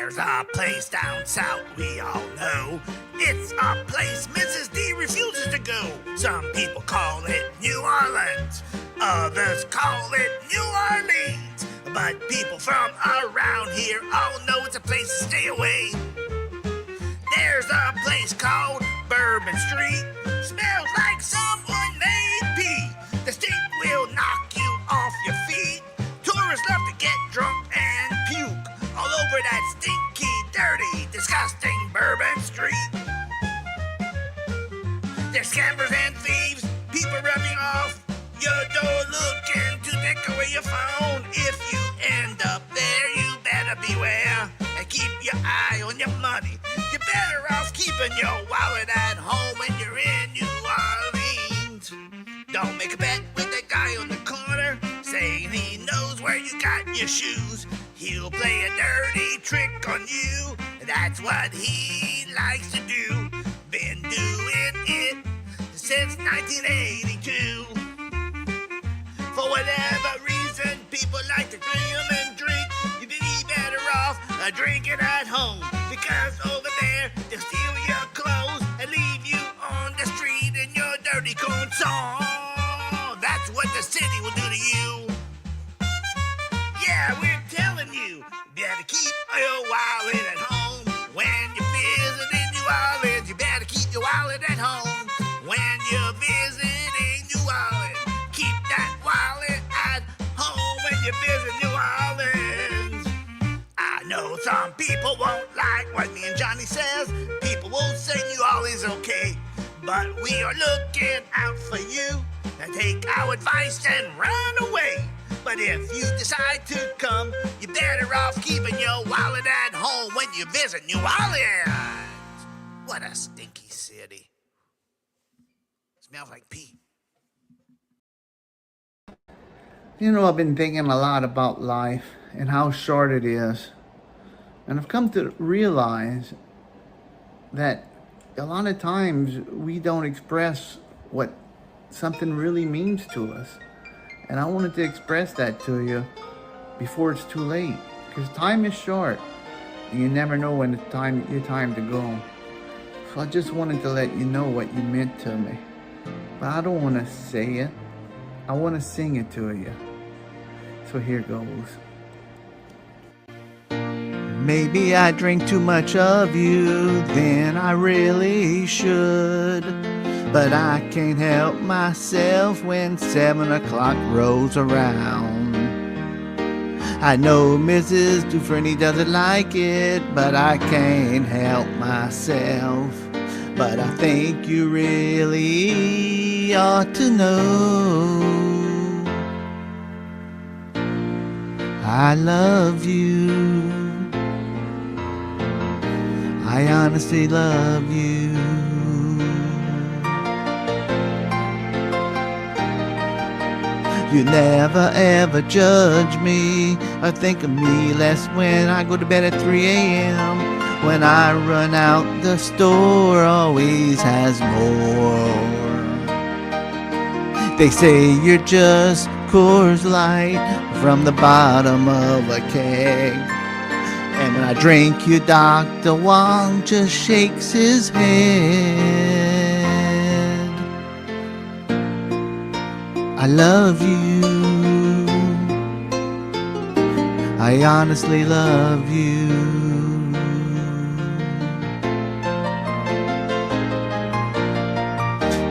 There's a place down south we all know. It's a place Mrs. D refuses to go. Some people call it New Orleans, others call it New Orleans. But people from around here all know it's a place to stay away. There's a place called Bourbon Street. Smells like someone made pee. The state will knock you off your feet. Tourists love to get drunk and puke all over that stinky, dirty, disgusting Bourbon Street. There's scammers and thieves, people rubbing off your door looking to take away your phone. If you end up there, you better beware and keep your eye on your money. You're better off keeping your wallet at home when you're in New Orleans. Don't make a bet with that guy on the corner saying he knows where you got your shoes. He'll play a dirty trick on you. That's what he likes to do. Been doing it since 1982. For whatever reason, people like to dream and drink. You'd be better off drinking at home, because over there they'll steal your clothes and leave you on the street in your dirty console. That's what the city will do to you. Yeah, we're telling you, you better keep your wallet at home. When you're visiting New Orleans, you better keep your wallet at home. When you're visiting New Orleans, keep that wallet at home when you visit New Orleans. I know some people won't like what me and Johnny says. People will say New Orleans is okay, but we are looking out for you. And take our advice and run away. But if you decide to come, you're better off keeping your wallet at home when you visit New Orleans. What a stinky city. Smells like pee. You know, I've been thinking a lot about life and how short it is. And I've come to realize that a lot of times we don't express what something really means to us. And I wanted to express that to you before it's too late. Because time is short. And you never know when it's your time to go. So I just wanted to let you know what you meant to me. But I don't want to say it. I want to sing it to you. So here goes. Maybe I drink too much of you, then I really should. But I can't help myself when 7 o'clock rolls around. I know Mrs. Dufresne doesn't like it, but I can't help myself. But I think you really ought to know I love you. I honestly love you. You never ever judge me or think of me less when I go to bed at 3 a.m. When I run out, the store always has more. They say you're just Coors Light from the bottom of a keg. And when I drink you, Dr. Wong just shakes his head. I love you. I honestly love you.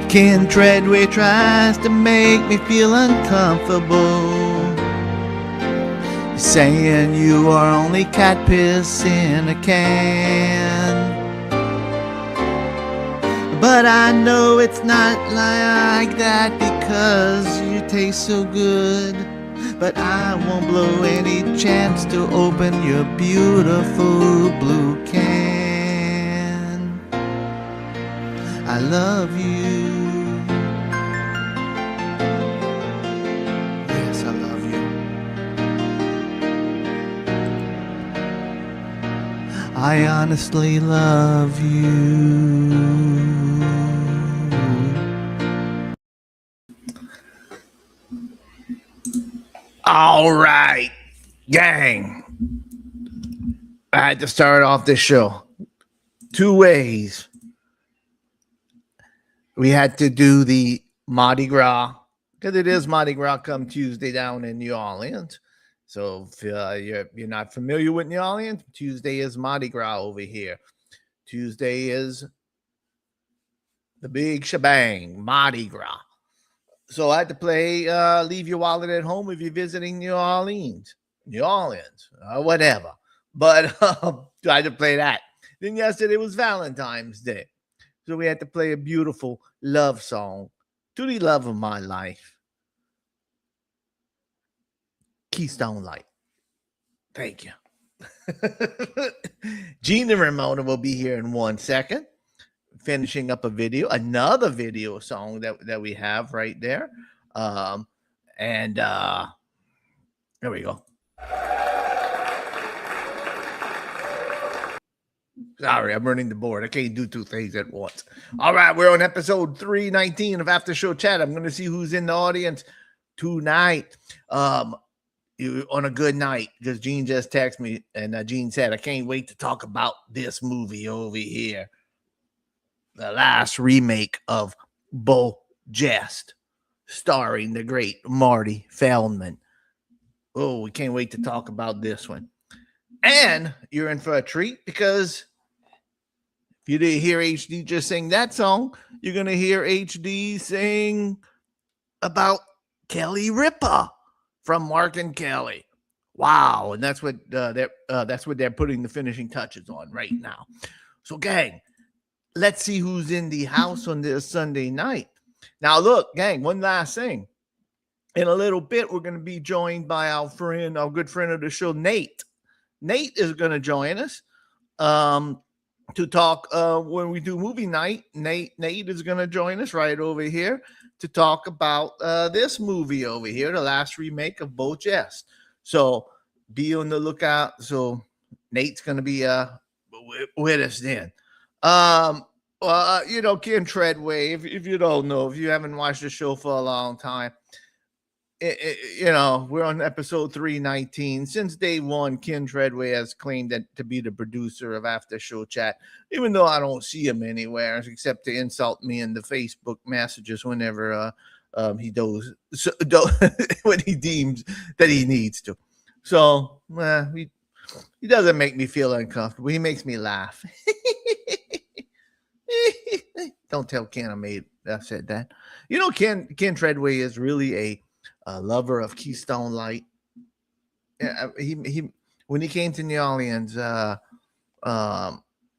Ken Treadway tries to make me feel uncomfortable, saying you are only cat piss in a can. But I know it's not like that because you taste so good. But I won't blow any chance to open your beautiful blue can. I love you. Yes, I love you. I honestly love you. All right, gang. I had to start off this show two ways. We had to do the Mardi Gras, because it is Mardi Gras come Tuesday down in New Orleans. So if you're not familiar with New Orleans, Tuesday is Mardi Gras over here. Tuesday is the big shebang, Mardi Gras. So I had to play Leave Your Wallet at Home if you're visiting New Orleans, whatever. But I had to play that. Then yesterday was Valentine's Day. So we had to play a beautiful love song to the love of my life, Keystone Light. Thank you. Gene and Ramona will be here in 1 second, finishing up another video song that we have right there. And there we go. Sorry, I'm running the board. I can't do two things at once. All right, we're on episode 319 of After Show Chat. I'm going to see who's in the audience tonight. On a good night, because Gene just texted me, and Gene said, I can't wait to talk about this movie over here. The last remake of Beau Geste, starring the great Marty Feldman. Oh, we can't wait to talk about this one. And you're in for a treat, because if you didn't hear HD just sing that song, you're going to hear HD sing about Kelly Ripa from Mark and Kelly. Wow. And that's what they're putting the finishing touches on right now. So, gang, let's see who's in the house on this Sunday night. Now, look, gang, one last thing. In a little bit, we're going to be joined by our good friend of the show, Nate. Nate is going to join us to talk when we do movie night. Nate is going to join us right over here to talk about this movie over here, the last remake of Beau Geste. So be on the lookout. So Nate's going to be with us then. Ken Treadway, if you don't know, if you haven't watched the show for a long time, we're on episode 319. Since day one, Ken Treadway has claimed to be the producer of After Show Chat, even though I don't see him anywhere except to insult me in the Facebook messages whenever he does when he deems that he needs to. So he doesn't make me feel uncomfortable. He makes me laugh. Don't tell Ken I said that. Ken Treadway is really a lover of Keystone Light. He when he came to New Orleans,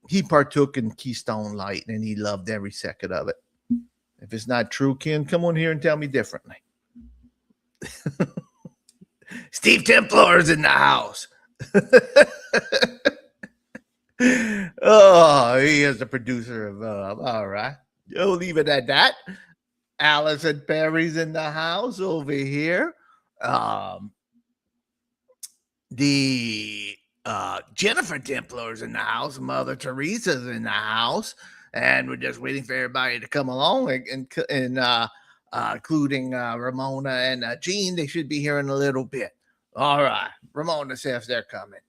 he partook in Keystone Light, and he loved every second of it. If it's not true, Ken, come on here and tell me differently. Steve Templar's in the house. Oh, he is the producer of all right. We'll leave it at that. Allison Perry's in the house over here. The Jennifer Templar's in the house. Mother Teresa's in the house. And we're just waiting for everybody to come along, including Ramona and Gene. They should be here in a little bit. All right. Ramona says they're coming.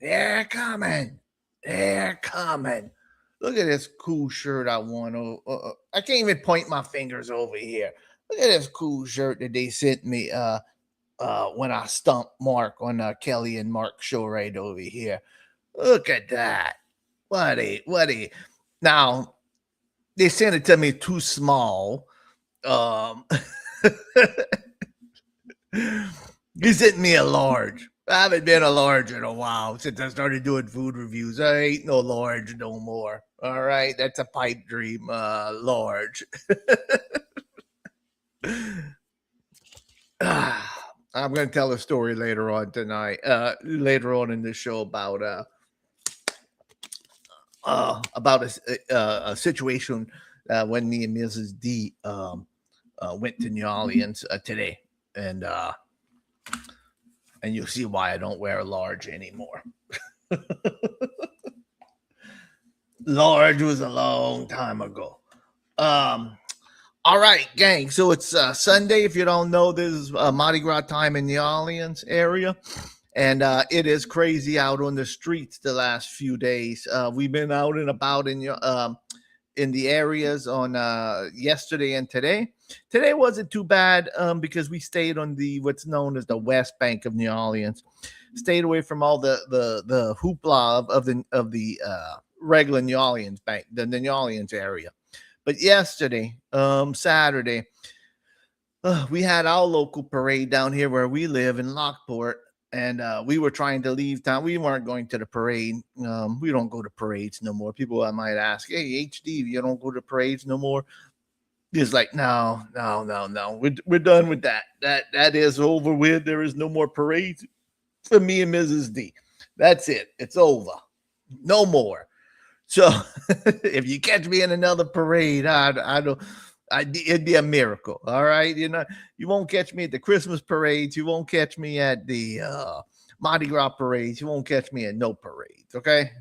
They're coming. They're coming. Look at this cool shirt I won. I can't even point my fingers over here. Look at this cool shirt that they sent me when I stumped Mark on Kelly and Mark show right over here. Look at that. What a. Now, they sent it to me too small. He sent me a large. I haven't been a large in a while since I started doing food reviews. I ain't no large no more. All right, that's a pipe dream, large. I'm going to tell a story later on tonight, later on in the show about a situation when me and Mrs. D went to New Orleans today, and you'll see why I don't wear a large anymore. Large was a long time ago. All right, gang. So it's Sunday. If you don't know, this is Mardi Gras time in the New Orleans area. And it is crazy out on the streets the last few days. We've been out and about in the areas on yesterday and today. Today wasn't too bad because we stayed on the what's known as the West Bank of New Orleans. Stayed away from all the hoopla of the regular New Orleans bank, the New Orleans area. But yesterday, Saturday, we had our local parade down here where we live in Lockport, and we were trying to leave town. We weren't going to the parade. We don't go to parades no more. People might ask, "Hey, HD, you don't go to parades no more?" It's like, no, no, no, no. We're done with that. That is over with. There is no more parades for me and Mrs. D. That's it. It's over. No more. So if you catch me in another parade, I don't. It'd be a miracle. All right, you won't catch me at the Christmas parades. You won't catch me at the Mardi Gras parades. You won't catch me at no parades. Okay,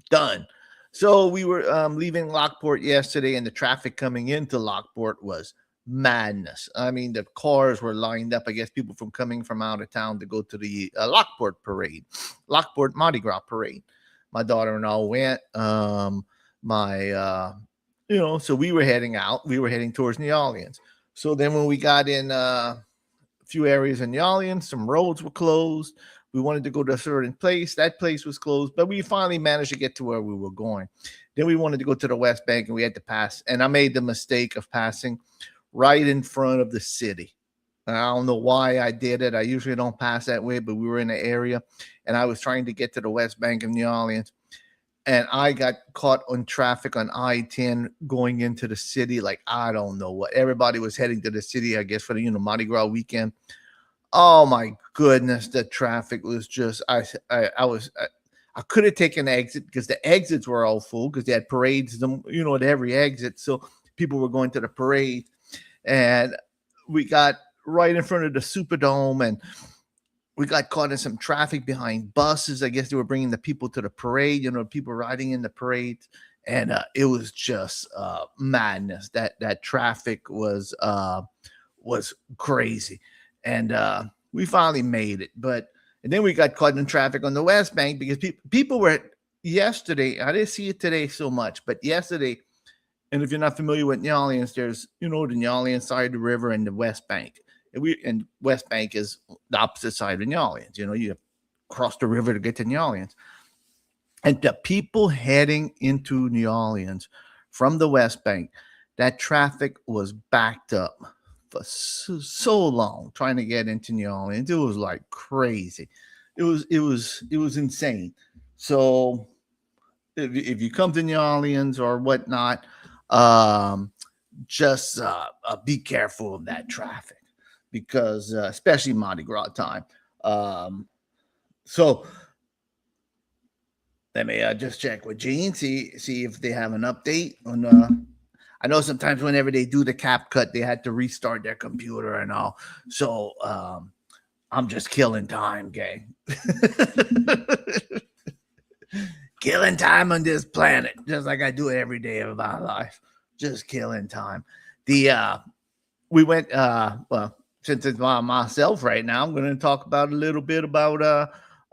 done. So we were leaving Lockport yesterday, and the traffic coming into Lockport was madness. I mean, the cars were lined up. I guess people coming from out of town to go to the Lockport parade, Lockport Mardi Gras parade. My daughter and I went. So we were heading out. We were heading towards New Orleans. So then when we got in a few areas in New Orleans, some roads were closed. We wanted to go to a certain place. That place was closed, but we finally managed to get to where we were going. Then we wanted to go to the West Bank, and we had to pass. And I made the mistake of passing right in front of the city. I don't know why I did it. I usually don't pass that way, but we were in the area, and I was trying to get to the West Bank of New Orleans. And I got caught on traffic on I-10 going into the city. Like, I don't know what. Everybody was heading to the city, I guess, for the Mardi Gras weekend. Oh my goodness, the traffic was just I could have taken an exit because the exits were all full because they had parades, at every exit. So people were going to the parade, and we got right in front of the Superdome, and we got caught in some traffic behind buses. I guess they were bringing the people to the parade, people riding in the parade, and it was just madness. That traffic was crazy. And we finally made it. And then we got caught in traffic on the West Bank because people were yesterday. I didn't see it today so much, but yesterday, and if you're not familiar with New Orleans, there's, the New Orleans side of the river and the West Bank. And West Bank is the opposite side of New Orleans. You cross the river to get to New Orleans. And the people heading into New Orleans from the West Bank, that traffic was backed up for so long trying to get into New Orleans. It was like crazy. It was insane. So if you come to New Orleans or whatnot, just be careful of that traffic because especially Mardi Gras time. So let me just check with Gene, see if they have an update on. I know sometimes whenever they do the cap cut, they had to restart their computer and all. So I'm just killing time, gang. Killing time on this planet, just like I do every day of my life. Just killing time. We went since it's myself right now, I'm going to talk about a little bit about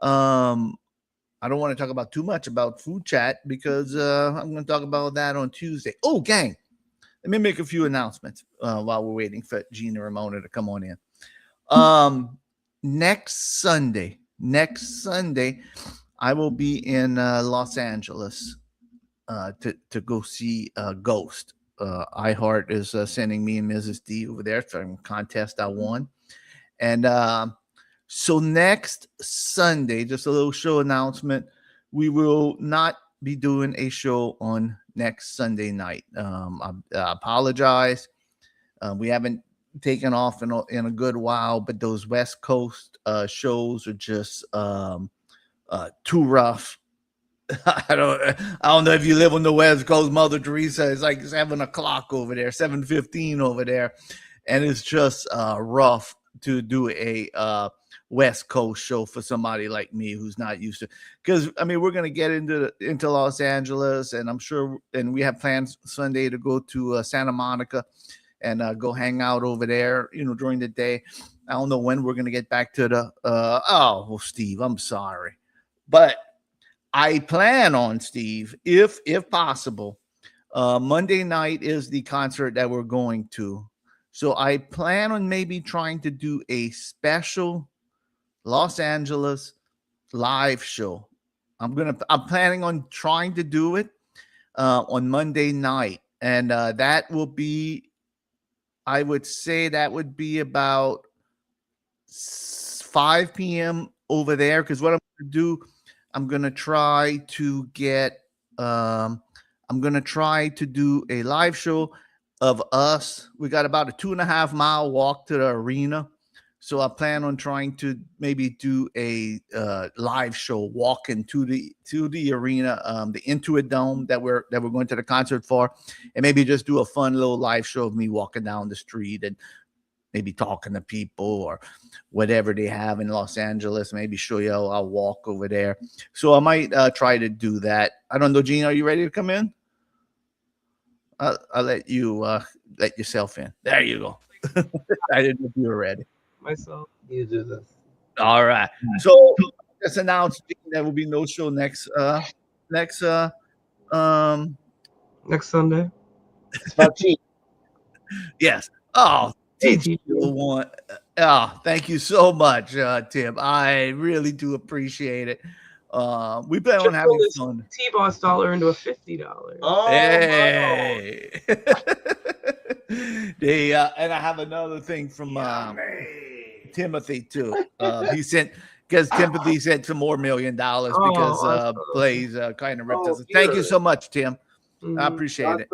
I don't want to talk about too much about food chat because I'm going to talk about that on Tuesday. Oh, gang. Let me make a few announcements while we're waiting for Gina Ramona to come on in. Next Sunday, I will be in Los Angeles to go see Ghost. iHeart is sending me and Mrs. D over there for a contest I won. And so next Sunday, just a little show announcement, we will not be doing a show on next Sunday night. I apologize. We haven't taken off in a good while, but those West Coast shows are just too rough. I don't know if you live on the West Coast, Mother Teresa. It's like 7:00 over there, 7:15 over there, and it's just rough to do a West Coast show for somebody like me who's not used to. Because we're gonna get into Los Angeles, and I'm sure, and we have plans Sunday to go to Santa Monica and go hang out over there, during the day. I don't know when we're gonna get back to the. Oh, well, Steve, I'm sorry, but I plan on, Steve, if possible. Monday night is the concert that we're going to, so I plan on maybe trying to do a special Los Angeles live show. I'm planning on trying to do it on Monday night, and that will be, I would say that would be about 5 p.m. over there. Because what I'm going to do, I'm going to try to get, I'm going to try to do a live show of us. We got about a 2.5 mile walk to the arena. So I plan on trying to maybe do a live show walking to the arena, the Intuit Dome that we're going to the concert for, and maybe just do a fun little live show of me walking down the street and maybe talking to people or whatever they have in Los Angeles. Maybe show you how I'll walk over there. So I might try to do that. I don't know, Gene, are you ready to come in? I'll let you let yourself in. There you go. I didn't know if you were ready. Myself, you do this. All right. So let's announce there will be no show next Sunday. It's about cheap. Yes. Oh, Hey, oh, thank you so much, Tim. I really do appreciate it. We plan on having fun. T-Boss dollar into a $50. Oh, hey. And I have another thing from Timothy too. He sent, because Timothy sent some more $1 million because Blaze kind of ripped us. Thank you so much, Tim. I appreciate it.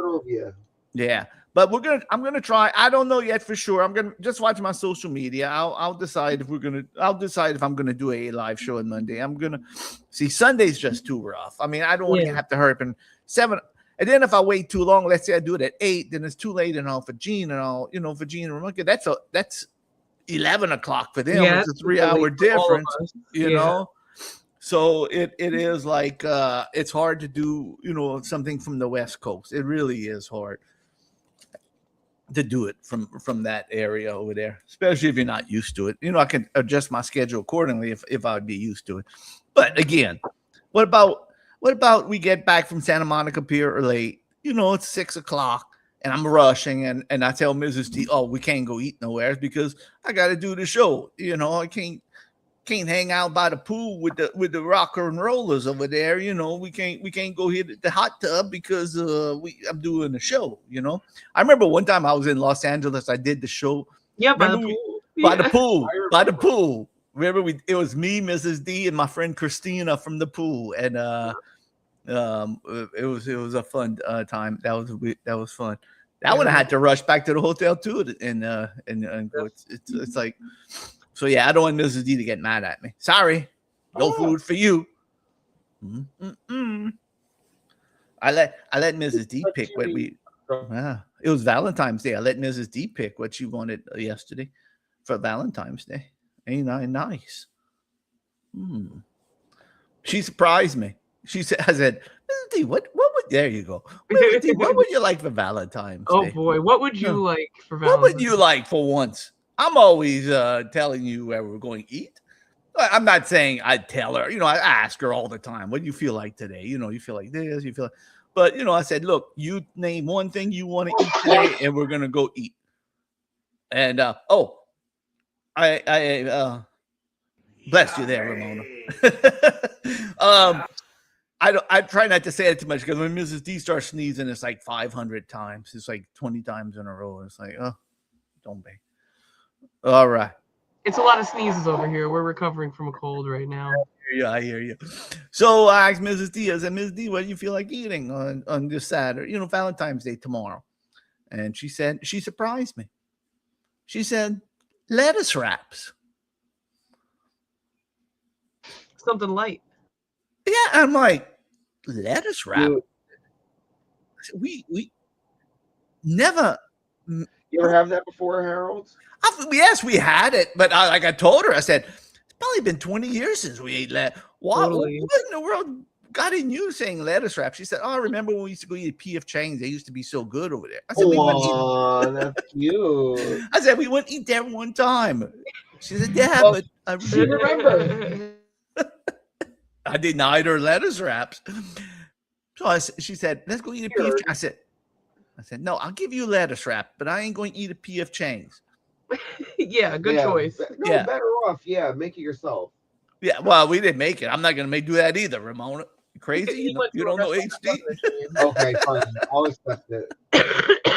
Yeah. But I'm gonna try. I don't know yet for sure. I'm gonna just watch my social media. I'll decide if I'm gonna do a live show on Monday. I'm gonna see. Sunday's just too rough. I mean, I don't want to have to hurry up and 7. And then if I wait too long, let's say I do it at 8, then it's too late and all for Gene and all, for Gene and Ramon. That's 11 o'clock for them. Yeah, it's a 3-hour difference, you know. So it is like it's hard to do, something from the West Coast. It really is hard to do it from that area over there, especially if you're not used to it. I can adjust my schedule accordingly if I would be used to it. But again, what about we get back from Santa Monica Pier late? It's 6 o'clock and I'm rushing and I tell Mrs. D, oh, we can't go eat nowhere because I got to do the show. I can't hang out by the pool with the rocker and rollers over there. We can't go hit the hot tub because I'm doing a show. I remember one time I was in Los Angeles. I did the show. Yeah, by the pool. By the pool. Remember it was me, Mrs. D, and my friend Christina from the pool, and it was a fun time. That was fun. That one I had to rush back to the hotel too, and go. It's like. So yeah, I don't want Mrs. D to get mad at me. Sorry, no food for you. I let Mrs. D pick what we. It was Valentine's Day. I let Mrs. D pick what she wanted yesterday for Valentine's Day. Ain't I nice? She surprised me. She said, "I said, Mrs. D, what would? There you go. Mrs. D, what would you like for Valentine's Day? Oh boy, what would you like for Valentine's? What would you like for once?" I'm always telling you where we're going to eat. I'm not saying I'd tell her. I ask her all the time, what do you feel like today? You feel like this, you feel like... But, I said, look, you name one thing you want to eat today, and we're going to go eat. And, I bless you there, Ramona. I try not to say it too much because when Mrs. D starts sneezing, it's like 500 times. It's like 20 times in a row. It's like, oh, don't be. All right. It's a lot of sneezes over here. We're recovering from a cold right now. I hear you. So I asked Mrs. D, I said, Mrs. D, what do you feel like eating on this Saturday, Valentine's Day tomorrow? And she said, she surprised me. She said, lettuce wraps. Something light. Yeah, I'm like, lettuce wrap? We never... You ever have that before, Harold? Yes, we had it, but I told her, I said, it's probably been 20 years since we ate lettuce. Totally. What in the world got in you saying lettuce wrap? She said, oh, I remember when we used to go eat at P.F. Chang's. They used to be so good over there. I said, that's cute. I said, we went eat there one time. She said, yeah, Well, but I she remembered. I denied her lettuce wraps. So she said, let's go eat a PF. I said, no, I'll give you a lettuce wrap, but I ain't going to eat a PF Chang's. Yeah, good Yeah, choice. No, Yeah. better off. Yeah, make it yourself. Yeah, well, we didn't make it. I'm not going to do that either, Ramona. You crazy? He went You to a don't know restaurant that HD? wasn't a chain. Okay, fine. I'll accept it.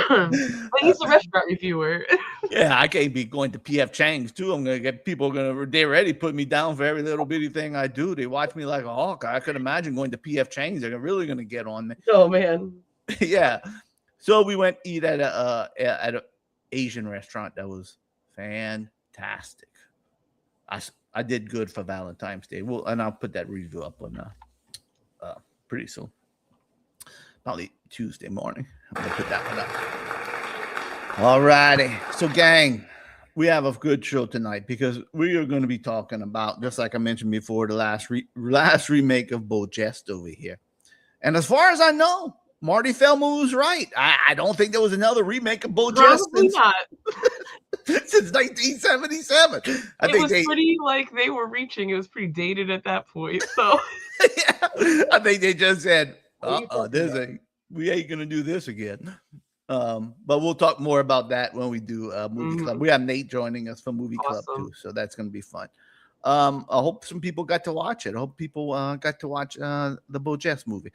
But he's a restaurant reviewer. Yeah, I can't be going to PF Chang's too. I'm gonna get people they already put me down for every little bitty thing I do. They watch me like a hawk. I could imagine going to PF Chang's. They're really gonna get on me. Oh man. Yeah. So we went eat at a Asian restaurant that was fantastic. I did good for Valentine's Day. Well, and I'll put that review up on pretty soon. Probably Tuesday morning. I'm gonna put that one up. All righty. So, gang, we have a good show tonight because we are going to be talking about, just like I mentioned before, the last remake of Beau Geste over here. And as far as I know, Marty Feldman was right. I don't think there was another remake of Beau Geste Probably not. since 1977. I It think was pretty like they were reaching. It was pretty dated at that point. So yeah, I think they just said, What are you talking we ain't gonna do this again. But we'll talk more about that when we do movie club. We have Nate joining us for movie club too, so that's gonna be fun. I hope some people got to watch it. I hope people got to watch the Beau Geste movie.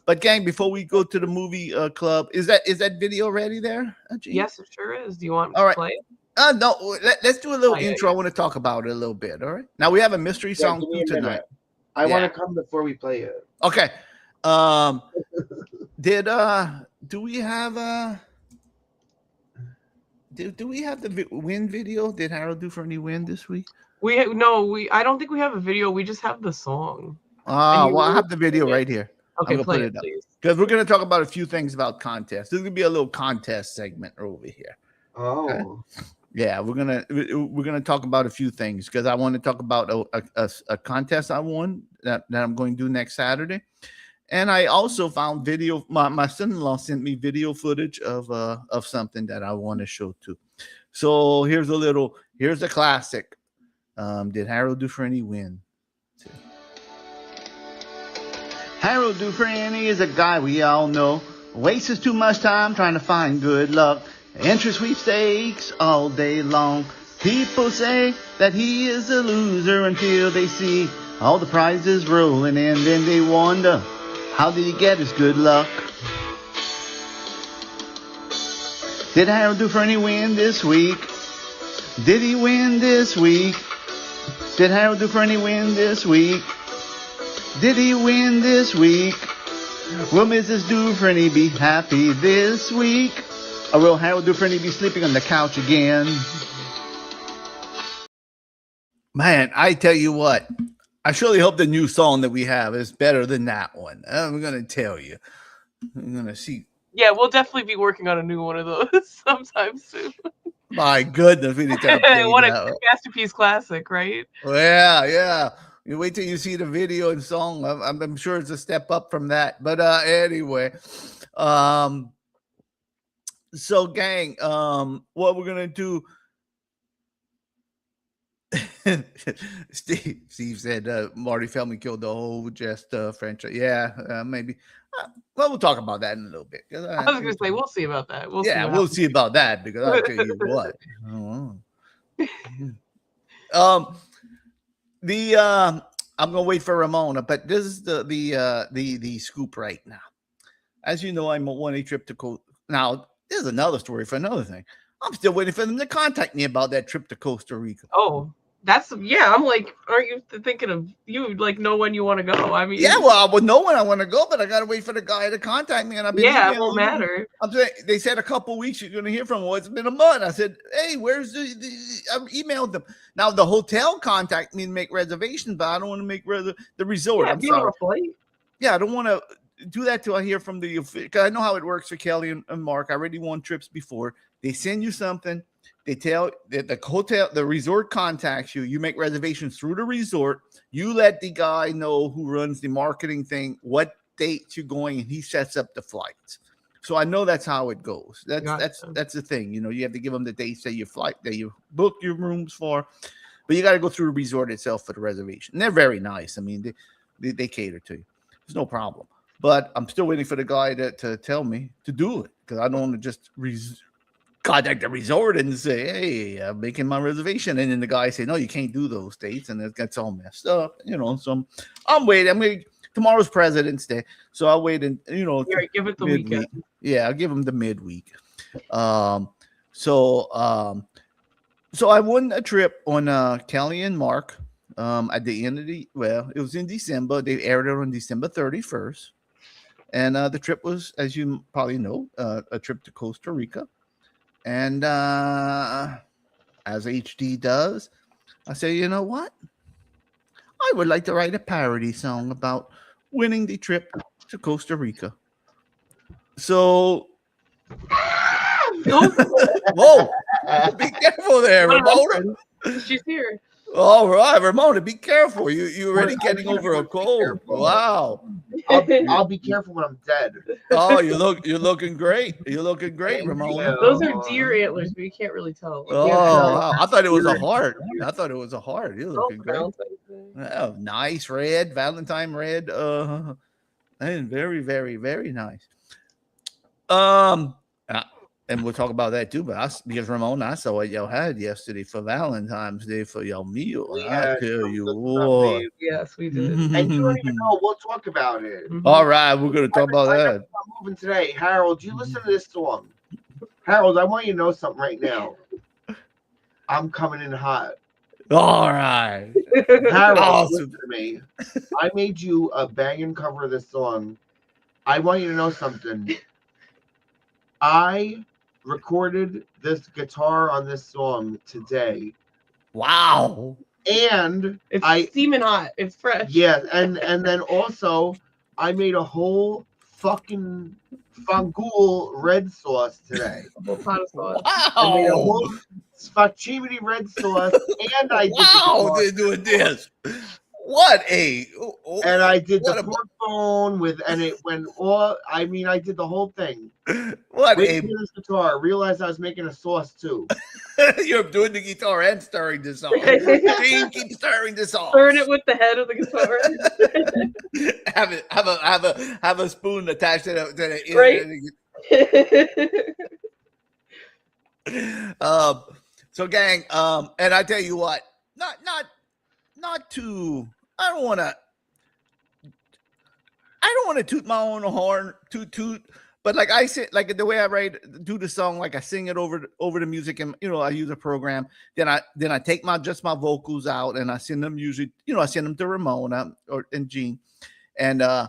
But gang, before we go to the movie club, is that video ready there? yes, it sure is. Do you want me to play it? No, let's do a little intro. I want to talk about it a little bit. All right. Now we have a mystery song too tonight. I want to come before we play it. Okay. Do we have do we have the win video? Did Harold do for any win this week? I don't think we have a video. We just have the song. Well, I have the video right here. Okay, play it, please. Because we're going to talk about a few things about contests. There's going to be a little contest segment over here. Oh. Okay? Yeah, we're gonna talk about a few things because I want to talk about a contest I won that I'm going to do next Saturday. And I also found video. My son-in-law sent me video footage of something that I want to show too. So here's a classic. Did Harold Dufresne win? Harold Dufresne is a guy we all know. Wastes too much time trying to find good luck. Entry sweepstakes all day long. People say that he is a loser until they see all the prizes rolling in. Then they wonder, how did he get his good luck? Did Harold Dufresne win this week? Did he win this week? Did Harold Dufresne win this week? Did he win this week? Will Mrs. Dufresne be happy this week? Or will Harold Dufresne be sleeping on the couch again? Man, I tell you what, I surely hope the new song that we have is better than that one. I'm going to tell you. I'm going to see. Yeah, we'll definitely be working on a new one of those sometime soon. My goodness, we need to update what a masterpiece classic, right? Well, yeah. You wait till you see the video and song. I'm sure it's a step up from that. But anyway, so gang, what we're gonna do? Steve said Marty Feldman killed the whole Geste franchise. Yeah, maybe. Well, we'll talk about that in a little bit. I was gonna say we'll see about that. We'll see about that because I'll tell you what. I'm gonna wait for Ramona, but this is the scoop right now. As you know, I'm on a trip to Costa. Now, there's another story for another thing. I'm still waiting for them to contact me about that trip to Costa Rica. Oh, I'm like, aren't you thinking of you know when you want to go? I mean, yeah, well, I would know when I want to go, but I gotta wait for the guy to contact me. And I've been it won't matter. I'm saying they said a couple weeks you're gonna hear from them. Well, it's been a month. I said, hey, where's I emailed them. Now the hotel contacted me to make reservations, but I don't want to make the resort. Yeah, I'm sorry. flight. Yeah, I don't want to do that till I hear from because I know how it works for Kelly and Mark. I already won trips before. They send you something. They tell that the resort contacts you. You make reservations through the resort. You let the guy know who runs the marketing thing, what dates you're going, and he sets up the flights. So I know that's how it goes. That's the thing. You know, you have to give them the dates that you book your rooms for. but you got to go through the resort itself for the reservation. And they're very nice. I mean, they cater to you. There's no problem. But I'm still waiting for the guy to tell me to do it because I don't want to just contact the resort and say, hey, I'm making my reservation. And then the guy say, no, you can't do those dates. And it gets all messed up, So I'm waiting. Tomorrow's President's Day. So I'll wait and, give it the weekend. Yeah, I'll give him the midweek. So I won a trip on Kelly and Mark at the end of it was in December. They aired it on December 31st. And the trip was, as you probably know, a trip to Costa Rica. And as HD does, I say, you know what? I would like to write a parody song about winning the trip to Costa Rica. So, whoa, be careful there, Ramona. She's here. All right, Ramona, be careful. You're already getting over a cold. Wow. I'll be careful when I'm dead. Oh, you're looking great. You're looking great, Ramona. Those are deer antlers, but you can't really tell. Oh, wow. I thought it was a heart. You're looking great. Oh, nice red, Valentine red. And very, very, very nice. And we'll talk about that too. But because Ramona, I saw what y'all had yesterday for Valentine's Day for y'all meal. I tell you what. Yes, we did. And you don't even know. We'll talk about it. All right, we're gonna talk about that. I'm moving today. Harold, you listen to this song. Harold, I want you to know something right now. I'm coming in hot. All right. Harold, Awesome. listen to me. I made you a banging cover of this song. I want you to know something. I recorded this guitar on this song today. Wow. And it's steaming hot. It's fresh. Yeah, and then also I made a whole fucking fangool red sauce today. A whole pot of sauce. Wow. I made a whole spaghetti red sauce, and I did they're doing this. What a and I did the pork bone with, and it went all. I mean, I did the whole thing. What With a this guitar. Realized I was making a sauce too. you're doing the guitar and stirring this song. Gene, keep stirring this song. Stirring it with the head of the guitar. have a spoon attached to the right. So gang, and I tell you what, not to. I don't want to toot my own horn, toot. But like I said, like the way I do the song, like I sing it over the music, and I use a program. Then I take my vocals out, and I send them usually, I send them to Ramona and Gene, and I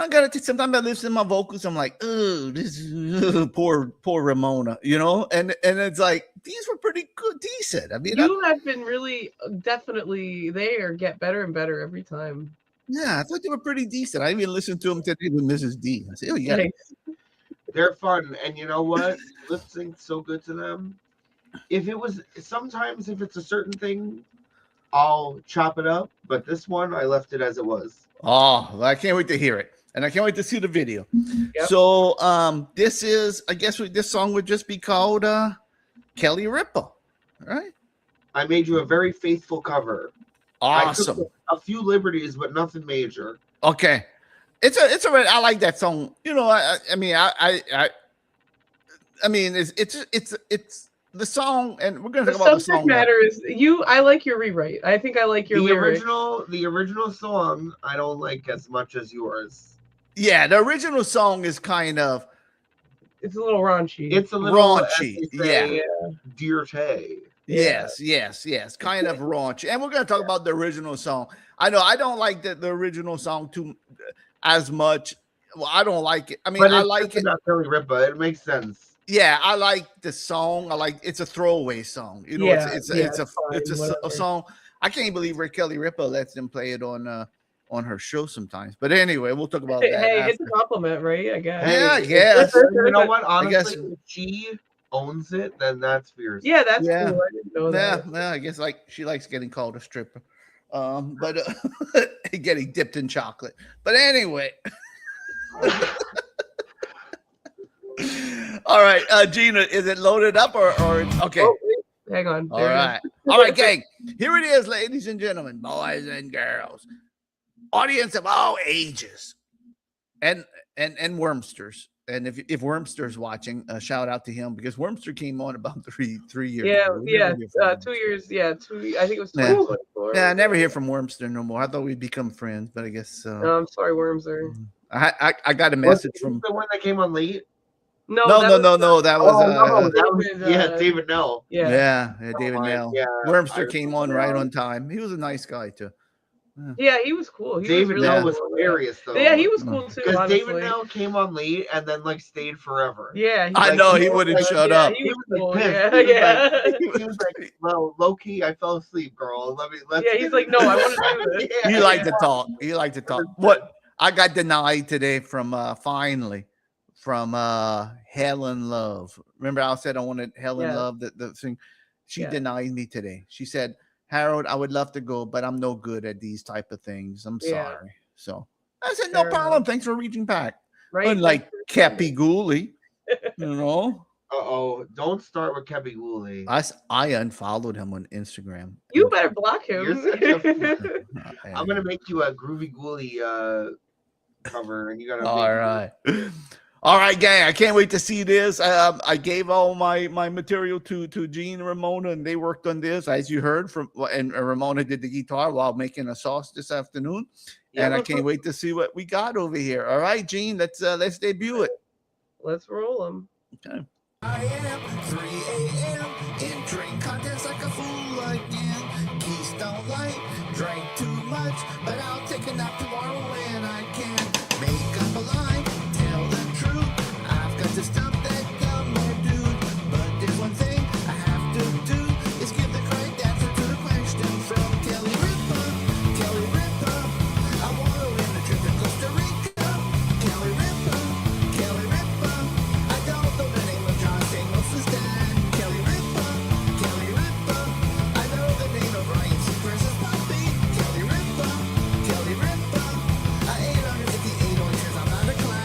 gotta sometimes I listen to my vocals. I'm like, oh, this is poor Ramona, and it's like these were pretty good, decent. I mean, you have been really definitely get better and better every time. Yeah, I thought they were pretty decent. I even listened to them today with Mrs. D. I said, oh yeah, they're fun, and you know what? Lip sync so good to them. Sometimes if it's a certain thing, I'll chop it up, but this one I left it as it was. Oh, well, I can't wait to hear it. And I can't wait to see the video. Yep. So I guess this song would just be called Kelly Ripa, right? I made you a very faithful cover. Awesome. I took a few liberties, but nothing major. Okay. It's I like that song. I mean, it's the song, and we're gonna talk about the song. Subject matter is I like your rewrite. I think I like your lyrics. The original song I don't like as much as yours. Yeah, the original song is kind of. It's a little raunchy. It's a little raunchy. Yeah. Dirty. Yes. Kind of raunchy. And we're going to talk about the original song. I know I don't like the original song as much. Well, I don't like it. I mean, I like it. Not Kelly Ripa. It makes sense. Yeah, I like the song. It's a throwaway song. It's a song. I can't believe Kelly Ripa lets them play it on her show sometimes. But anyway, we'll talk about that. Hey, it's a compliment, right? I guess. Yeah, I guess. You know what? Honestly, if she owns it, then that's fierce. Yeah, that's cool. I didn't know that. Yeah, I guess she likes getting called a stripper. But getting dipped in chocolate. But anyway. All right, Gina, is it loaded up or okay? Oh, Hang on. All There it is. right. All right, gang. Here it is, ladies and gentlemen, boys and girls. Audience of all ages. And Wormsters. And if Wormster's watching, shout out to him because Wormster came on about three years Yeah, ago. yeah. 2 years. Yeah, I think it was Yeah. 2024. Yeah, I never hear from Wormster no more. I thought we'd become friends, but I guess No, I'm sorry, Wormser. I got a message from the one that came on late. no. That was David Nell. Yeah, David Nell. Yeah, Wormster came on right on time. He was a nice guy too. Yeah, he was cool. David really Nell cool. was hilarious though. Yeah, he was cool too. Because Honestly. David Nell came on late and then like stayed forever. Yeah, I know he wouldn't shut up. He was cool. pissed. Yeah. He was like, well, low key, I fell asleep, girl. Let's Yeah, he's like, no, I want to do this. He liked to talk. He liked to talk. What I got denied today from Helen Love. Remember I said I wanted Helen Love the thing. She denied me today. She said, Harold, I would love to go, but I'm no good at these type of things. I'm sorry. So I said, no problem. Thanks for reaching back. Right. Unlike Cappy Gooley, you know. Uh-oh, don't start with Kevin Woolley. I unfollowed him on Instagram. You better block him. I'm gonna make you a Groovy Ghoulie cover, and you gotta. All right, gang. I can't wait to see this. I gave all my material to Gene and Ramona, and they worked on this, as you heard from. And Ramona did the guitar while making a sauce this afternoon, and I can't wait to see what we got over here. All right, Gene, let's debut it. Let's roll them. Okay. I am 3 a.m. in drink contest like a fool again. Keystone Light, drank too much, but I'll take a nap tomorrow when I can. Make up a lie, tell the truth. I've got to stop that dumber dude. But there's one thing I have to do is give the correct answer to the question from Kelly Ripa. Kelly Ripa, I want to win a trip to Costa Rica. Kelly Ripa, Kelly Ripa, I don't know the name of John Stamos' dad. Kelly Ripa, Kelly Ripa, I know the name of Ryan Seacrest's puppy. Kelly Ripa, Kelly Ripa, I ate 158 oranges, I'm not a clown.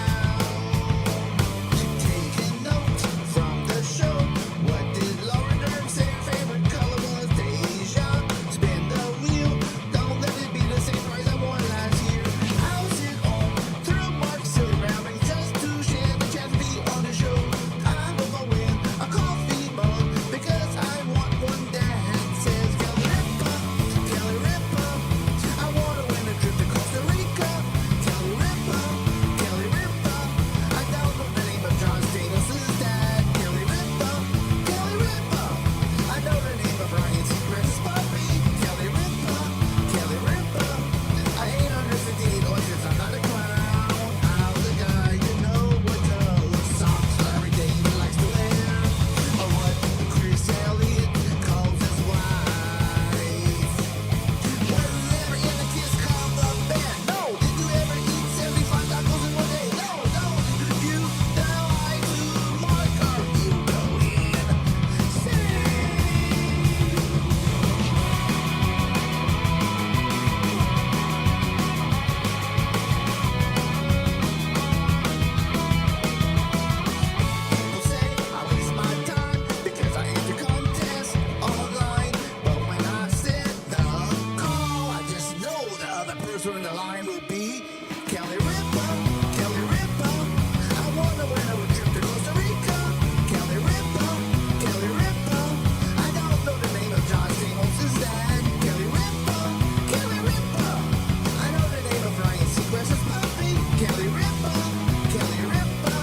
Taking notes from the show. What did Laura Dern say her favorite color was? Deja. Spin the wheel, don't let it be the same price I won last year. I'll sit on through Mark silly rambling just to share the chance to be on the show. I'm gonna win a coffee mug because I want one that says Kelly Ripa, Kelly Ripa. I wanna win a trip to Costa Rica. Kelly Ripa, Kelly Ripa. I don't know the name of John Stamos' dad. Kelly Ripa, Kelly Ripa. I know the name of Ryan Seacrest's puppy. Kelly Ripa, Kelly Ripa. I ate 158 oranges, I'm not a clown. I'm the guy you know what those socks Larry David likes to wear. Or what Chris Elliott calls his wife. Were you ever in a Kiss combo band? No. Did you ever eat 75 tacos in one day? No. You now I do Mark or you go People say I waste my time because I enter contests online. But when I set the call, I just know the other person in the line will be Kelly Ripa. Kelly Ripa. I wanna win a trip to Costa Rica. Kelly Ripa. Kelly Ripa. I don't know the name of John Stamos' dad. Kelly Ripa. Kelly Ripa. I know the name of Ryan Seacrest's puppy. Kelly Ripa. Kelly Ripa.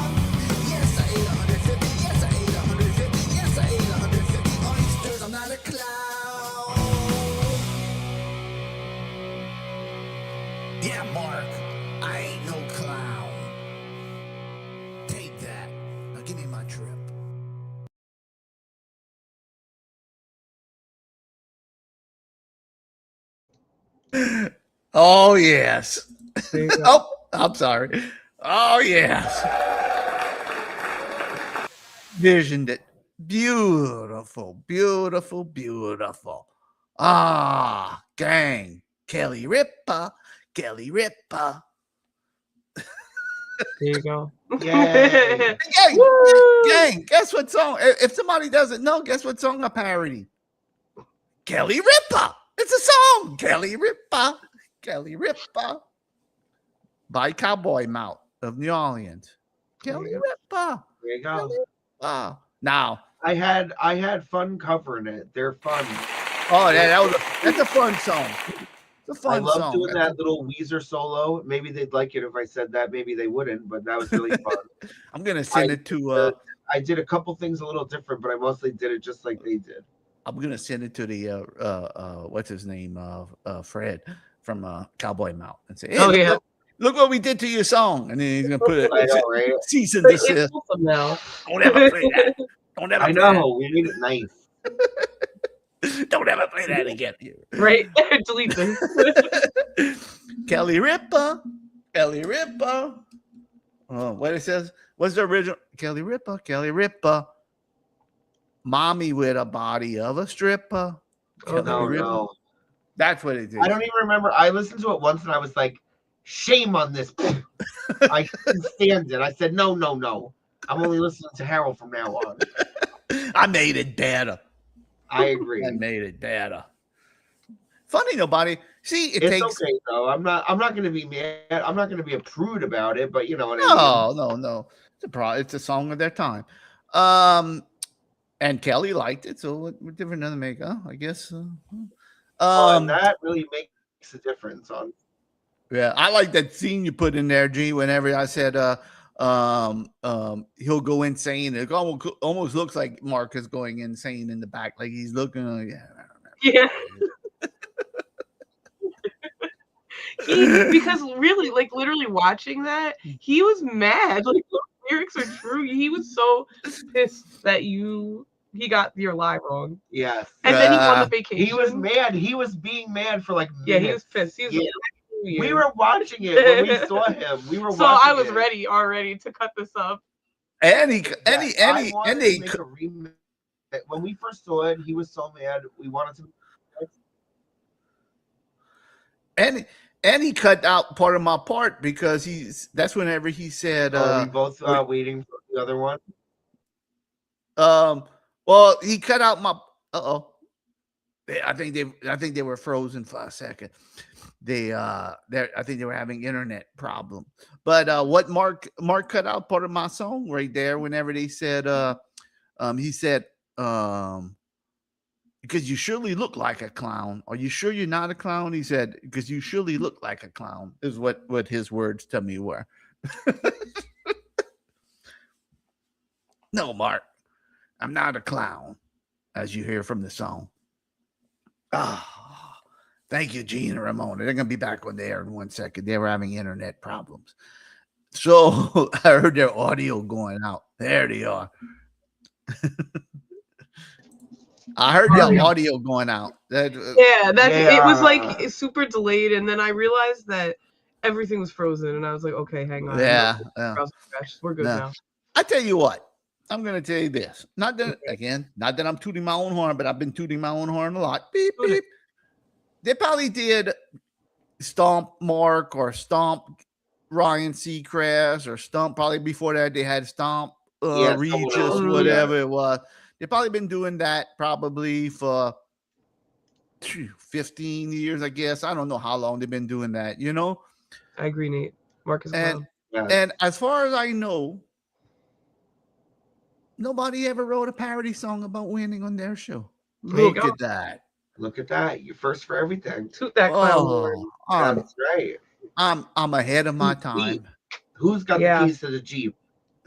Yes, I ate 150. Yes, I ate 150. Yes, I ate 150 oysters. I'm not a clown. Yeah, Mark. I ain't no clown. Take that. Now give me my trip. Oh yes. There you go. Oh, I'm sorry. Oh yes. Visioned it. Beautiful, beautiful, beautiful. Ah, gang. Kelly Ripa. Kelly Ripa. There you go. Yay. Gang, Woo! gang, guess what song? If somebody doesn't know, guess what song I parody? Kelly Ripa. It's a song. Kelly Ripa. Kelly Ripa. By Cowboy Mouth of New Orleans. Kelly Ripa. There you go. Kelly Ripa. Now, I had fun covering it. They're fun. oh, that's a fun song. It's a fun I love song. doing that little Weezer solo. Maybe they'd like it if I said that. Maybe they wouldn't, but that was really fun. I'm gonna send it to. I did a couple things a little different, but I mostly did it just like they did. I'm gonna send it to the what's his name, Fred from Cowboy Mouth, and say, "Hey, look what we did to your song," and then he's gonna put it. I know, right? Cease and desist. Now. Don't ever play that. Don't ever. I know. We made it nice. Don't ever play that again. Right? Delete them. Kelly Ripa. Kelly Ripa. Oh, what it says? What's the original? Kelly Ripa. Kelly Ripa. Mommy with a body of a stripper. Oh, no. That's what it is. I don't even remember. I listened to it once and I was like, shame on this. I couldn't stand it. I said, no. I'm only listening to Harold from now on. I made it better. I agree. I made it better. Funny, nobody. See, it's takes. Okay, though. I'm not going to be mad. I'm not going to be a prude about it, but you know what I mean. No. It's a song of their time. And Kelly liked it, so what difference does it make? I guess. And that really makes a difference on. Yeah, I like that scene you put in there, G. Whenever I said, he'll go insane. It almost looks like Mark is going insane in the back, like he's looking. Yeah. Because really, like literally watching that, he was mad. Like the lyrics are true. He was so pissed that he got your lie wrong. Yes. And then he won the vacation. He was mad. He was being mad for like minutes. Yeah, he was pissed. He was like, we were watching it when we saw him. We were. So I was ready already to cut this up. When we first saw it, he was so mad. We wanted to. And he cut out part of my part because that's whenever he said. We both waiting for the other one. Well, he cut out my. I think they were frozen for a second. I think they were having internet problem. But what Mark cut out part of my song right there whenever they said he said because you surely look like a clown. Are you sure you're not a clown? He said, because you surely look like a clown, is what his words to me were. No, Mark, I'm not a clown, as you hear from the song. Thank you, Gene and Ramona. They're going to be back on the air in 1 second. They were having internet problems. So I heard their audio going out. There they are. I heard your audio going out. It was like super delayed, and then I realized that everything was frozen, and I was like, okay, hang on. Yeah. We're good now. I tell you what, I'm gonna tell you this. Not that I'm tooting my own horn, but I've been tooting my own horn a lot. Beep beep. They probably did Stomp Mark or Stomp Ryan Seacrest or Stomp. Probably before that they had Stomp Regis, whatever it was. They've probably been doing that probably for 15 years, I guess. I don't know how long they've been doing that, you know? I agree, Nate. Marcus. And as far as I know, nobody ever wrote a parody song about winning on their show. Look at that. Look at that. You're first for everything. Toot that clown. That's right. I'm ahead of my time. Who's got the keys to the Jeep?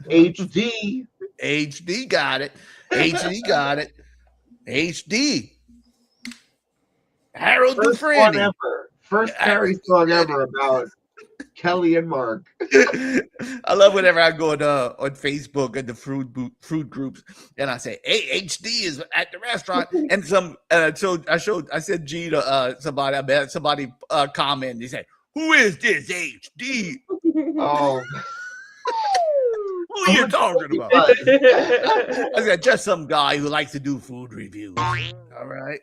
HD. HD got it. HD got it. HD. Harold Dufresne. First parody song ever about Kelly and Mark. I love whenever I go on Facebook and the fruit groups and I say, "Hey, HD is at the restaurant," and so I said G to somebody. I bet somebody commented. They said, "Who is this HD?" Oh. Who are you talking about? I said, just some guy who likes to do food reviews. All right.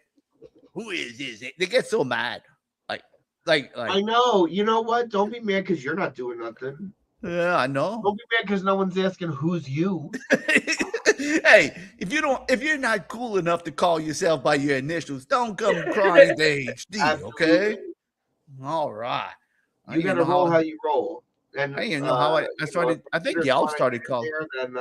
Who is this? They get so mad. Like I know. You know what? Don't be mad because you're not doing nothing. Yeah, I know. Don't be mad because no one's asking who's you. Hey, if you're not cool enough to call yourself by your initials, don't come crying to HD, okay? Absolutely. All right. You gotta roll how you roll. And I didn't know how I started. I think y'all started calling. Then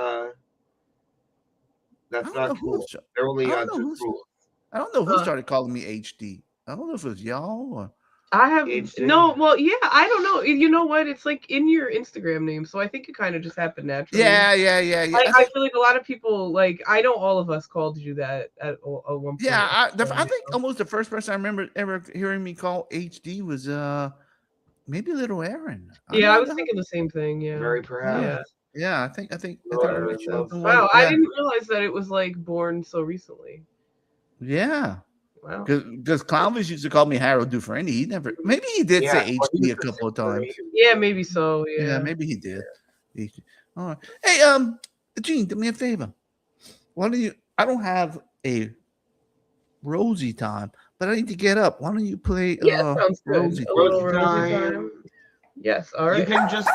that's I don't not know who cool. They're only on two rules. I don't know who started calling me HD. I don't know if it was y'all or I have HD. no. Well, yeah, I don't know. You know what? It's like in your Instagram name, so I think it kind of just happened naturally. Yeah. I feel like a lot of people, like, I know all of us called you that at one point. Yeah, I think almost the first person I remember ever hearing me call HD was maybe Little Aaron. I was thinking the same thing. Yeah, very perhaps. Yeah, I think Wow, I didn't realize that it was like born so recently. Yeah. Wow. Because Clownfish used to call me Harold Dufresne. He never, maybe he did say HD a couple of times. Yeah, maybe so. Yeah, maybe he did. All right. Hey, Gene, do me a favor. Why don't you? I don't have a Rosie time, but I need to get up. Why don't you play sounds good. Rosie? Rosie time. Yes, all right. You can just.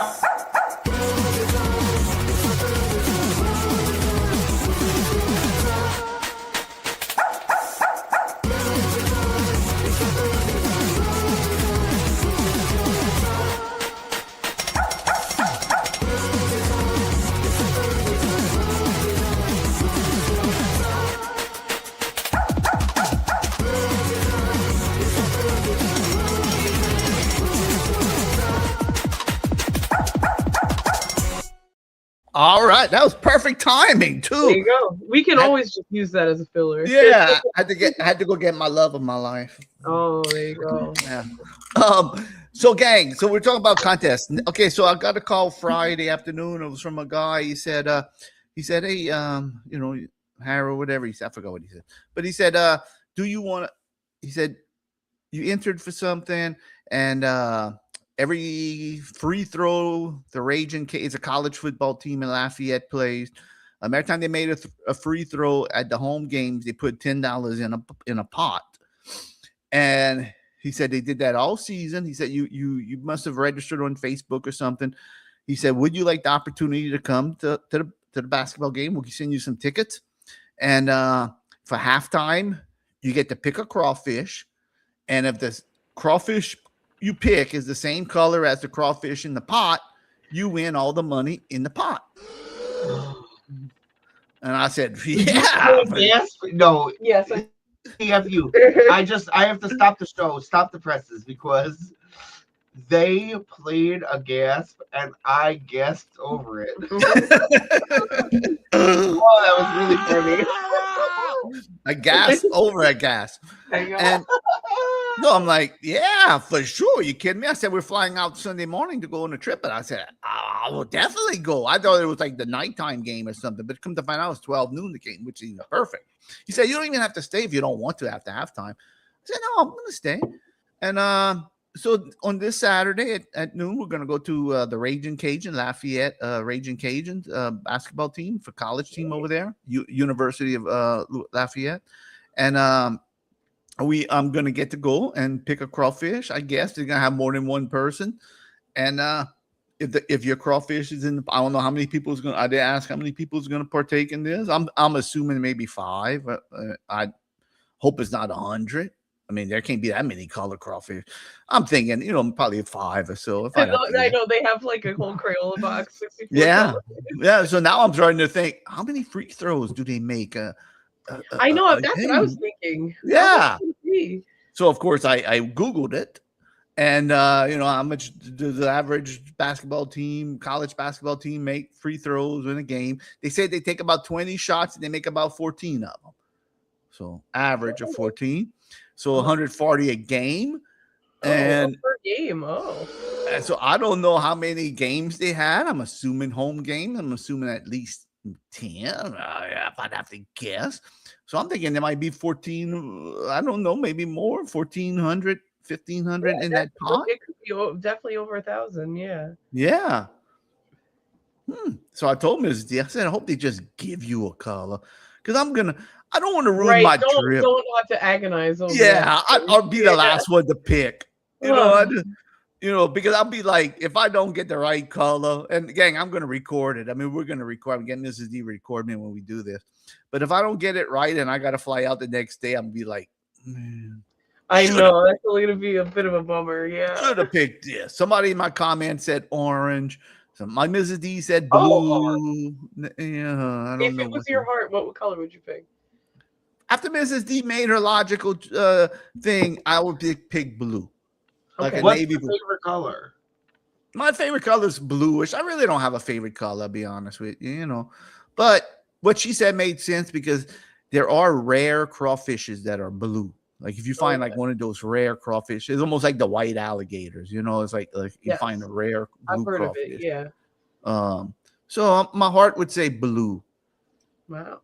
All right, that was perfect timing too. There you go. We can always just use that as a filler. Yeah, I had to go get my love of my life. Oh, there you go. Yeah. So gang, so we're talking about contests. Okay, so I got a call Friday afternoon. It was from a guy. He said, hey, you know, Harold, whatever he said. I forgot what he said, but he said, do you want to? He said, you entered for something, and every free throw, the Raging Cage is a college football team in Lafayette plays. Every time they made a free throw at the home games, they put $10 in a pot. And he said they did that all season. He said you must have registered on Facebook or something. He said, would you like the opportunity to come to the basketball game? We'll send you some tickets. And for halftime, you get to pick a crawfish. And if the crawfish you pick is the same color as the crawfish in the pot, you win all the money in the pot. And I said, yeah. Yes. No. Yes. TFU. I have to stop the show, stop the presses, because they played a gasp and I gasped over it. Oh, that was really funny. A gasp over a gasp. And no, I'm like, yeah, for sure. You kidding me? I said, we're flying out Sunday morning to go on a trip. And I said, I will definitely go. I thought it was like the nighttime game or something, but come to find out it's 12 noon the game, which is perfect. He said, you don't even have to stay if you don't want to after halftime. I said, no, I'm going to stay. And so on this Saturday at noon, we're going to go to the Raging Cajun, Lafayette Raging Cajuns basketball team for college team over there, University of Lafayette. And I'm going to get to go and pick a crawfish. I guess they're going to have more than one person. And if your crawfish is in, I don't know how many people is going to, I did ask how many people is going to partake in this. I'm assuming maybe 5. I hope it's not 100. I mean, there can't be that many color crawfish. I'm thinking, probably 5 or so. I know they have like a whole Crayola box. Yeah. So now I'm starting to think, how many free throws do they make? I know. That's what I was thinking. Yeah. So of course I Googled it, and how much does the average basketball team, college basketball team, make free throws in a game? They say they take about 20 shots and they make about 14 of them. So average of 14. So 140 a game. And per game. And so I don't know how many games they had. I'm assuming home games. I'm assuming at least 10. If I'd have to guess. So I'm thinking there might be 14. I don't know, maybe more, 1,400, 1,500 in that pot. It could be definitely over 1,000. Yeah. Yeah. So I told Ms. D, I said, I hope they just give you a color, because I don't want to ruin my trip. Don't have to agonize over that. I'll be the last one to pick. You know, because I'll be like, if I don't get the right color, and gang, I'm going to record it. I mean, we're going to record. I'm getting Mrs. D record me when we do this. But if I don't get it right and I got to fly out the next day, I'm going to be like, man. I know that's going to be a bit of a bummer. Yeah. Should have picked this. Somebody in my comment said orange. So my Mrs. D said Oh, blue. Yeah, I don't if know. it was your heart, what color would you pick? After Mrs. D made her logical thing, I would pick blue. Like Okay. a What's navy your blue. favorite color? My favorite color is bluish. I really don't have a favorite color, I'll be honest with you, you know. But what she said made sense because there are rare crawfishes that are blue. Like if you find like one of those rare crawfish, it's almost like the white alligators, you know, it's like you Yes. find a rare blue I've heard crawfish. of it. Yeah. So my heart would say blue. Wow.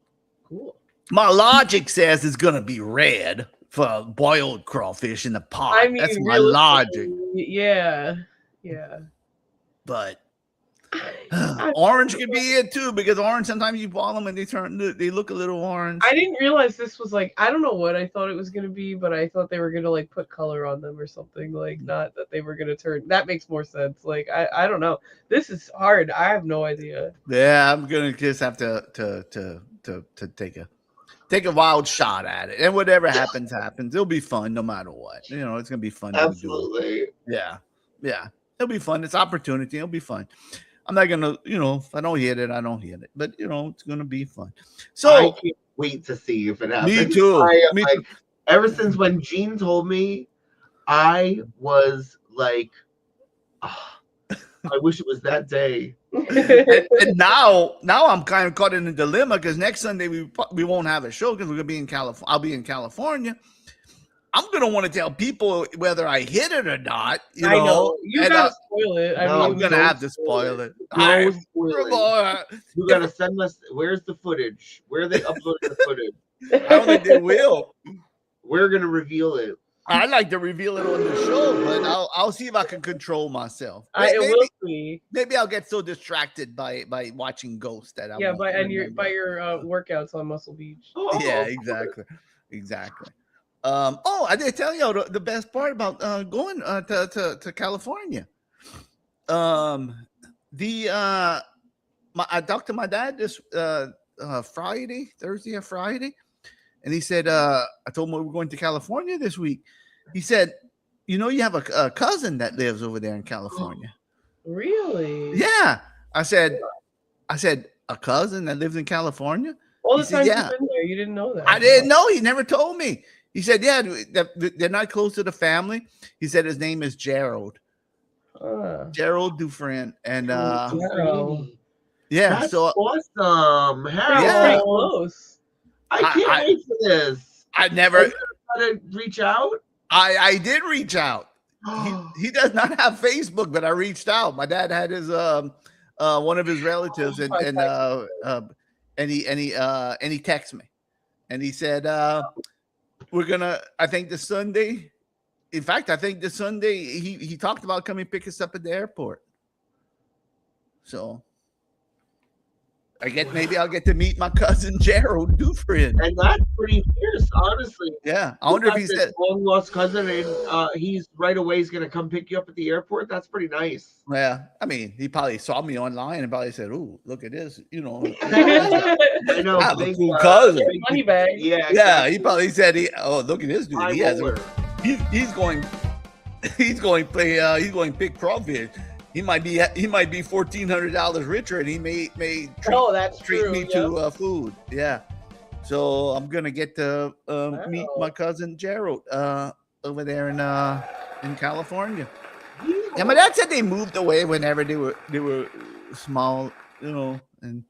Cool. My logic says it's gonna be red for boiled crawfish in the pot. I mean, that's my logic. Yeah. Yeah. But orange could be it too, because orange sometimes you boil them and they look a little orange. I didn't realize this was like, I don't know what I thought it was gonna be, but I thought they were gonna like put color on them or something, like not that they were gonna turn. That makes more sense. Like I don't know. This is hard. I have no idea. Yeah, I'm gonna just have to take a wild shot at it, and whatever happens, happens. It'll be fun no matter what. You know, it's gonna be fun. Absolutely. Yeah. It'll be fun. It's opportunity. It'll be fun. I'm not gonna, you know, if I don't hit it, I don't hit it. But you know, it's gonna be fun. So I can't wait to see if it happens. me too. Ever since when Gene told me, I was like, oh, I wish it was that day. and now I'm kind of caught in a dilemma because next Sunday we won't have a show because we're gonna be in California. I'll be in California. I'm gonna want to tell people whether I hit it or not. You I know, know. You gotta spoil it. No, I'm gonna have to spoil it. You gotta send us. Where's the footage? Where are they uploading the footage? I don't think they will. We're gonna reveal it. I'd like to reveal it on the show, but I'll see if I can control myself. It will be. Maybe I'll get so distracted by watching Ghost that I won't by remember. your workouts on Muscle Beach. Oh, Yeah, exactly. I did tell you the best part about going to California. I talked to my dad this Thursday or Friday, and he said, I told him we were going to California this week. He said, you know, you have a cousin that lives over there in California. Really? Yeah. I said, a cousin that lives in California? All the He said, time you've been there, you didn't know that. I didn't know. He never told me. He said, yeah, they're not close to the family. He said his name is Gerald. Gerald Dufresne. And Gerald. yeah, that's so awesome. Harold, Yeah. Close. I can't wait for this. I never to reach out. I did reach out. He does not have Facebook, but I reached out. My dad had his one of his relatives and he texted me and he said we're gonna, I think the Sunday, in fact, I think the Sunday he talked about coming pick us up at the airport. So maybe I'll get to meet my cousin Gerald Dufresne. And that's pretty fierce, honestly. Yeah. I wonder if he said long lost cousin and he's right away he's gonna come pick you up at the airport. That's pretty nice. Yeah, I mean, he probably saw me online and probably said, "Ooh, look at this!" You know, I know. I have a big, cool cousin. Money bag. Yeah, Yeah, exactly. he probably said, "Oh, look at this dude. High He has roller. he's going pick crawfish. He might be $1,400 richer, and he may That's treat true. me Yep. to food. Yeah, so I'm gonna get to meet my cousin Gerald over there in California. Yeah, my dad said they moved away whenever they were small, you know, and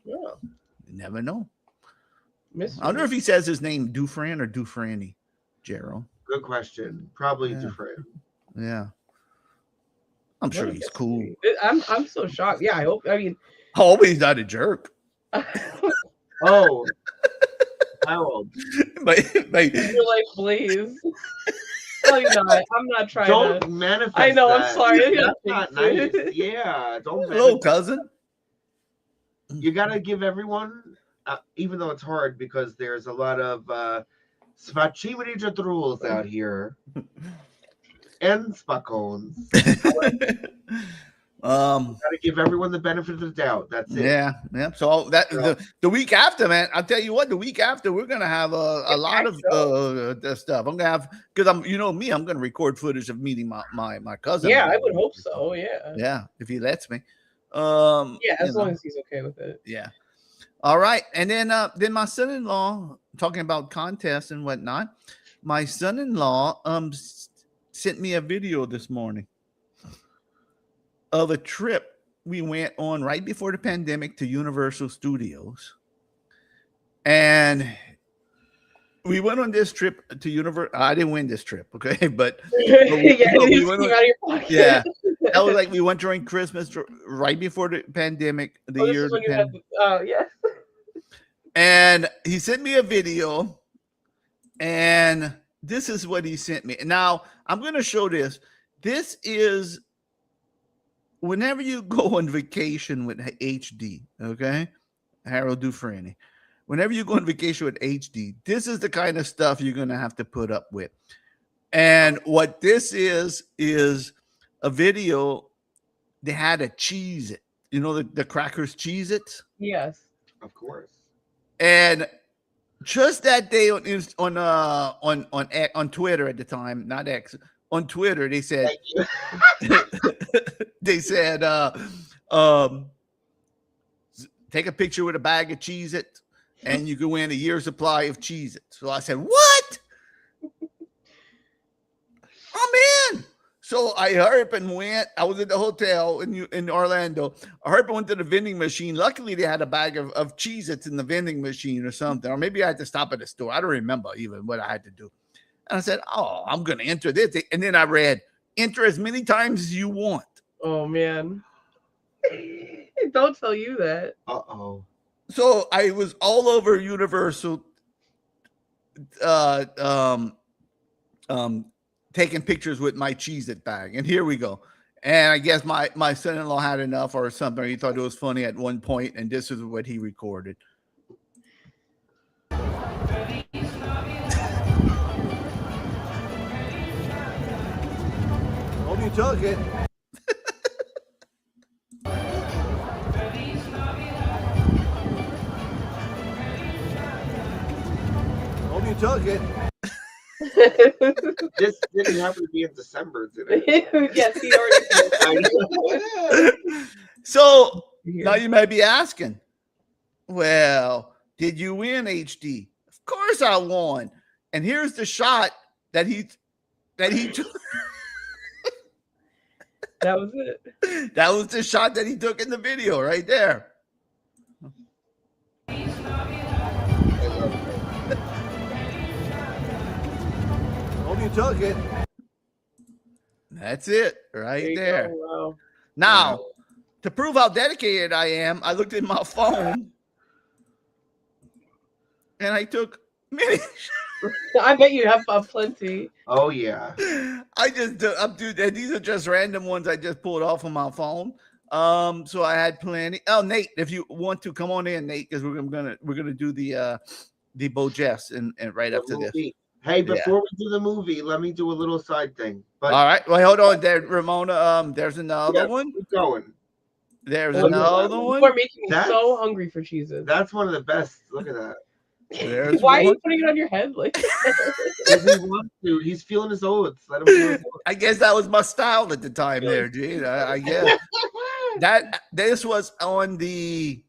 you never know. I wonder if he says his name Dufresne or Dufresne, Gerald. Good question. Probably Yeah. different. Yeah, I'm sure he's cool. I'm so shocked. Yeah, I hope. I mean, I hope he's not a jerk. Oh, Harold. but you're like, please. No, you're not. I'm not trying Don't to. manifest. I know. I'm that. sorry. That's not nice. Yeah, don't. hello, manifest. cousin. You gotta give everyone, even though it's hard because there's a lot of rules out here. and Spuckholes. Gotta give everyone the benefit of the doubt. That's it. Yeah. So that the week after, man, I'll tell you what. The week after, we're gonna have a lot of stuff. I'm gonna have because I'm I'm gonna record footage of meeting my cousin. Yeah, I would hope so. Yeah. Yeah, if he lets me. Yeah, as long as he's okay with it. Yeah. All right, and then my son-in-law, talking about contests and whatnot. My son-in-law sent me a video this morning of a trip we went on right before the pandemic to Universal Studios. And we went on this trip to Universal. I didn't win this trip, okay? But we went on, out of your pocket. Yeah. That was like we went during Christmas, right before the pandemic, yeah. And he sent me a video, and this is what he sent me. Now, I'm going to show this. This is whenever you go on vacation with HD, okay? Harold Dufresne. Whenever you go on vacation with HD, this is the kind of stuff you're going to have to put up with. And what this is a video. They had a Cheez-It. You know the crackers Cheez-Its? Yes. Of course. And just that day on Twitter at the time, not X, on Twitter, they said take a picture with a bag of Cheez-It and you can win a year's supply of Cheez-It. So I said, what? I'm in. So I hurried up and went. I was at the hotel in Orlando. I hurried up and went to the vending machine. Luckily, they had a bag of Cheez-Its in the vending machine or something. Or maybe I had to stop at the store. I don't remember even what I had to do. And I said, oh, I'm going to enter this. And then I read, enter as many times as you want. Oh, man. Don't tell you that. Uh-oh. So I was all over Universal taking pictures with my Cheez-It bag. And here we go. And I guess my son-in-law had enough or something. He thought it was funny at one point, and this is what he recorded. Hope you took it. Hope you took it. This didn't happen to be in December, did it? Yes, he already. So now you may be asking, well, did you win, HD? Of course I won. And here's the shot that he took. That was it. That was the shot that he took in the video right there. Hope you took it. That's it right there. Wow. Now, to prove how dedicated I am, I looked at my phone and I took many. I bet you have plenty. Oh, yeah. Dude, these are just random ones I just pulled off of my phone. So I had plenty. Oh, Nate, if you want to come on in, Nate, because we're gonna do the Beau Geste and right after this. Hey, before we do the movie, let me do a little side thing. But all right, well, hold on there, Ramona. There's another one. Keep going. There's another one. You're making me so hungry for cheeses. That's one of the best. Look at that. Why are you putting it on your head? Like if he wants to, he's feeling his oats. Let him feel his oats. I guess that was my style at the time there, Gene. I guess this was on the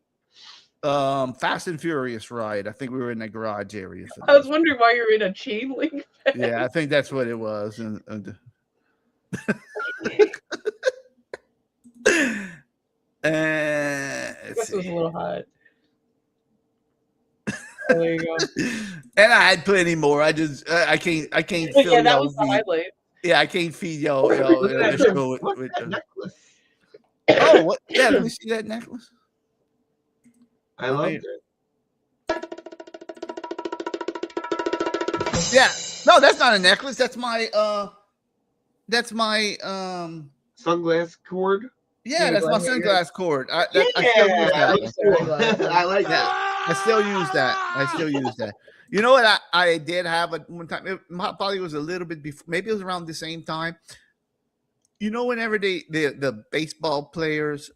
Fast and Furious ride. I think we were in the garage area. I was wondering why you're in a chain link. Yeah, I think that's what it was. This was a little hot. Oh, there you go. And I had plenty more. I can't fill yeah, that was the highlight. Yeah, I can't feed y'all. What's that necklace? Oh, what? Yeah, let me see that necklace. I loved it. Yeah. No, that's not a necklace. That's my sunglass cord. Yeah, that's my sunglass cord. I like that. I still use that. You know what? I did have a one time. It probably was a little bit before. Maybe it was around the same time. You know, whenever the baseball players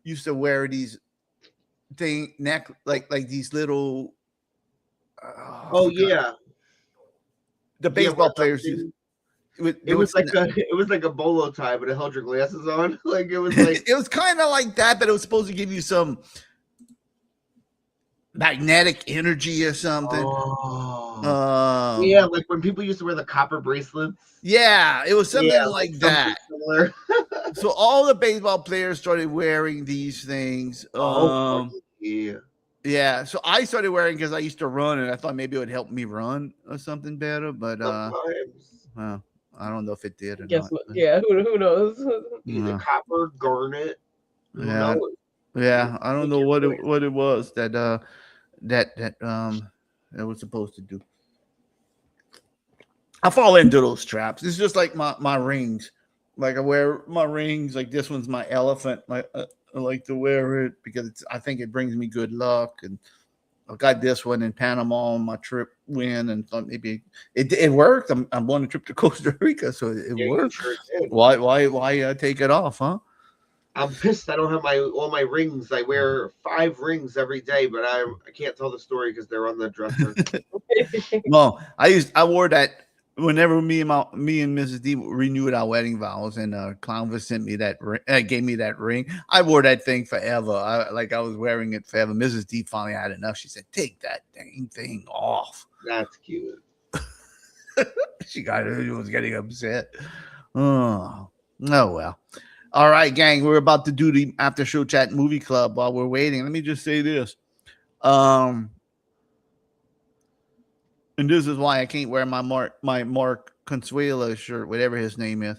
used to wear these neck like these little. Oh yeah, the yeah. baseball players used. It was like a bolo tie, but it held your glasses on. Like it was like it was kind of like that, but it was supposed to give you some magnetic energy or something. Yeah, like when people used to wear the copper bracelets. Yeah, it was something like that. Similar. So all the baseball players started wearing these things. Yeah. So I started wearing because I used to run, and I thought maybe it would help me run or something better. But well, I don't know if it did or not. Yeah, who knows? Either copper, garnet. Yeah. Yeah, I don't know what it was that was supposed to do. I fall into those traps. It's just like my rings. Like I wear my rings. Like this one's my elephant. I like to wear it because I think it brings me good luck. And I got this one in Panama on my trip win, and thought maybe it worked. I'm on a trip to Costa Rica, so it worked. Sure did. Why take it off, huh? I'm pissed I don't have all my rings. I wear 5 rings every day, but I can't tell the story because they're on the dresser. Well, I wore that whenever me and Mrs. D renewed our wedding vows, and Clownvis sent me that gave me that ring. I wore that thing forever. I was wearing it forever. Mrs. D finally had enough. She said, "Take that dang thing off." That's cute. She was getting upset. Oh well. All right, gang. We're about to do the after show chat movie club. While we're waiting, let me just say this. And this is why I can't wear my Mark Consuela shirt, whatever his name is,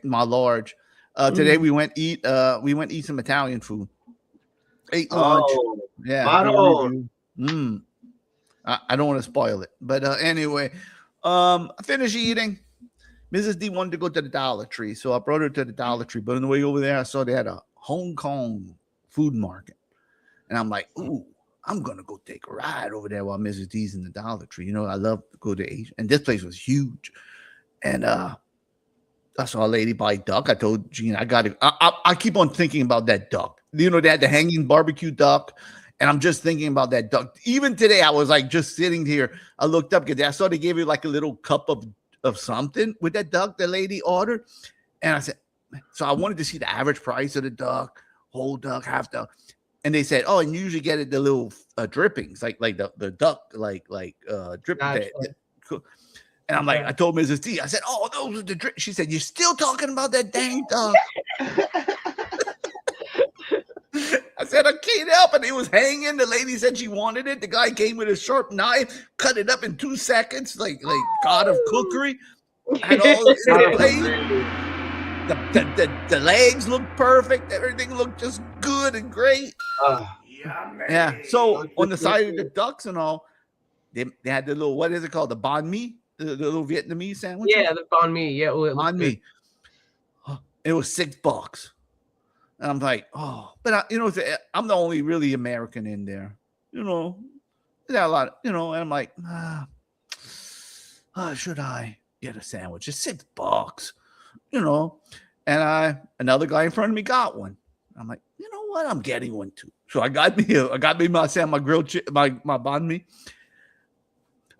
my large. Today we went eat some Italian food. Ate lunch. Yeah. I don't want to spoil it, but anyway, I finished eating. Mrs. D wanted to go to the Dollar Tree, so I brought her to the Dollar Tree. But on the way over there, I saw they had a Hong Kong food market, and I'm like, ooh. I'm going to go take a ride over there while Mrs. D's in the Dollar Tree. You know, I love to go to Asia. And this place was huge. And I saw a lady buy duck. I told Gene, I got it. I keep on thinking about that duck. You know, they had the hanging barbecue duck. And I'm just thinking about that duck. Even today, I was like just sitting here. I looked up because I saw they gave you like a little cup of something with that duck the lady ordered. And I said, so I wanted to see the average price of the duck, whole duck, half duck. And they said, "Oh, and you usually get it the little drippings, like the duck, like dripping." And I'm like, I told Mrs. T, I said, "Oh, those are the drip." She said, "You're still talking about that dang duck?" I said, "I can't help it. It was hanging. The lady said she wanted it. The guy came with a sharp knife, cut it up in 2 seconds, like God of cookery. Had all in the plate. The legs looked perfect. Everything looked just good and great. Yeah. So on the side of the ducks and all, they had the little, what is it called? The banh mi, the little Vietnamese sandwich. Yeah, the banh mi. Yeah, banh mi. It was $6. And I'm like, oh, but I'm the only really American in there. You know, there's a lot. And I'm like, should I get a sandwich? It's $6. And another guy in front of me got one. I'm like, you know what? I'm getting one too. So I got me my grilled my banh mi.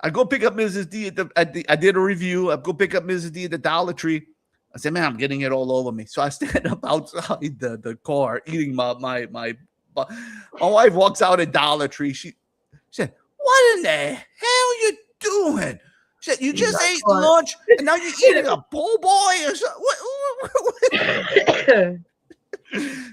I go pick up Mrs. D I did a review. I go pick up Mrs. D at the Dollar Tree. I said, man, I'm getting it all over me. So I stand up outside the car eating my wife walks out at Dollar Tree. She said, what in the hell you doing? She said, you just ate lunch and now you're eating a po' boy or something. What?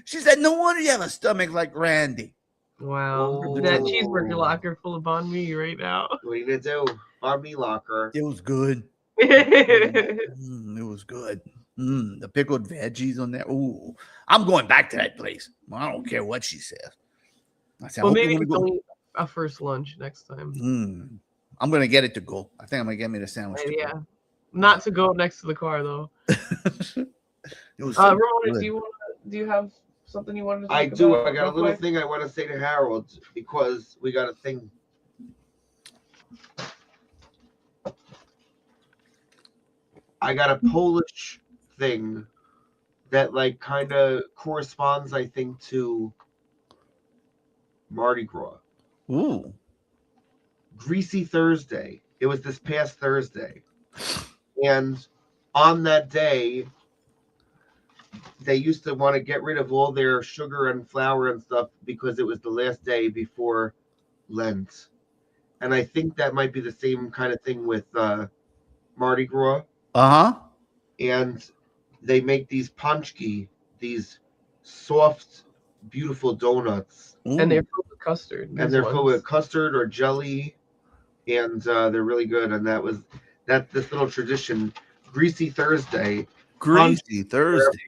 She said, no wonder you have a stomach like Randy. Wow. That cheeseburger locker full of banh mi right now. What are you going to do? Banh mi locker. It was good. It was good. The pickled veggies on there. Ooh, I'm going back to that place. I don't care what she says. I said, well, maybe it's only a first lunch next time. I'm going to get it to go. I think I'm going to get me the sandwich. Yeah. Not to go next to the car, though. It was so Ramona, do you have something you wanted to talk I do. about? I got a real little quick? thing I want to say to Harold because we got a thing. I got a Polish thing that like kind of corresponds, I think, to Mardi Gras. Ooh. Greasy Thursday. It was this past Thursday. And on that day, they used to want to get rid of all their sugar and flour and stuff because it was the last day before Lent. And I think that might be the same kind of thing with Mardi Gras. Uh-huh. And they make these panchki, these soft, beautiful donuts. And they're filled with custard. And they're filled with custard or jelly. And they're really good. And that's this little tradition. Greasy Thursday. Greasy Thursday.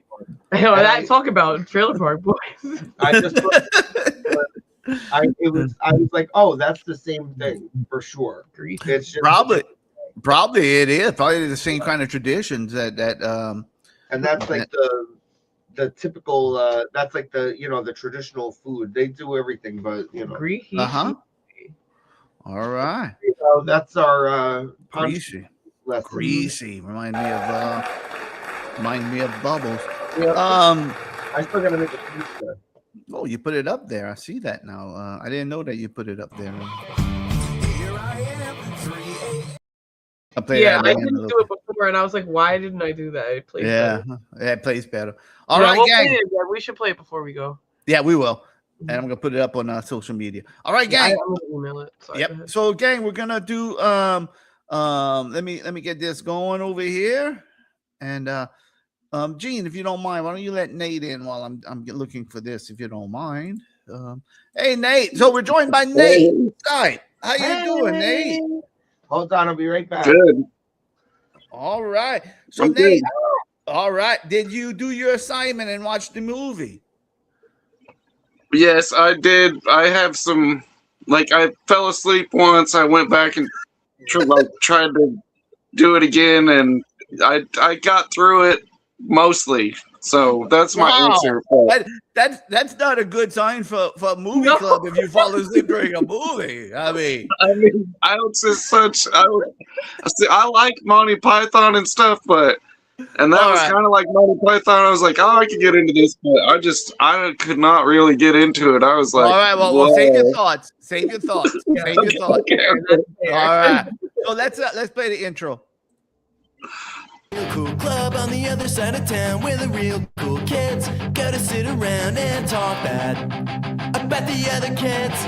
Talk about Trailer Park Boys. I just I was like, oh, that's the same thing for sure. It's just Probably it is. Probably the same kind of traditions that and that's like the typical that's like the traditional food. They do everything, but Uh-huh. All right. That's our Greasy. lesson. Greasy. Remind me of Bubbles. Yeah. I still gotta make a pizza. Oh, you put it up there. I see that now. I didn't know that you put it up there. I didn't do it before, and I was like, "Why didn't I do that?" It plays better. It plays better. All right, we'll gang. play it, we should play it before we go. Yeah, we will, and I'm gonna put it up on social media. All right, gang. I'm gonna email it. Sorry, yep. So, gang, we're gonna do let me get this going over here, and Gene, if you don't mind, why don't you let Nate in while I'm looking for this, if you don't mind. Hey, Nate. So we're joined by Nate. Hi. How you doing, Nate? Hold on, I'll be right back. Good. All right. So I'm Nate, good. all right. Did you do your assignment and watch the movie? Yes, I did. I have some, I fell asleep once. I went back and tried to do it again, and I got through it mostly. So that's my answer. That's not a good sign for a movie club if you fall asleep during a movie. I mean, I like Monty Python and stuff, and that was kind of like Monty Python. I was like, oh, I could get into this, but I could not really get into it. I was like, all right, well, save your thoughts. Save your thoughts. Save your thoughts. Okay. All right. So let's play the intro. Cool club on the other side of town where the real cool kids go to sit around and talk bad about the other kids.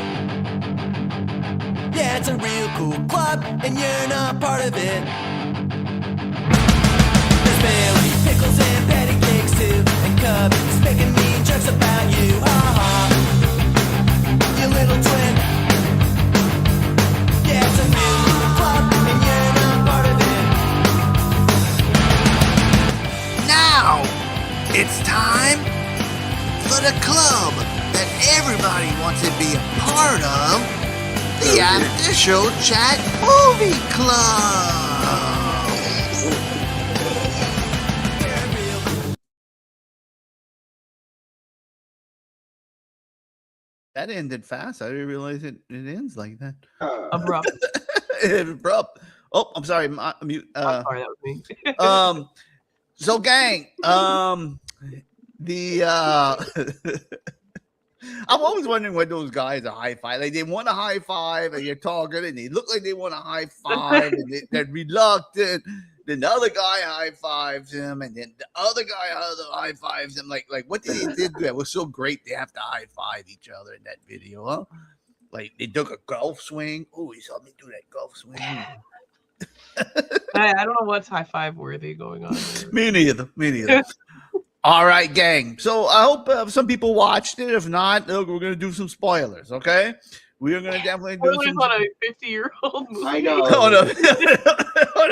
Yeah, it's a real cool club and you're not part of it. There's Bailey, pickles and patty cakes too, and Cubby's making mean jokes about you. You little twin. Yeah, it's a real cool club and you're not part of it. Now, it's time for the club that everybody wants to be a part of, the After Show Chat Movie Club. That ended fast. I didn't realize it ends like that. Abrupt. Abrupt. Oh, I'm sorry. Mute. I'm sorry, that was me. So, gang, I'm always wondering when those guys are high five. Like they want a high five, and you're talking, and they look like they want a high five, and they're reluctant. Then the other guy high fives him, and then the other guy high fives him. Like what they did that was so great. They have to high five each other in that video, huh? Like they took a golf swing. Oh, he saw me do that golf swing. I don't know what's high five worthy going on there. Me neither. All right, gang. So I hope some people watched it. If not, look, we're gonna do some spoilers. Okay, we are gonna definitely do some. On a 50-year-old movie. I know. On a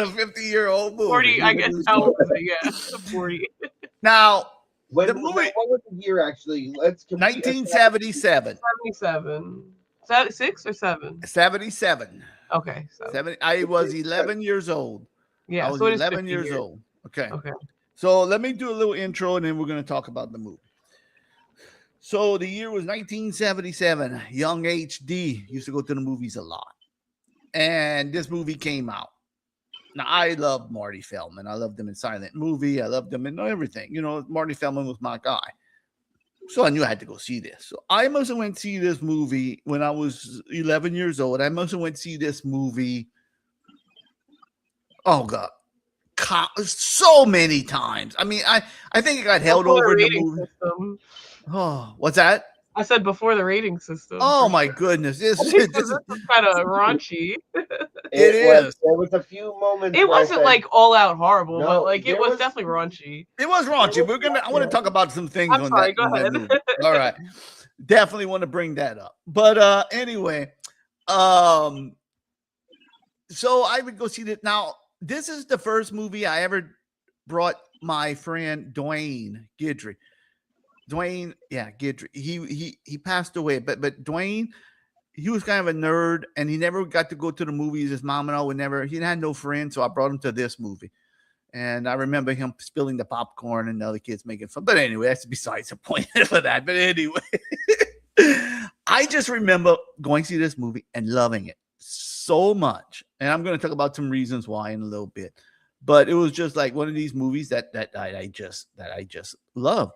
50-year-old movie. 40, I guess. How old is it? Yeah, 40. Now, What the movie, was the year actually? 1977. 77. Is that 6 or 7? 77. Okay. So. I was 11 years old. Yeah, I was so it is 11 50 years old. Okay. Okay. So let me do a little intro, and then we're going to talk about the movie. So the year was 1977. Young HD used to go to the movies a lot. And this movie came out. Now, I love Marty Feldman. I loved him in Silent Movie. I loved him in everything. You know, Marty Feldman was my guy. So I knew I had to go see this. So I must have went to see this movie when I was 11 years old. I must have went to see this movie. Oh, God. So many times. I mean, I think it got held over in the movie. System. Oh, what's that? I said before the rating system. Oh my goodness! This This is is kind of raunchy. It is. There was a few moments. It where I wasn't said, like all out horrible, No, but like it there was was- definitely raunchy. It was raunchy. I want to talk about some things I'm on sorry, that. go on that ahead. movie. All right, definitely want to bring that up. But anyway, so I would go see that. Now, this is the first movie I ever brought my friend Dwayne Guidry. Dwayne, yeah, Guidry. He passed away, but Dwayne, he was kind of a nerd, and he never got to go to the movies. His mom and I would never. He had no friends, so I brought him to this movie. And I remember him spilling the popcorn and the other kids making fun. But anyway, that's besides the point for that. But anyway, I just remember going to see this movie and loving it so much. And I'm going to talk about some reasons why in a little bit. But it was just like one of these movies that I just love.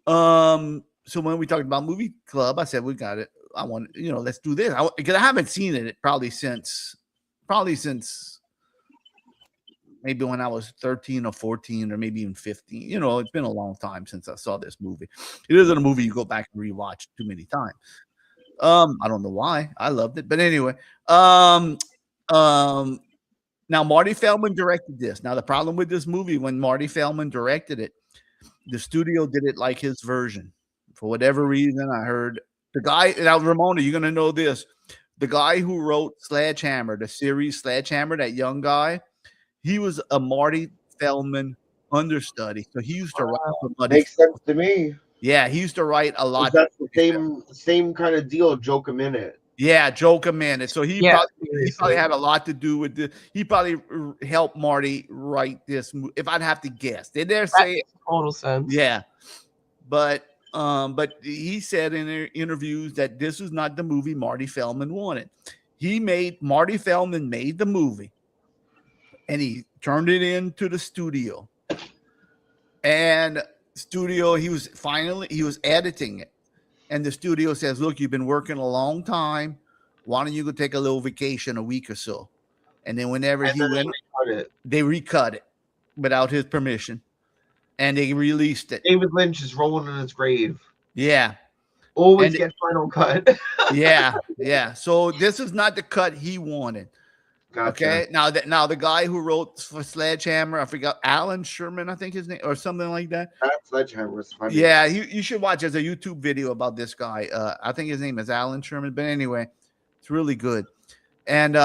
So when we talked about movie club, I said we got it. I want, let's do this. Because I haven't seen it probably since maybe when I was 13 or 14 or maybe even 15. It's been a long time since I saw this movie. It isn't a movie you go back and rewatch too many times. I don't know why. I loved it. But anyway, now Marty Feldman directed this. Now the problem with this movie, when Marty Feldman directed it, the studio did it like his version. For whatever reason, I heard the guy, now Ramona, you're going to know this. The guy who wrote Sledgehammer, the series Sledgehammer, that young guy, he was a Marty Feldman understudy. So he used to write somebody. Makes sense to me. Yeah, he used to write a lot. That's the same kind of deal. Joke a minute. Yeah, Joke a minute. So he probably had a lot to do with this. He probably helped Marty write this movie. If I'd have to guess, did they say That makes total sense? Yeah, but he said in interviews that this was not the movie Marty Feldman wanted. Marty Feldman made the movie, and he turned it into the studio. And he was editing it. And the studio says, look, you've been working a long time. Why don't you go take a little vacation a week or so? And then whenever he went, they recut it without his permission. And they released it. David Lynch is rolling in his grave. Yeah. Always get final cut. Yeah. So this is not the cut he wanted. Gotcha. Okay. Now the guy who wrote for Sledgehammer, I forgot, Alan Sherman, I think his name, or something like that. That Sledgehammer was funny. Yeah, you should watch. There's a YouTube video about this guy. I think his name is Alan Sherman, but anyway, it's really good. And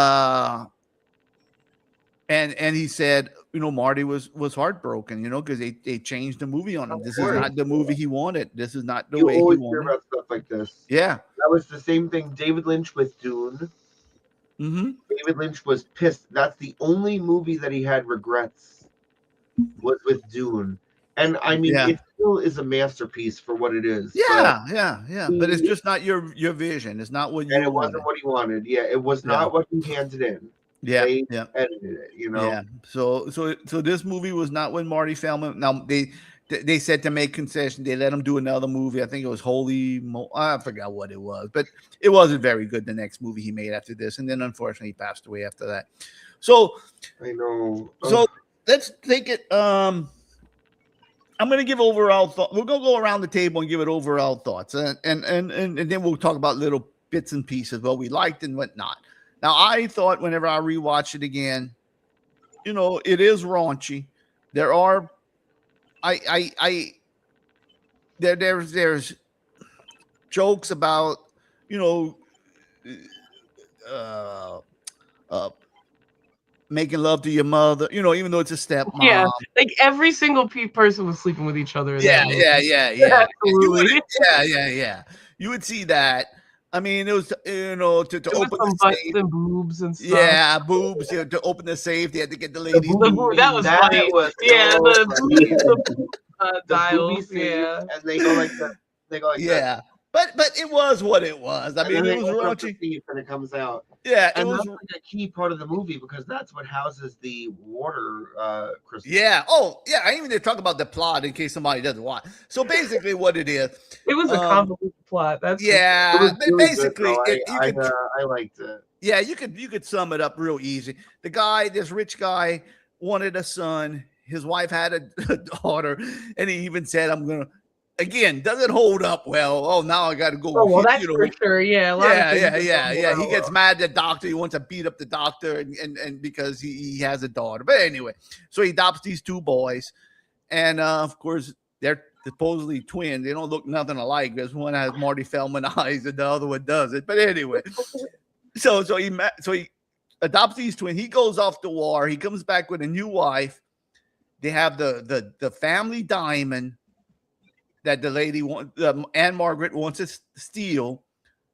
he said, Marty was heartbroken, because they changed the movie on him. This is not the movie he wanted. This is not the way he wanted. You always hear about stuff like this. Yeah. That was the same thing. David Lynch with Dune. Mm-hmm. David Lynch was pissed. That's the only movie that he had regrets was with Dune. And I mean, it still is a masterpiece for what it is. Yeah. But it's just not your vision. It's not what you wanted. And it wasn't what he wanted. Yeah, it was not what he handed in. Yeah, they edited it, Yeah. So this movie was not when Marty Feldman. Now they said to make concession, they let him do another movie. I think it was I forgot what it was, but it wasn't very good. The next movie he made after this, and then unfortunately he passed away after that. So I know. So let's take it. I'm going to give overall thought. We're going to go around the table and give it overall thoughts, and then we'll talk about little bits and pieces, what we liked and what not. Now, I thought whenever I rewatch it again, it is raunchy. There are, there's jokes about, making love to your mother, even though it's a stepmom. Yeah, like every single person was sleeping with each other. Yeah. Absolutely. Yeah. You would see that. I mean, it was, to open the safe. And boobs and stuff. Yeah, boobs. To open the safe, they had to get the ladies. That was funny. The dials. And they go like that. They go like Yeah, but it was what it was. I and mean, then it they was open up the raunchy. thief and it comes out. Yeah, it And was. that's like a key part of the movie because that's what houses the water crystal. Yeah. Oh, yeah. I even did talk about the plot in case somebody doesn't watch. So basically, what it is. It was a convoluted plot. That's for sure. It Yeah, was but really basically, good, you could. I liked it. Yeah, you could sum it up real easy. The guy, this rich guy, wanted a son. His wife had a daughter, and he even said, "I'm gonna." Again, doesn't hold up well. Oh, now I got to go. Oh well, that's you know, for sure. Yeah, a lot of things don't yeah. go He gets well. mad at the doctor. He wants to beat up the doctor, and because he has a daughter. But anyway, so he adopts these two boys, and of course they're supposedly twins. They don't look nothing alike. Because one has Marty Feldman eyes, and the other one doesn't. But anyway, so he adopts these twins. He goes off to war. He comes back with a new wife. They have the family diamond that the lady Anne Margaret wants to steal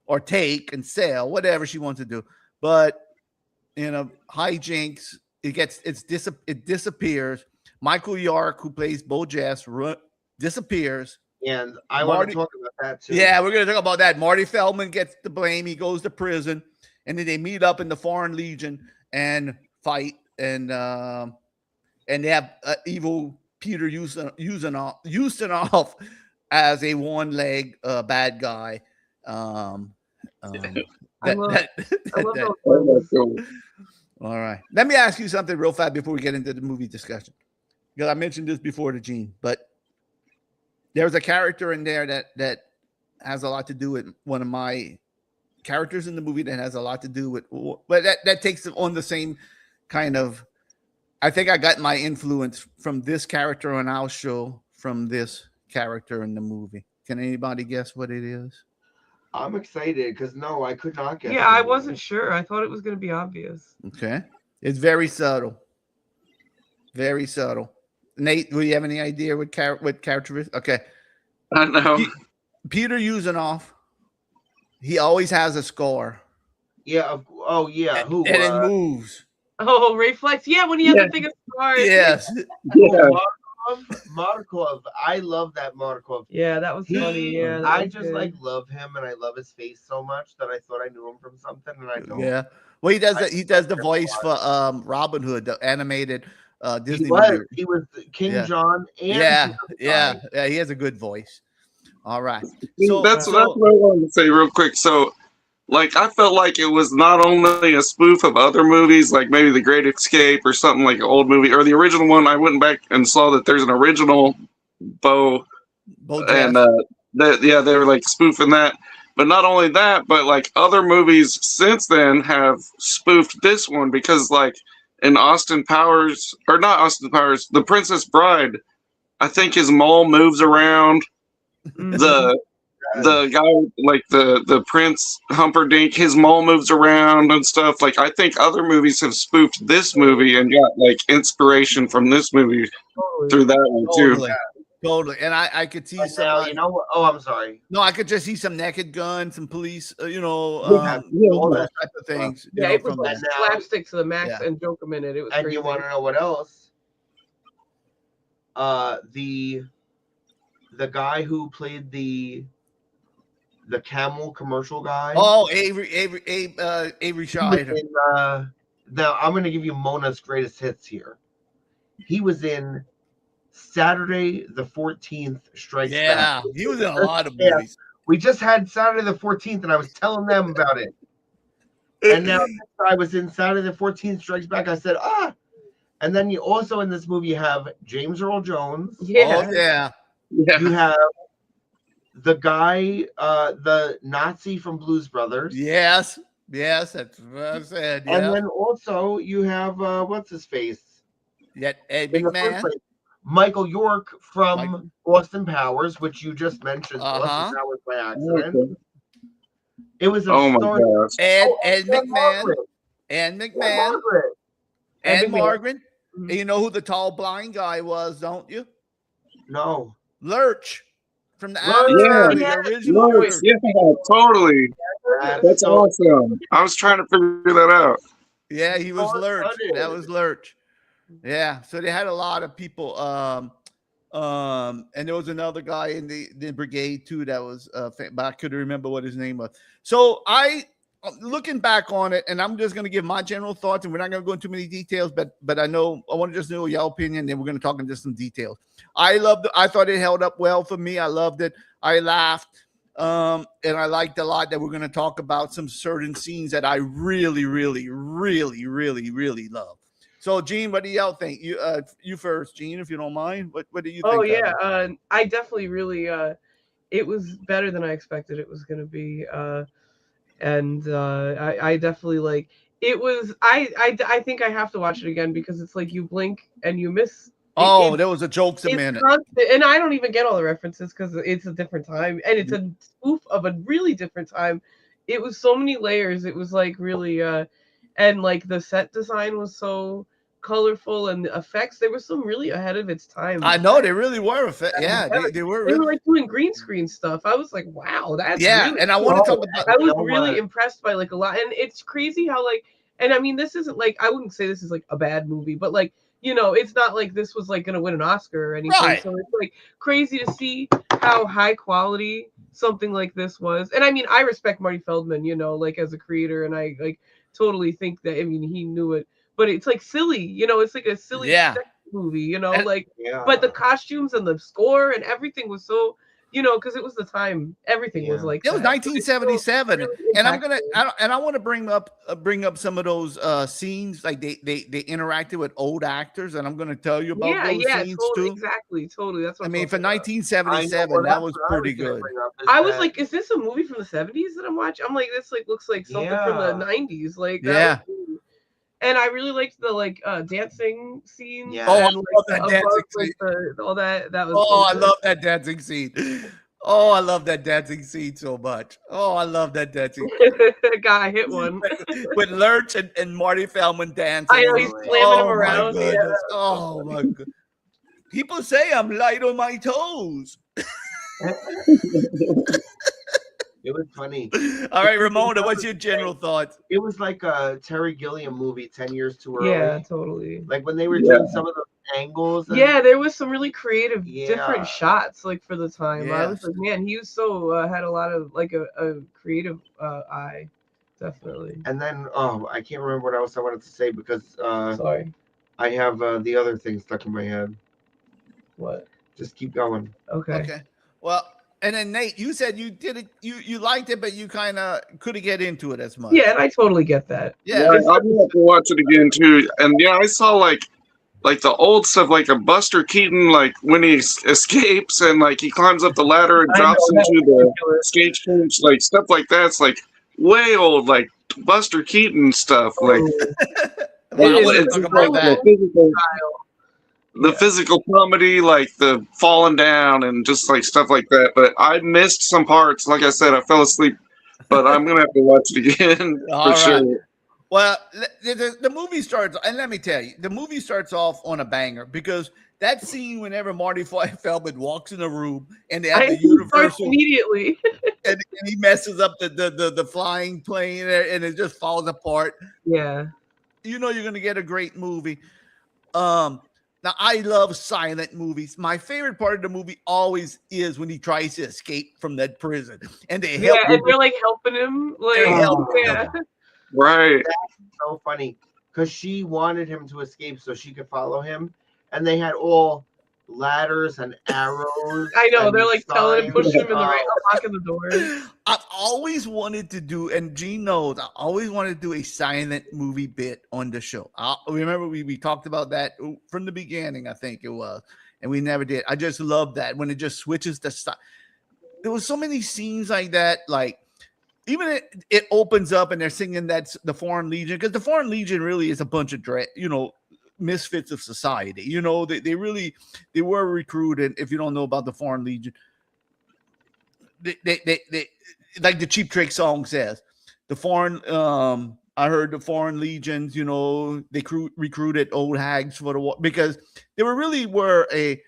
or take and sell, whatever she wants to do. But hijinks, it disappears. Michael York, who plays Beau Geste, disappears. And I want to talk about that too. Yeah, we're gonna talk about that. Marty Feldman gets the blame. He goes to prison, and then they meet up in the Foreign Legion and fight, and they have evil Peter Ustinov as a one-leg bad guy. I love All right. Let me ask you something real fast before we get into the movie discussion. Because I mentioned this before to Gene, but there's a character in there that has a lot to do with one of my characters in the movie that has a lot to do with, but that takes on the same kind of, I think I got my influence from this character on our show from this character in the movie. Can anybody guess what it is? I'm excited because no, I could not guess. Yeah, I wasn't sure. I thought it was going to be obvious. Okay. It's very subtle. Very subtle. Nate, do you have any idea what character is? Okay. I know. Peter Ustinov, he always has a scar. Yeah. Oh, yeah. Who? And it moves. Oh, Reflex. Yeah, when he has a thing of stars. Yes. Yeah. Markov. I love that Markov. Yeah, that was funny. Yeah, that I was just good. love him, and I love his face so much that I thought I knew him from something, and I don't. Yeah. Well, he does the voice for Robin Hood, the animated Disney movie. He was King Yeah. John. And Yeah. He has a good voice. All right. So that's what I wanted to say real quick. So, like, I felt like it was not only a spoof of other movies, like maybe The Great Escape or something like an old movie, or the original one. I went back and saw that there's an original Beau and they were like spoofing that. But not only that, but like other movies since then have spoofed this one because, like, in Austin Powers, or not Austin Powers, The Princess Bride, I think his mole moves around. The guy, like the Prince Humperdinck, his mole moves around and stuff. Like, I think other movies have spoofed this movie and got like inspiration from this movie through that one too. Totally. And I could see some. Now, you know what? Oh, I'm sorry. No, I could just see some naked guns, some police, all those type of things. Yeah, it was from like slapstick to the max and joke a minute. It was And crazy. you want to know what else? The guy who played the camel commercial guy. Oh, Avery Scheider. Now I'm going to give you Mona's greatest hits here. He was in Saturday the 14th Strikes Back. Yeah, he was in a lot of movies. We just had Saturday the 14th, and I was telling them about it. And now I was in Saturday the 14th Strikes Back. I said, And then you also in this movie have James Earl Jones. Yeah. Oh, yeah. You have the guy, the Nazi from Blues Brothers. Yes, that's what I said. Yeah. And then also you have what's his face? Yeah, Ed McMahon. Michael York from Austin Powers, which you just mentioned. Austin Powers by accident. It was a story. Ed McMahon. And McMahon. And Margaret. And you know who the tall blind guy was, don't you? No. Lurch. From the original. Lurch. Yeah, totally. That's awesome. I was trying to figure that out. Yeah, he was Lurch. That was Lurch. Yeah, so they had a lot of people And there was another guy in the brigade too that was, but I couldn't remember what his name was. So looking back on it, and I'm just going to give my general thoughts, and we're not going to go into many details, but I want to just know your opinion, then we're going to talk into some details. I thought it held up well for me. I loved it. I laughed. And I liked a lot that we're going to talk about some certain scenes that I really, really, really, really, really love. So, Gene, what do y'all think? You first, Gene, if you don't mind. What do you think? Oh yeah, I definitely really it was better than I expected it was going to be, and I definitely like it was. I think I have to watch it again because it's like you blink and you miss. There was a jokes a It's minute. constant, and I don't even get all the references because it's a different time, and it's a spoof of a really different time. It was so many layers. It was like really, and like the set design was so colorful, and the effects. They were some really ahead of its time. I know they really were. Yeah, they were. They were like doing green screen stuff. I was like, wow, that's really and I cool. want to talk about. I was really impressed by like a lot, and it's crazy how like, and I mean, this isn't like I wouldn't say this is like a bad movie, but like it's not like this was like going to win an Oscar or anything. Right. So it's like crazy to see how high quality something like this was. And I mean, I respect Marty Feldman, like as a creator, and I like totally think that. I mean, he knew it, but it's like silly, it's like a silly sex movie, but the costumes and the score and everything was so. Because it was the time, everything was like it was 1977, really and I want to bring up some of those scenes, like they interacted with old actors, and I'm going to tell you about those scenes totally, too. Exactly, totally. That's what I mean, for 1977, that was pretty good. I was like, is this a movie from the 70s that I'm watching? I'm like, this like looks like something from the 90s, like that was cool. And I really liked the dancing scene. Yeah. Oh, and, I love that dancing scene. All that was. Oh, I love that dancing scene. Oh, I love that dancing scene so much. Oh, I love that dancing. Guy hit one with Lurch and Marty Feldman dancing. I know he's slamming him around. Oh my god! People say I'm light on my toes. It was funny. All right, Ramona, what's your general thoughts? It was like a Terry Gilliam movie 10 years too early. Yeah, totally. Like when they were doing some of the angles. There was some really creative, different shots like for the time. I was like, man, he was so had a lot of like a creative eye, definitely. And then I can't remember what else I wanted to say because sorry, I have the other thing stuck in my head. What? Just keep going. Okay. Well. And then Nate, you said you did it, you liked it, but you kind of couldn't get into it as much. Yeah, and I totally get that. Yeah, I'm gonna have to watch it again too. And yeah, I saw like the old stuff, like a Buster Keaton, like when he escapes and like he climbs up the ladder and drops into the stagecoach, like stuff like that's like way old, like Buster Keaton stuff. Like the physical comedy, like the falling down and just like stuff like that. But I missed some parts. Like I said, I fell asleep, but I'm going to have to watch it again for sure. Well, the movie starts, and let me tell you, the movie starts off on a banger because that scene whenever Marty Feldman walks in a room and they have the Universal immediately, and he messes up the flying plane and it just falls apart. Yeah. You're going to get a great movie. Now, I love silent movies. My favorite part of the movie always is when he tries to escape from that prison. And they help him. And they're like helping him. Like, Right. That's so funny. Because she wanted him to escape so she could follow him. And they had all ladders and arrows. I know. They're like telling him, push him in the right, locking the door. I've always wanted to do, and Gene knows, I always wanted to do a silent movie bit on the show. Remember we talked about that from the beginning, I think it was, and we never did. I just love that when it just switches the style. There was so many scenes like that, like even it opens up and they're singing that's the Foreign Legion, because the Foreign Legion really is a bunch of misfits of society. They were recruited. If you don't know about the Foreign Legion, they like the Cheap Trick song says, the foreign I heard the Foreign Legions, they recruited old hags for the war, because they were a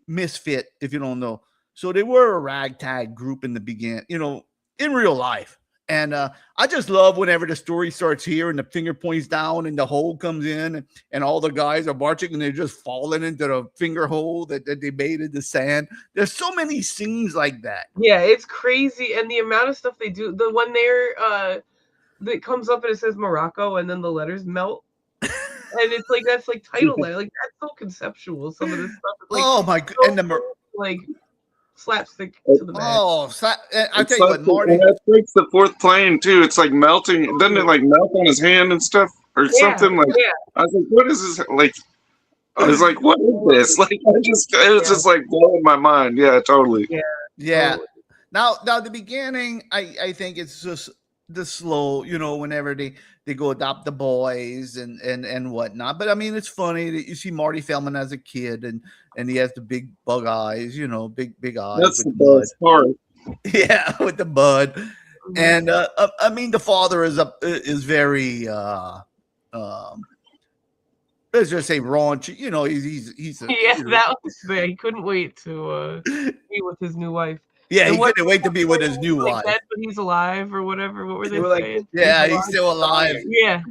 misfit, if you don't know. So they were a ragtag group in the beginning, in real life. And I just love whenever the story starts here and the finger points down and the hole comes in and all the guys are marching and they're just falling into the finger hole that they made in the sand. There's so many scenes like that. Yeah, it's crazy, and the amount of stuff they do. The one there that comes up and it says Morocco, and then the letters melt, and it's like that's like title letter. Like that's so conceptual. Some of this stuff. Is like, Oh my god! so, And the like slapstick to the max. I tell you what, Marty. And that breaks the fourth plane too. It's like melting. Doesn't it like melt on his hand and stuff or something? Like I was like, what is this? Like I was like, what is this? Like it was just like blowing my mind. Yeah, totally. Yeah. Totally. Now the beginning, I think it's just the slow, whenever they go adopt the boys and whatnot. But I mean, it's funny that you see Marty Feldman as a kid and he has the big bug eyes, big eyes. That's the with best part. Yeah, with the bud. And I mean, the father is very let's just say raunchy. He's that was there. He couldn't wait to be with his new wife. Yeah, he couldn't wait to be with his new wife. Dead, but he's alive or whatever. What were they saying? Yeah, he's still alive. Yeah.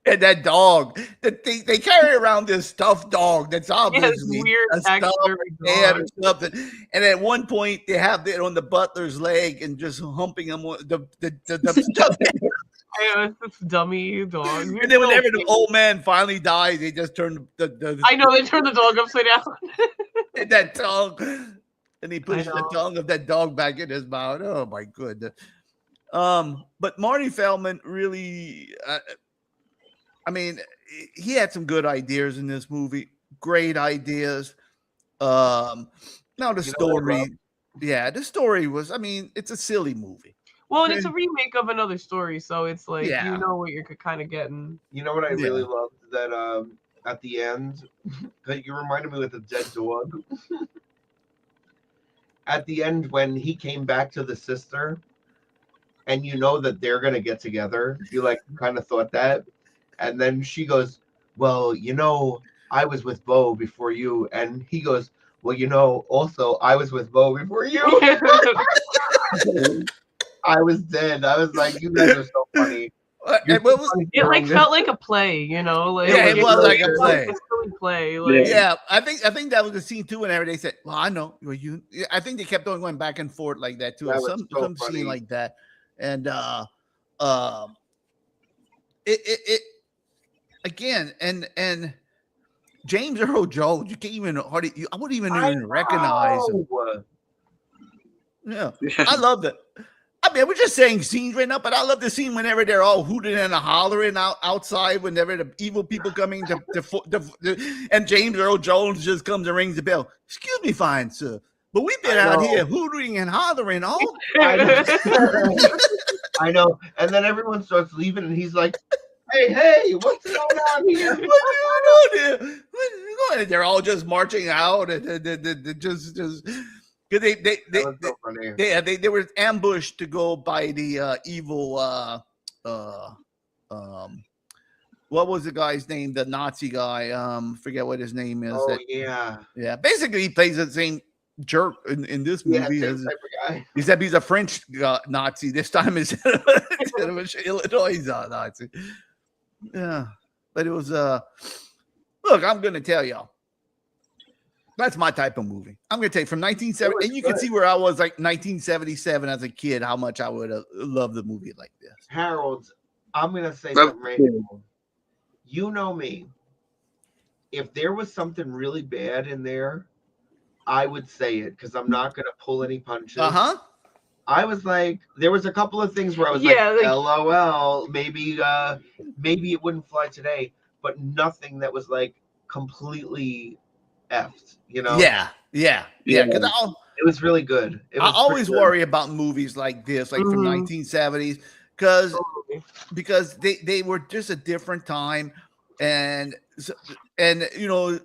And that dog, they carry around this stuffed dog that's obviously weird a stuffed head or something. And at one point, they have it on the butler's leg and just humping him the stuffed head. It's a dummy dog. And then whenever the old man finally dies, they just turn the I know, they turn the dog upside down. And that tongue. And he pushed the tongue of that dog back in his mouth. Oh my goodness. But Marty Feldman really, I mean, he had some good ideas in this movie. Great ideas. Now the story, the story was, I mean, it's a silly movie. Well, and it's a remake of another story, so it's like you know what you're kind of getting. You know what I really loved that at the end, that you reminded me with the dead dog. At the end, when he came back to the sister, and you know that they're gonna get together, you like kind of thought that, and then she goes, "Well, I was with Beau before you," and he goes, "Well, also I was with Beau before you." I was dead. I was like, you guys are so funny. It felt like a play, it was like a play. Like a silly play. I think that was the scene too. Whenever they said, "Well, I know you," I think they kept on going back and forth like that too. Some scene like that, and it again, and James Earl Jones, you can't even I wouldn't even recognize him. Yeah, I love that. I mean, we're just saying scenes right now, but I love the scene whenever they're all hooting and hollering outside, whenever the evil people coming and James Earl Jones just comes and rings the bell. Excuse me, fine sir, but we've been out here hooting and hollering all. I know, and then everyone starts leaving, and he's like, "Hey, what's going on here? What's going on here? And they're all just marching out, and just. Because they were ambushed to go by the evil what was the guy's name? The Nazi guy. Forget what his name is. Yeah. Basically, he plays the same jerk in this movie as except he's a French Nazi. This time instead of Illinois Nazi. Yeah, but it was look, I'm gonna tell y'all. That's my type of movie. I'm going to take from 1970, and you can see where I was like 1977 as a kid, how much I would have loved a movie like this. Harold, I'm going to say something right now. You know me. If there was something really bad in there, I would say it because I'm not going to pull any punches. I was like, there was a couple of things where I was like, LOL, maybe it wouldn't fly today, but nothing that was like completely effed, Yeah. Because it was really good. I always worry about movies like this, like from 1970s, because they were just a different time, and the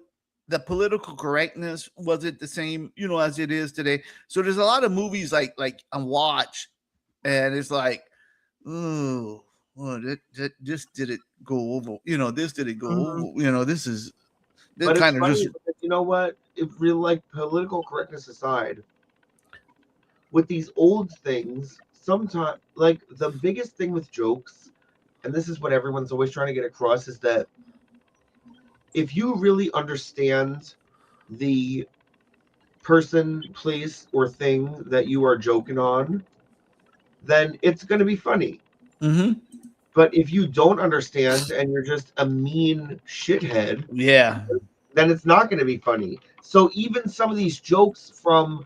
political correctness wasn't the same, as it is today. So there's a lot of movies like on watch, and it's like, oh, this didn't go over. This didn't go over. This is. But kind of just, you know what? If really, like, political correctness aside, with these old things, sometimes, like, the biggest thing with jokes, and this is what everyone's always trying to get across, is that if you really understand the person, place, or thing that you are joking on, then it's going to be funny. Mm-hmm. But if you don't understand and you're just a mean shithead, Yeah. then it's not going to be funny. So even some of these jokes from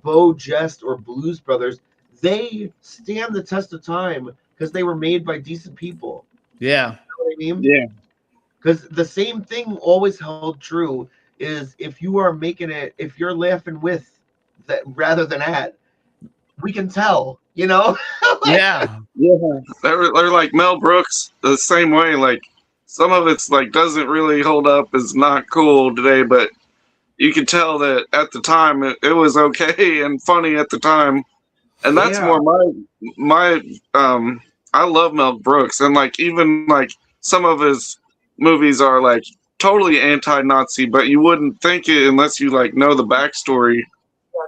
Beau Geste or Blues Brothers, they stand the test of time because they were made by decent people. Yeah. You know what I mean? Yeah. Because the same thing always held true is if you are making it, if you're laughing with that rather than at, we can tell, you know? Like, Yeah. Yeah. They're like Mel Brooks the same way. Like some of it's like doesn't really hold up, is not cool today, but you can tell that at the time it was okay and funny at the time. And that's yeah, more my I love Mel Brooks, and like even like some of his movies are like totally anti-Nazi, but you wouldn't think it unless you like know the backstory, Yeah,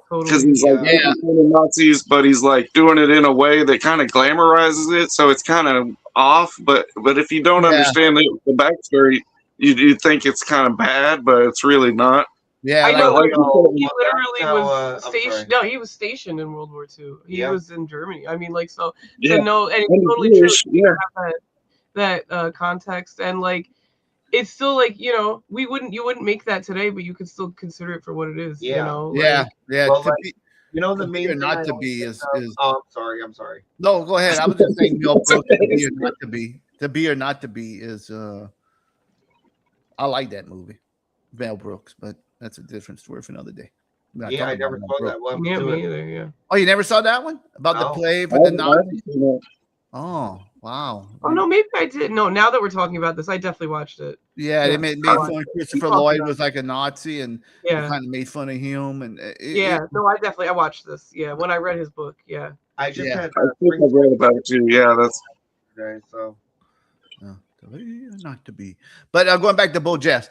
because totally. he's like yeah, Yeah. making fun of Nazis, but he's like doing it in a way that kind of glamorizes it, so it's kind of off. But if you don't Yeah. understand the backstory, you think it's kind of bad, but it's really not. Yeah. I Like, know. But like you no, He said, literally that's how, was I'm sorry. stationed. No, he was stationed in World War II. He Yeah. was in Germany. I mean, like, so yeah, to know, and it's and totally true. Jewish, yeah, Have that context, and like, it's still like, you wouldn't make that today, but you could still consider it for what it is. You Yeah. know, yeah. like, Yeah. Well, To like, be, you know, the to be main or thing not I to always be think is of, is oh, I'm sorry. no. Go ahead. I was just saying Mel Brooks. To be or It's- not to be. To be or not to be is. I like that movie, Mel Brooks, but that's a different story for another day. We're not Yeah, I talking about never Mel saw Brooks. that. We'll have to yeah, do me it. either. Yeah. Oh, you never saw that one about the No. play I for the haven't Nazis? seen it. Oh, wow. Oh no, maybe I did. No, now that we're talking about this, I definitely watched it. Yeah, they Yeah, made I fun. watched it. Christopher We talked Lloyd about was like a Nazi, and they Yeah, kind of made fun of him. And yeah. No, I watched this. Yeah, when I read his book. Yeah. I just yeah, had I think spring I've read about it too. Yeah, that's today, so to be or not to be. But going back to Beau Geste,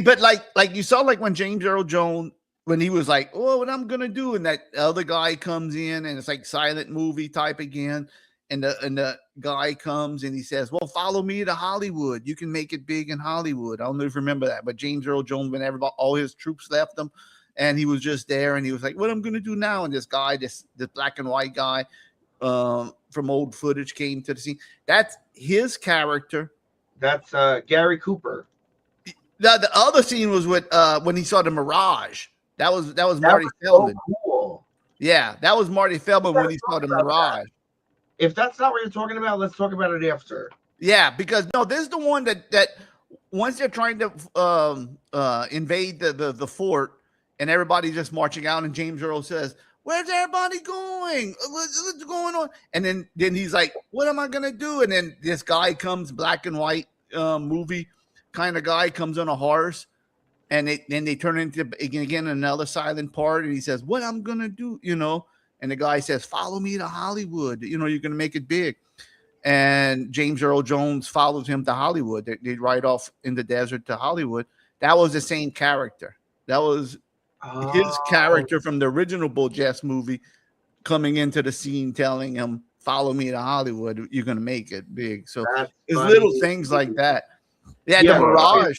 but like you saw, like when James Earl Jones, when he was like, "Oh, what I'm gonna do," and that other guy comes in, and it's like silent movie type again, and the guy comes and he says, "Well, follow me to Hollywood. You can make it big in Hollywood." I don't know if you remember that, but James Earl Jones, when everybody, all his troops left him, and he was just there, and he was like, "What I'm gonna do now?" And this guy, this black and white guy, from old footage, came to the scene. That's his character. that's Gary Cooper. The other scene was with when he saw the Mirage. That was That Marty was Feldman. so cool. Yeah, that was Marty Feldman when he saw the Talk about that. Mirage. If that's not what you're talking about, let's talk about it after. Yeah, because no, this is the one that once they're trying to invade the fort and everybody's just marching out, and James Earl says, "Where's everybody going? What's going on?" And then he's like, "What am I gonna do?" And then this guy comes, black and white movie kind of guy, comes on a horse, and then they turn into again another silent part, and he says, "What I'm gonna do," and the guy says, "Follow me to Hollywood. You're gonna make it big." And James Earl Jones follows him to Hollywood. They ride off in the desert to Hollywood. That was the same character. That was his Oh, character from the original Beau Geste movie coming into the scene, telling him, "Follow me to Hollywood. You're gonna make it big." So that's it's funny. little things like that. Yeah, Yeah, the Mirage.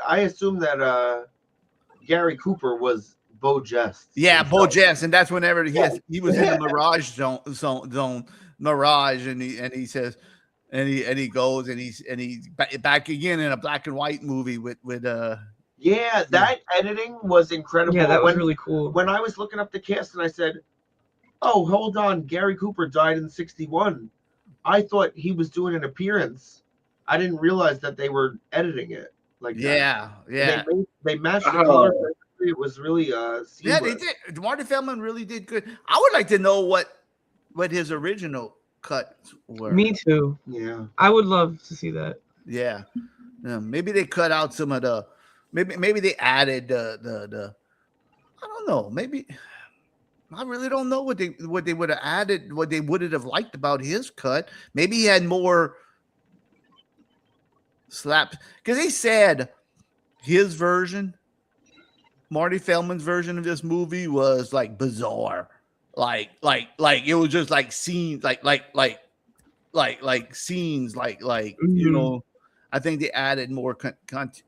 I assume that Gary Cooper was Beau Geste. Yeah, Beau himself. Geste, and that's whenever he was in the Mirage zone Mirage, and he says, and he goes and he's back again in a black and white movie with Yeah, that editing was incredible. Yeah, that was really cool. When I was looking up the cast and I said, "Oh, hold on, Gary Cooper died in '61." I thought he was doing an appearance. I didn't realize that they were editing it like that. yeah. They matched the Oh. color. It was really seamless. Yeah, they did. Marty Feldman really did good. I would like to know what his original cuts were. Me too. Yeah. I would love to see that. Yeah. Maybe they cut out some of the. Maybe they added the. I don't know. Maybe. I really don't know what they would have added. What they would have liked about his cut. Maybe he had more slaps, because they said his version Marty Feldman's version of this movie was like bizarre. Like it was just like scenes, like scenes, you know. I think they added more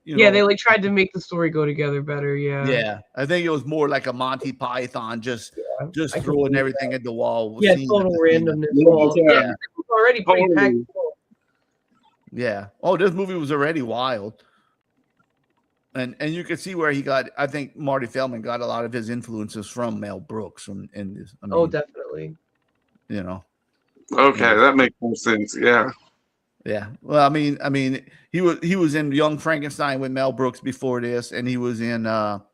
Yeah, they like tried to make the story go together better. Yeah, I think it was more like a Monty Python, just I can throwing see everything at the wall. Yeah, scene total after scene. randomness. Yeah. It was already pretty packed Totally. full. Yeah. Oh, this movie was already wild. And you can see where he got. I think Marty Feldman got a lot of his influences from Mel Brooks. From in this, I mean, Oh, definitely. you know. Okay, that makes more sense. Yeah. Yeah. Well, I mean, he was in Young Frankenstein with Mel Brooks before this, and he was in So,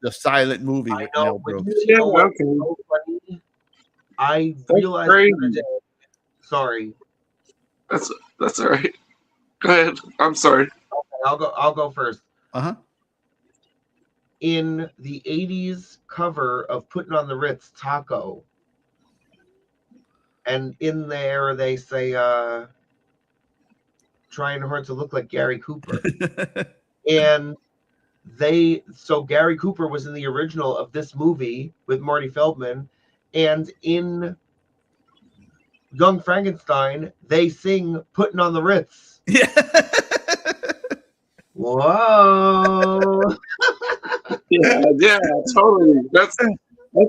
the silent movie I with know. Mel But Brooks. you know what's okay. so funny? I That's realized the other crazy. day. Sorry. That's all right. Go ahead. I'm sorry. I'll go first. Uh-huh. In the 80s cover of Putting on the Ritz Taco, and in there they say trying hard to look like Gary Cooper. And so Gary Cooper was in the original of this movie with Marty Feldman, and in Young Frankenstein they sing Putting on the Ritz. Yeah. Whoa. Yeah, totally. That's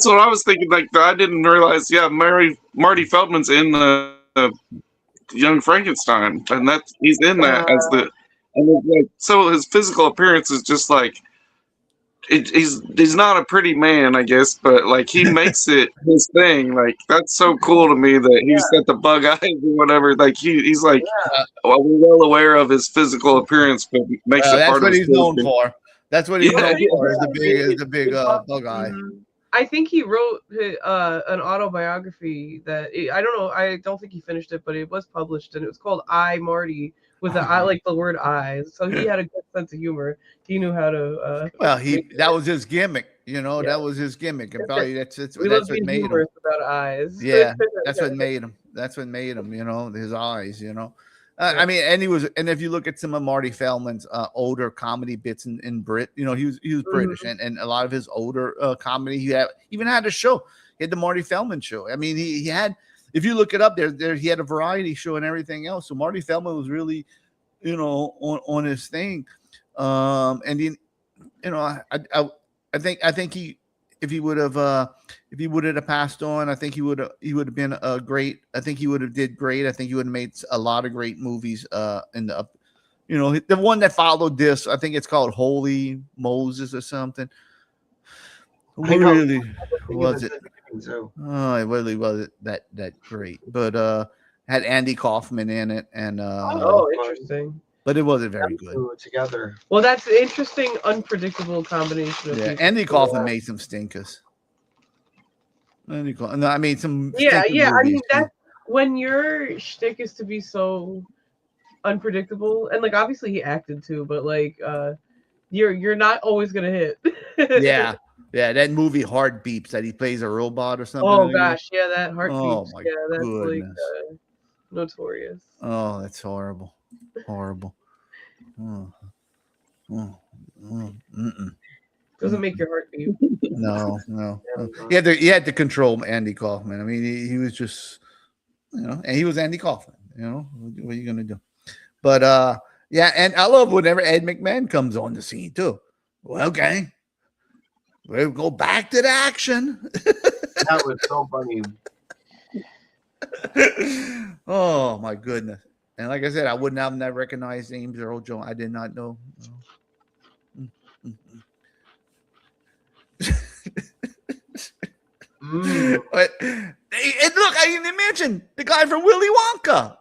what I was thinking. Like, I didn't realize. Yeah, Marty Feldman's in the Young Frankenstein, and he's in that as the. And it's like, so his physical appearance is just like. He's not a pretty man, I guess, but like he makes it his thing. Like, that's so cool to me that he's got the bug eyes or whatever. Like he's like, well, we're well aware of his physical appearance, but makes it that's part of what his he's known character. for. That's what he's Yeah. known for. Is the big bug eye. I think he wrote an autobiography that I don't know. I don't think he finished it, but it was published, and it was called "I Marty" with the I, like the word "eyes." So he had a good sense of humor. He knew how to. Well, that was his gimmick. You know, Yeah. that was his gimmick, and probably that's We what love being made him. humorous about eyes. Yeah, that's what made him. That's what made him. You know, his eyes. You know. I mean, and if you look at some of Marty Feldman's older comedy bits in Brit, you know, he was British, and a lot of his older comedy, he even had a show. He had the Marty Feldman show. I mean, he had, if you look it up, there he had a variety show and everything else. So Marty Feldman was really, you know, on his thing. And he, you know, I think he. If he would have passed on, I think he would have been a great. I think he would have did great. I think he would have made a lot of great movies. In the, you know, the one that followed this, I think it's called Holy Moses or something. I know. Really was it? So. Oh, it really wasn't that great, but had Andy Kaufman in it, and Oh, interesting. but it wasn't very good. Together. Well, that's an interesting, unpredictable combination of people. Andy Kaufman made some stinkers. No, I mean some. Yeah. stinker I mean movies. that when your shtick is to be so unpredictable, and like obviously he acted too, but like you're not always gonna hit. Yeah, that movie Heart Beeps that he plays a robot or something. Oh gosh, yeah, that heartbeat. Oh my that's goodness. like notorious. Oh, that's horrible. Doesn't make your heart beat. No. You had to control Andy Kaufman. I mean, he was just, you know, and he was Andy Kaufman. You know, what are you gonna do? But yeah, and I love whenever Ed McMahon comes on the scene too. Well, okay, we'll go back to the action. That was so funny. Oh my goodness! And like I said, I wouldn't have never recognized James Earl Jones. I did not know. But and look, I didn't mention the guy from Willy Wonka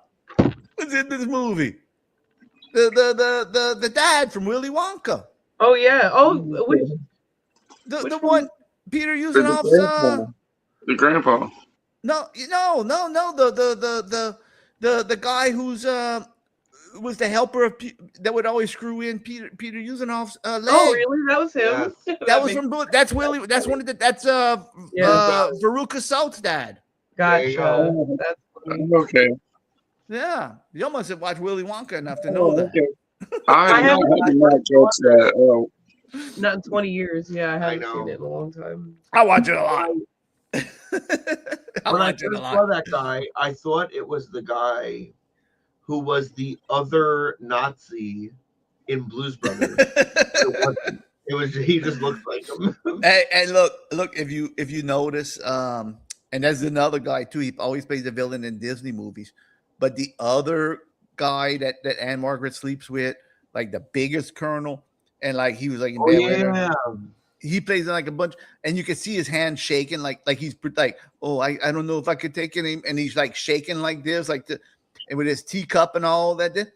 was in this movie. The dad from Willy Wonka. Oh yeah. Oh, which The one Peter Usanov's The grandpa. No, the guy who's was the helper of that would always screw in Peter Usanov's leg. Oh really? That was him. Yeah. That was from that's Willie. That's one of the Veruca Salt's dad. There you Gotcha. go. That's funny. Okay. Yeah, you almost have watched Willy Wonka enough to know that. I have not jokes that. Not in 20 years. Yeah, I haven't know. seen it in a long time. I watch it a lot. I When I watch it a first lot. saw that guy, I thought it was the guy who was the other Nazi in Blues Brothers. It wasn't. It was he just looked like him. And look, if you notice, and there's another guy too. He always plays the villain in Disney movies. But the other guy that Anne Margaret sleeps with, like the biggest colonel, and like he was like in Oh bed with her. yeah. He plays like a bunch, and you can see his hand shaking, like he's like, oh, I don't know if I could take it, and he's like shaking like this, like the, and with his teacup and all that.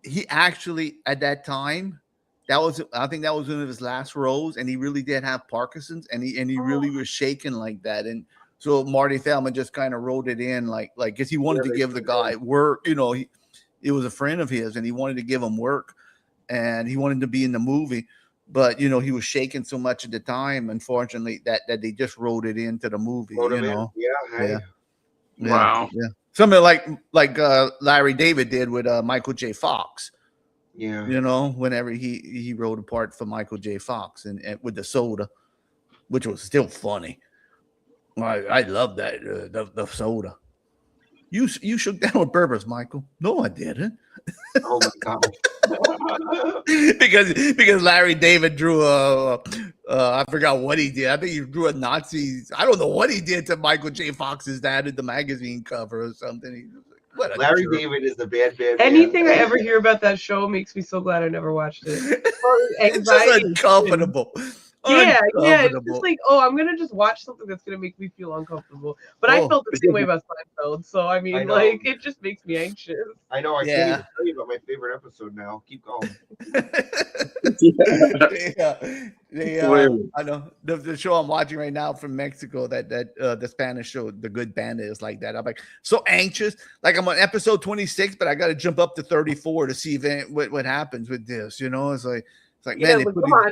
He actually at that time. I think that was one of his last roles, and he really did have Parkinson's, and he really was shaking like that. And so Marty Feldman just kind of wrote it in, like because he wanted to give the guy work. You know, it was a friend of his, and he wanted to give him work, and he wanted to be in the movie, but you know he was shaking so much at the time, unfortunately, that they just wrote it into the movie. You know, Hey. yeah, Wow. yeah, something like Larry David did with Michael J. Fox. Yeah. You know, whenever he wrote a part for Michael J. Fox and with the soda, which was still funny. I love that the soda. You shook down with Berbers, Michael. No, I didn't. Oh my god. because Larry David drew I forgot what he did. I think he drew a Nazi. I don't know what he did to Michael J. Fox's dad at the magazine cover or something. Larry David is the bad Anything man. I ever hear about that show makes me so glad I never watched it. It's just uncomfortable. Yeah, it's just like, oh, I'm gonna just watch something that's gonna make me feel uncomfortable. But I felt the same way about Seinfeld, so I mean, like, it just makes me anxious. I know. I can't even tell you about my favorite episode now. Keep going. I know the show I'm watching right now from Mexico, that the Spanish show, The Good Band, is like that. I'm like so anxious. Like I'm on episode 26, but I got to jump up to 34 to see what happens with this. You know, it's like man, come on.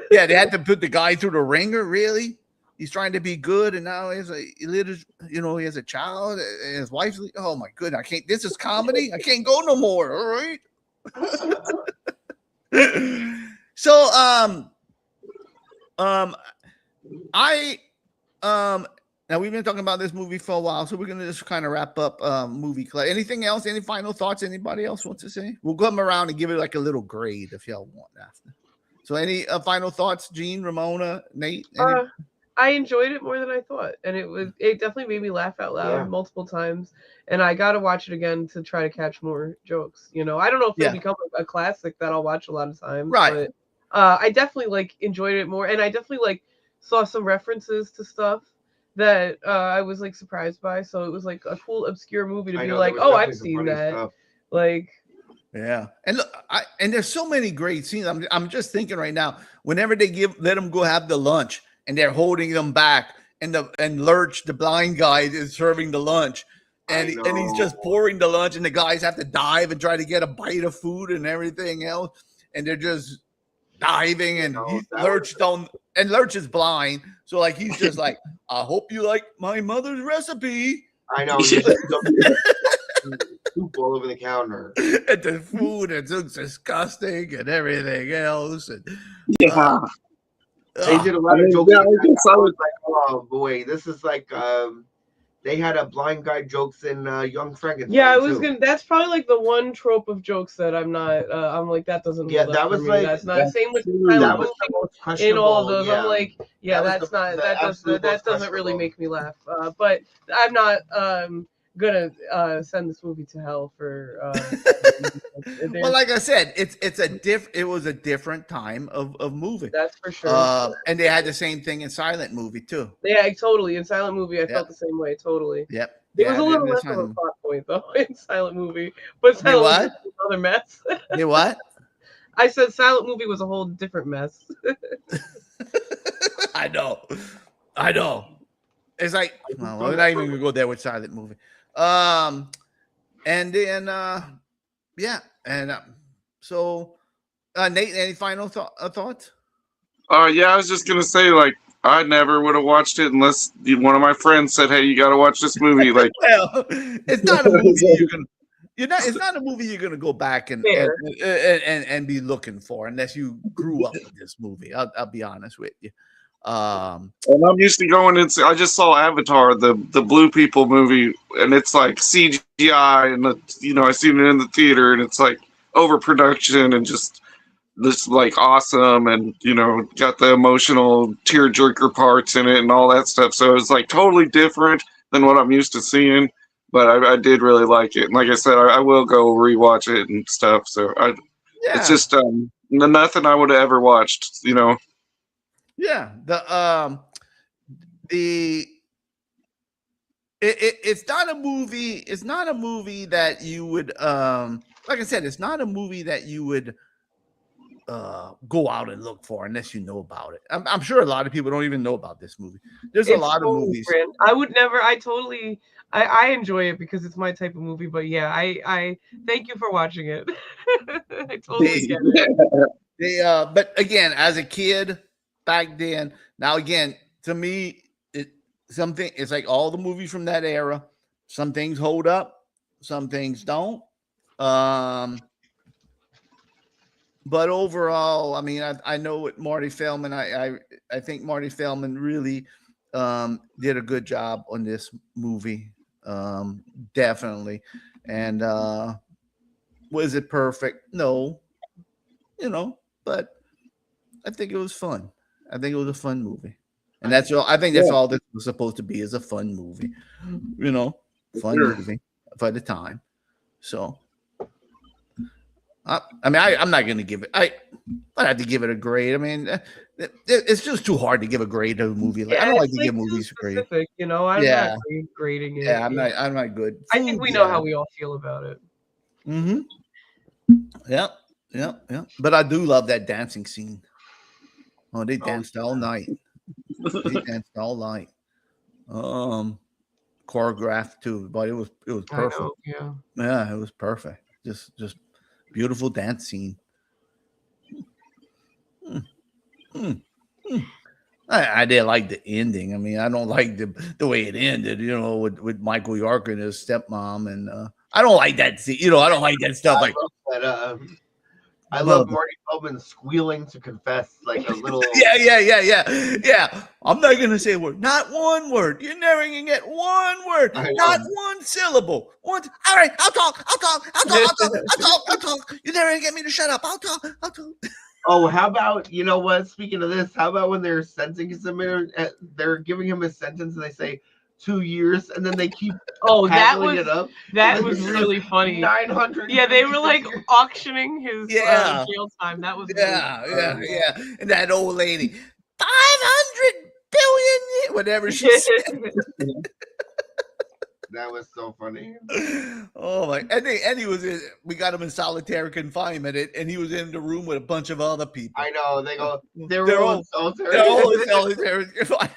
they had to put the guy through the ringer. Really, he's trying to be good, and now he has a child, and his wife's. Oh my goodness, I can't. This is comedy. I can't go no more. All right. So now we've been talking about this movie for a while, so we're gonna just kind of wrap up movie club. Anything else? Any final thoughts? Anybody else wants to say? We'll come around and give it like a little grade if y'all want after. So any final thoughts, Gene, Ramona, Nate? I enjoyed it more than I thought, and it definitely made me laugh out loud multiple times, and I got to watch it again to try to catch more jokes. You know, I don't know if it'll become a classic that I'll watch a lot of times, right? But I definitely enjoyed it more, and I definitely saw some references to stuff that I was surprised by. So it was like a cool obscure movie to be like, oh, I've seen that. Stuff. Yeah, and look, and there's so many great scenes. I'm just thinking right now. Whenever they let them go have the lunch, and they're holding them back, and Lurch, the blind guy, is serving the lunch, and he's just pouring the lunch, and the guys have to dive and try to get a bite of food and everything else, and they're just diving, and Lurch is blind, so he's just like, I hope you like my mother's recipe. I know. Soup all over the counter. And the food, it looks disgusting and everything else. And they did a lot of jokes. I was like, oh boy, this is like they had a blind guy jokes in Young Frankenstein. Yeah, I was gonna. That's probably the one trope of jokes that I'm not. I'm like, that doesn't. Yeah, that was like that's not. Same with that was the most questionable. In all of those, yeah. I'm like, yeah, that's not. That doesn't really make me laugh. But I'm not gonna send this movie to hell for. Well, like I said, it was a different time of movie. That's for sure. And they had the same thing in silent movie too. Yeah, totally. In silent movie, I felt the same way. Totally. Yep. It was a little less of a plot point though in silent movie, but silent movie was another mess. You what? I said silent movie was a whole different mess. I know. It's like, well, we're not even gonna go there with silent movie. And then so Nate, any final thoughts? Yeah, I was just gonna say, I never would have watched it unless one of my friends said, "Hey, you got to watch this movie." Well, it's not a movie you're not. It's not a movie you're gonna go back and Fair. and be looking for unless you grew up with this movie. I'll be honest with you. And I'm used to going into. I just saw Avatar, the Blue People movie, and it's like CGI, and I seen it in the theater, and it's like overproduction and just this like awesome, and got the emotional tearjerker parts in it and all that stuff. So it's like totally different than what I'm used to seeing. But I did really like it, and like I said, I will go rewatch it and stuff. So it's just nothing I would have ever watched. Yeah, it's not a movie. It's not a movie that you would like I said. It's not a movie that you would go out and look for unless you know about it. I'm sure a lot of people don't even know about this movie. There's a lot of movies. Different. I would never. I enjoy it because it's my type of movie. But yeah, I thank you for watching it. I totally get it. But again, as a kid back then, now again, to me, it's like all the movies from that era. Some things hold up, some things don't. But overall, I mean, I know what Marty Feldman. I think Marty Feldman really did a good job on this movie, definitely. And was it perfect? No, but I think it was fun. I think it was a fun movie, and that's all. I think that's all this was supposed to be, is a fun movie, fun movie for the time. So. I'm not going to give it. I have to give it a grade. I mean, it's just too hard to give a grade to a movie. Like, I don't like to give movies a grade. I'm not grading it. Yeah, I'm not good. I think we know how we all feel about it. Mm-hmm. Yeah. But I do love that dancing scene. Oh, they danced all night. Choreographed too, but it was perfect. Yeah, it was perfect. Just beautiful dance scene. I did like the ending. I mean, I don't like the way it ended, with Michael York and his stepmom, and I don't like that scene. I don't like that stuff. I love Marty Feldman squealing to confess, like a little. Yeah. I'm not gonna say a word. Not one word. You're never gonna get one word. Not one syllable. All right, I'll talk. You're never gonna get me to shut up. I'll talk. Oh, how about, what? Speaking of this, how about when they're sentencing him, they're giving him a sentence and they say 2 years, and then they keep that up. was really funny. 900. Yeah, they were like auctioning his jail time. That was yeah. And that old lady, 500 billion, whatever she said. That was so funny. Oh my! And he was we got him in solitary confinement, and he was in the room with a bunch of other people. I know. They go. They're all in solitary. They're all in solitary confinement.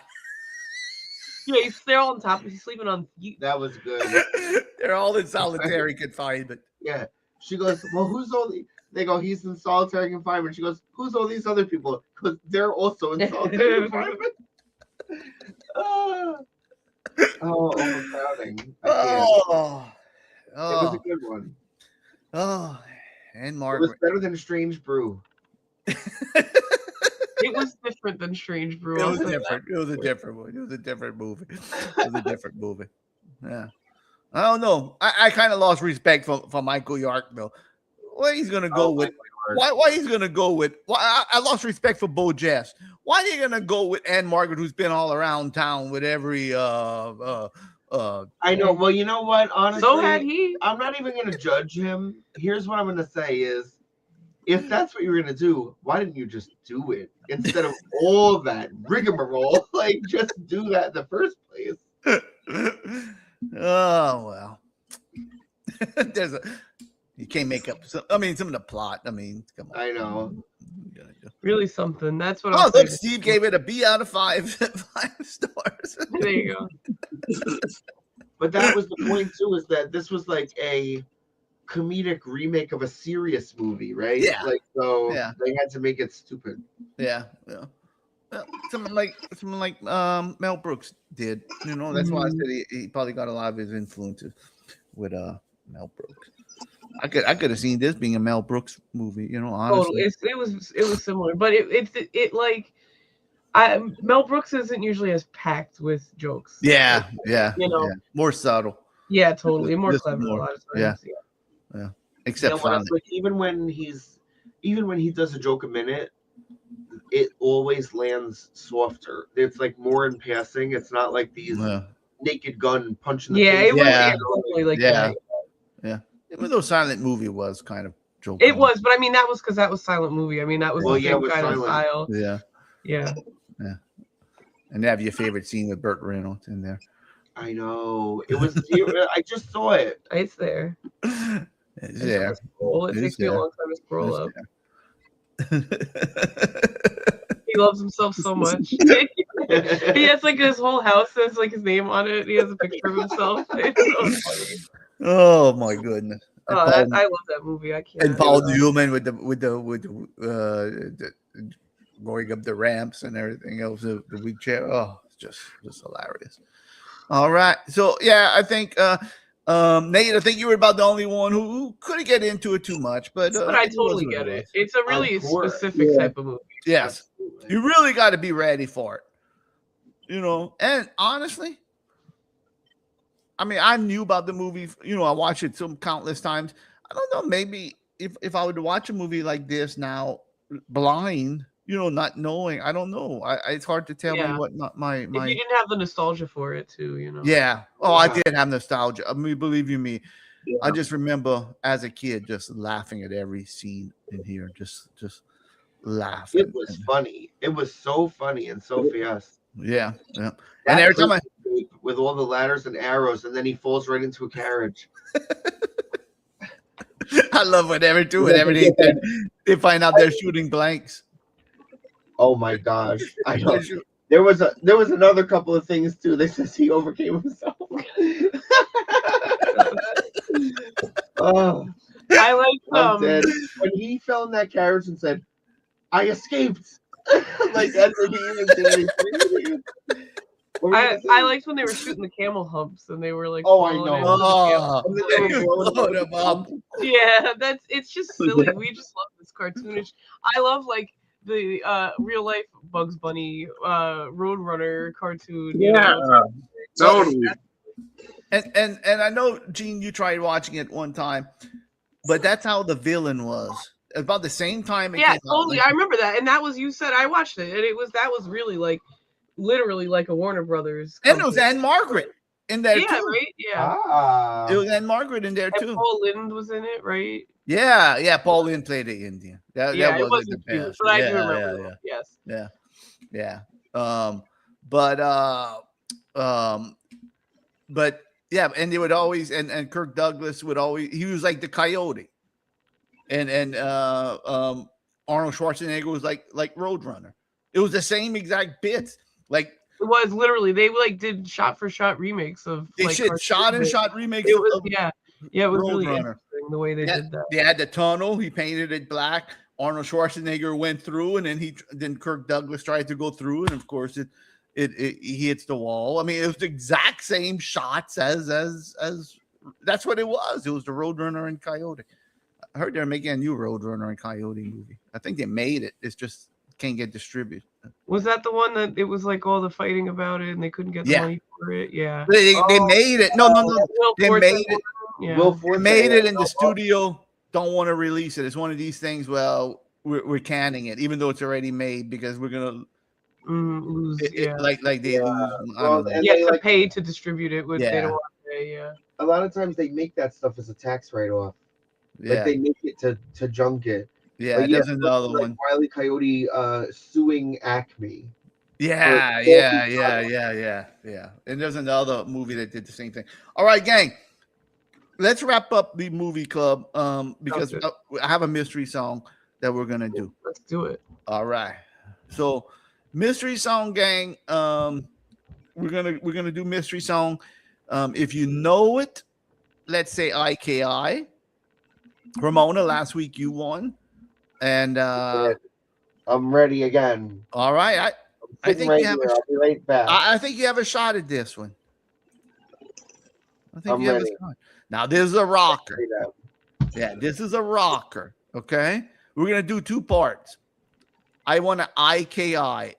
Yeah, they're all on top. He's sleeping on. That was good. They're all in solitary confinement. Yeah. She goes, well, who's all the? They go, he's in solitary confinement. She goes, who's all these other people? Because they're also in solitary confinement. Overcrowding. It was a good one. Oh, and Margaret. It was better than Strange Brew. It was different than Strange Brew. It was different. It was a different one. It was a different movie. Yeah. I don't know. I kind of lost respect for Michael York, though. Why he's gonna go with? Why he's gonna go with? Why I lost respect for Beau Geste. Why are you gonna go with Anne Margaret, who's been all around town with every I know. Well, you know what? Honestly, so had he. I'm not even gonna judge him. Here's what I'm gonna say is, if that's what you were gonna do, why didn't you just do it instead of all that rigmarole? Like, just do that in the first place. Oh well. You can't make up some of the plot. I mean, come on. I know. Really something. That's what. Oh, look, Steve gave it a B out of 5 stars. There you go. But that was the point too, is that this was like a comedic remake of a serious movie, right? Yeah. Like, so they had to make it stupid. Yeah. Something like Mel Brooks did. That's why I said he probably got a lot of his influences with Mel Brooks. I could have seen this being a Mel Brooks movie. You know, Totally. honestly. It was similar, but it like Mel Brooks isn't usually as packed with jokes. Yeah, yeah, You know. yeah. More subtle. Yeah, totally. More This is clever a lot of yeah, times. Yeah. yeah. You Except know what else? Silent. Like even when he does a joke a minute, it always lands softer. It's like more in passing. It's not like these Yeah, Naked Gun punch in the Yeah, face. it was Yeah. definitely like yeah, that. yeah. Even though Silent movie was kind of joke. It was, but I mean that was because that was silent movie. I mean that was Well, the yeah, same it was kind of silent. style. Yeah, Yeah. and they have your favorite scene with Burt Reynolds in there. I know. I just saw it. It's there. It's there. It It's takes me a there. long time to scroll up. It's He loves himself so much. He has like his whole house has like his name on it. He has a picture of himself. It's so funny. oh my goodness! And Oh, Paul, I love that movie. I can't. and Paul Newman with the going up the ramps and everything else, the wheelchair. Oh, it's just hilarious. All right, so yeah, I think Nate, I think you were about the only one who couldn't get into it too much, but I it totally was what get it. was. It's a really Of course. specific type of movie. Yes, you really got to be ready for it, you know. And honestly, I mean, I knew about the movie. You know, I watched it some countless times. I don't know. Maybe if I would watch a movie like this now, blind, you know, not knowing, I don't know. It's hard to tell me Yeah. what my If you didn't have the nostalgia for it too, you know. yeah. Oh, I Yeah. did have nostalgia. I mean, believe you me, Yeah. I just remember as a kid just laughing at every scene in here, just laughing. It was funny. It was so funny and so fast. Yeah, yeah. That And every time prison escape with all the ladders and arrows, and then he falls right into a carriage. I love whenever they find out they're shooting blanks. Oh my gosh! I know. There was another couple of things too. They says he overcame himself. Oh, I like I'm dead. When he fell in that carriage and said, "I escaped," like that's what he even did. I liked when they were shooting the camel humps and they were like. Oh, I falling know. into the camel. And then they were blowing Blow them up. Yeah, it's just silly. We just love this cartoonish. I love like the real life Bugs Bunny Roadrunner cartoon. You Yeah, know? totally. And I know, Gene, you tried watching it one time, but that's how the villain was. About the same time. Yeah, totally. I remember that, and that was you said I watched it, and that was really like literally like a Warner Brothers. And it was Anne Margaret in there Yeah, too. right. Yeah. It was Anne Margaret in there And too. Paul Lynde was in it, right? Yeah. Paul Lynde played the Indian. That It wasn't the wasn't cute, best. but I do remember that. Yes. Yeah. But yeah, and they would always and Kirk Douglas would always, he was like the coyote. And Arnold Schwarzenegger was like Roadrunner. It was the same exact bits. Like It was literally they like did shot for shot remakes of they like shot shot remakes It was of it was really Roadrunner. interesting the way they did that. They had the tunnel. He painted it black. Arnold Schwarzenegger went through, and then Kirk Douglas tried to go through, and of course he hits the wall. I mean, it was the exact same shots as that's what it was. It was the Roadrunner and Coyote. I heard they're making a new Roadrunner and Coyote movie. I think they made it. It's just can't get distributed. Was that the one that it was like all the fighting about it and they couldn't get the money for it? Yeah. They made it. No. They made it. Yeah. They made it in the studio. Don't want to release it. It's one of these things. Well, we're canning it, even though it's already made, because we're gonna lose. Like they lose. I Well, don't know. and Yeah, they, to like, pay to distribute it. They Yeah. don't want to pay. Yeah. a lot of times they make that stuff as a tax write-off. Yeah, Like they make it to junk it. yeah. Like, There's another like one. Wile E. Coyote suing Acme. Yeah. And there's another movie that did the same thing. All right, gang. Let's wrap up the movie club because I have a mystery song that we're gonna do. Let's do it. All right. So, mystery song, gang. We're gonna do mystery song. If you know it, let's say IKI. Ramona, last week you won, and I'm ready again. all right. I think right you have. I'll be right back. I think you have a shot at this one. I think I'm you have ready. a shot. Now, this is a rocker. Yeah, this is a rocker. Okay, we're gonna do 2 parts. I want to IKI.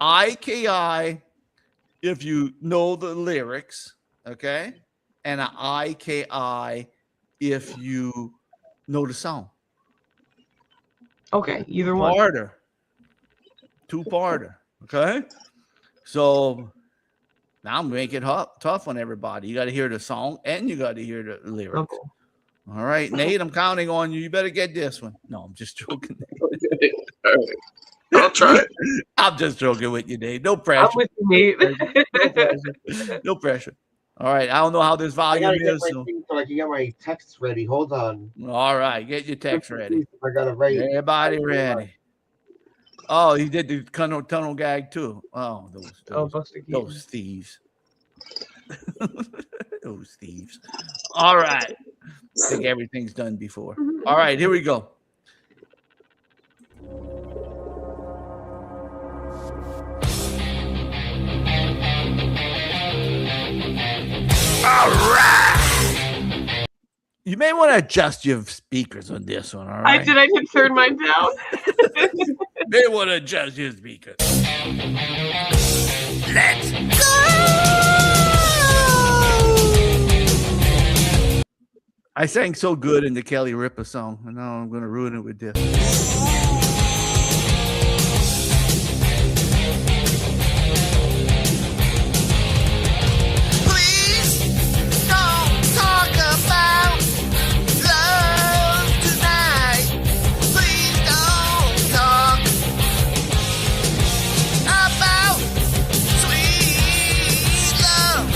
IKI if you know the lyrics, okay, and an IKI if you know the song. Okay, either one. Parter. 2-parter. Okay. So now I'm making it tough on everybody. You got to hear the song and you got to hear the lyrics. Okay. All right, Nate, I'm counting on you. You better get this one. No, I'm just joking. Okay. All right. I'll try it. I'm just joking with you, Nate. No pressure. I'm with you, Nate. No pressure. No pressure. All right. I don't know how this I volume gotta get is. my So. thing so I can get my texts ready. Hold on. All right. Get your text ready. I gotta write. Everybody ready. Oh, he did the tunnel gag too. Oh, Buster Keaton. those thieves. Those thieves. All right. I think everything's done before. All right, here we go. All right. You may want to adjust your speakers on this one, all right? I did turn mine down. May want to adjust your speakers. Let's go! I sang so good in the Kelly Ripa song, and now I'm going to ruin it with this. Please don't talk about love tonight. Please don't talk about sweet love.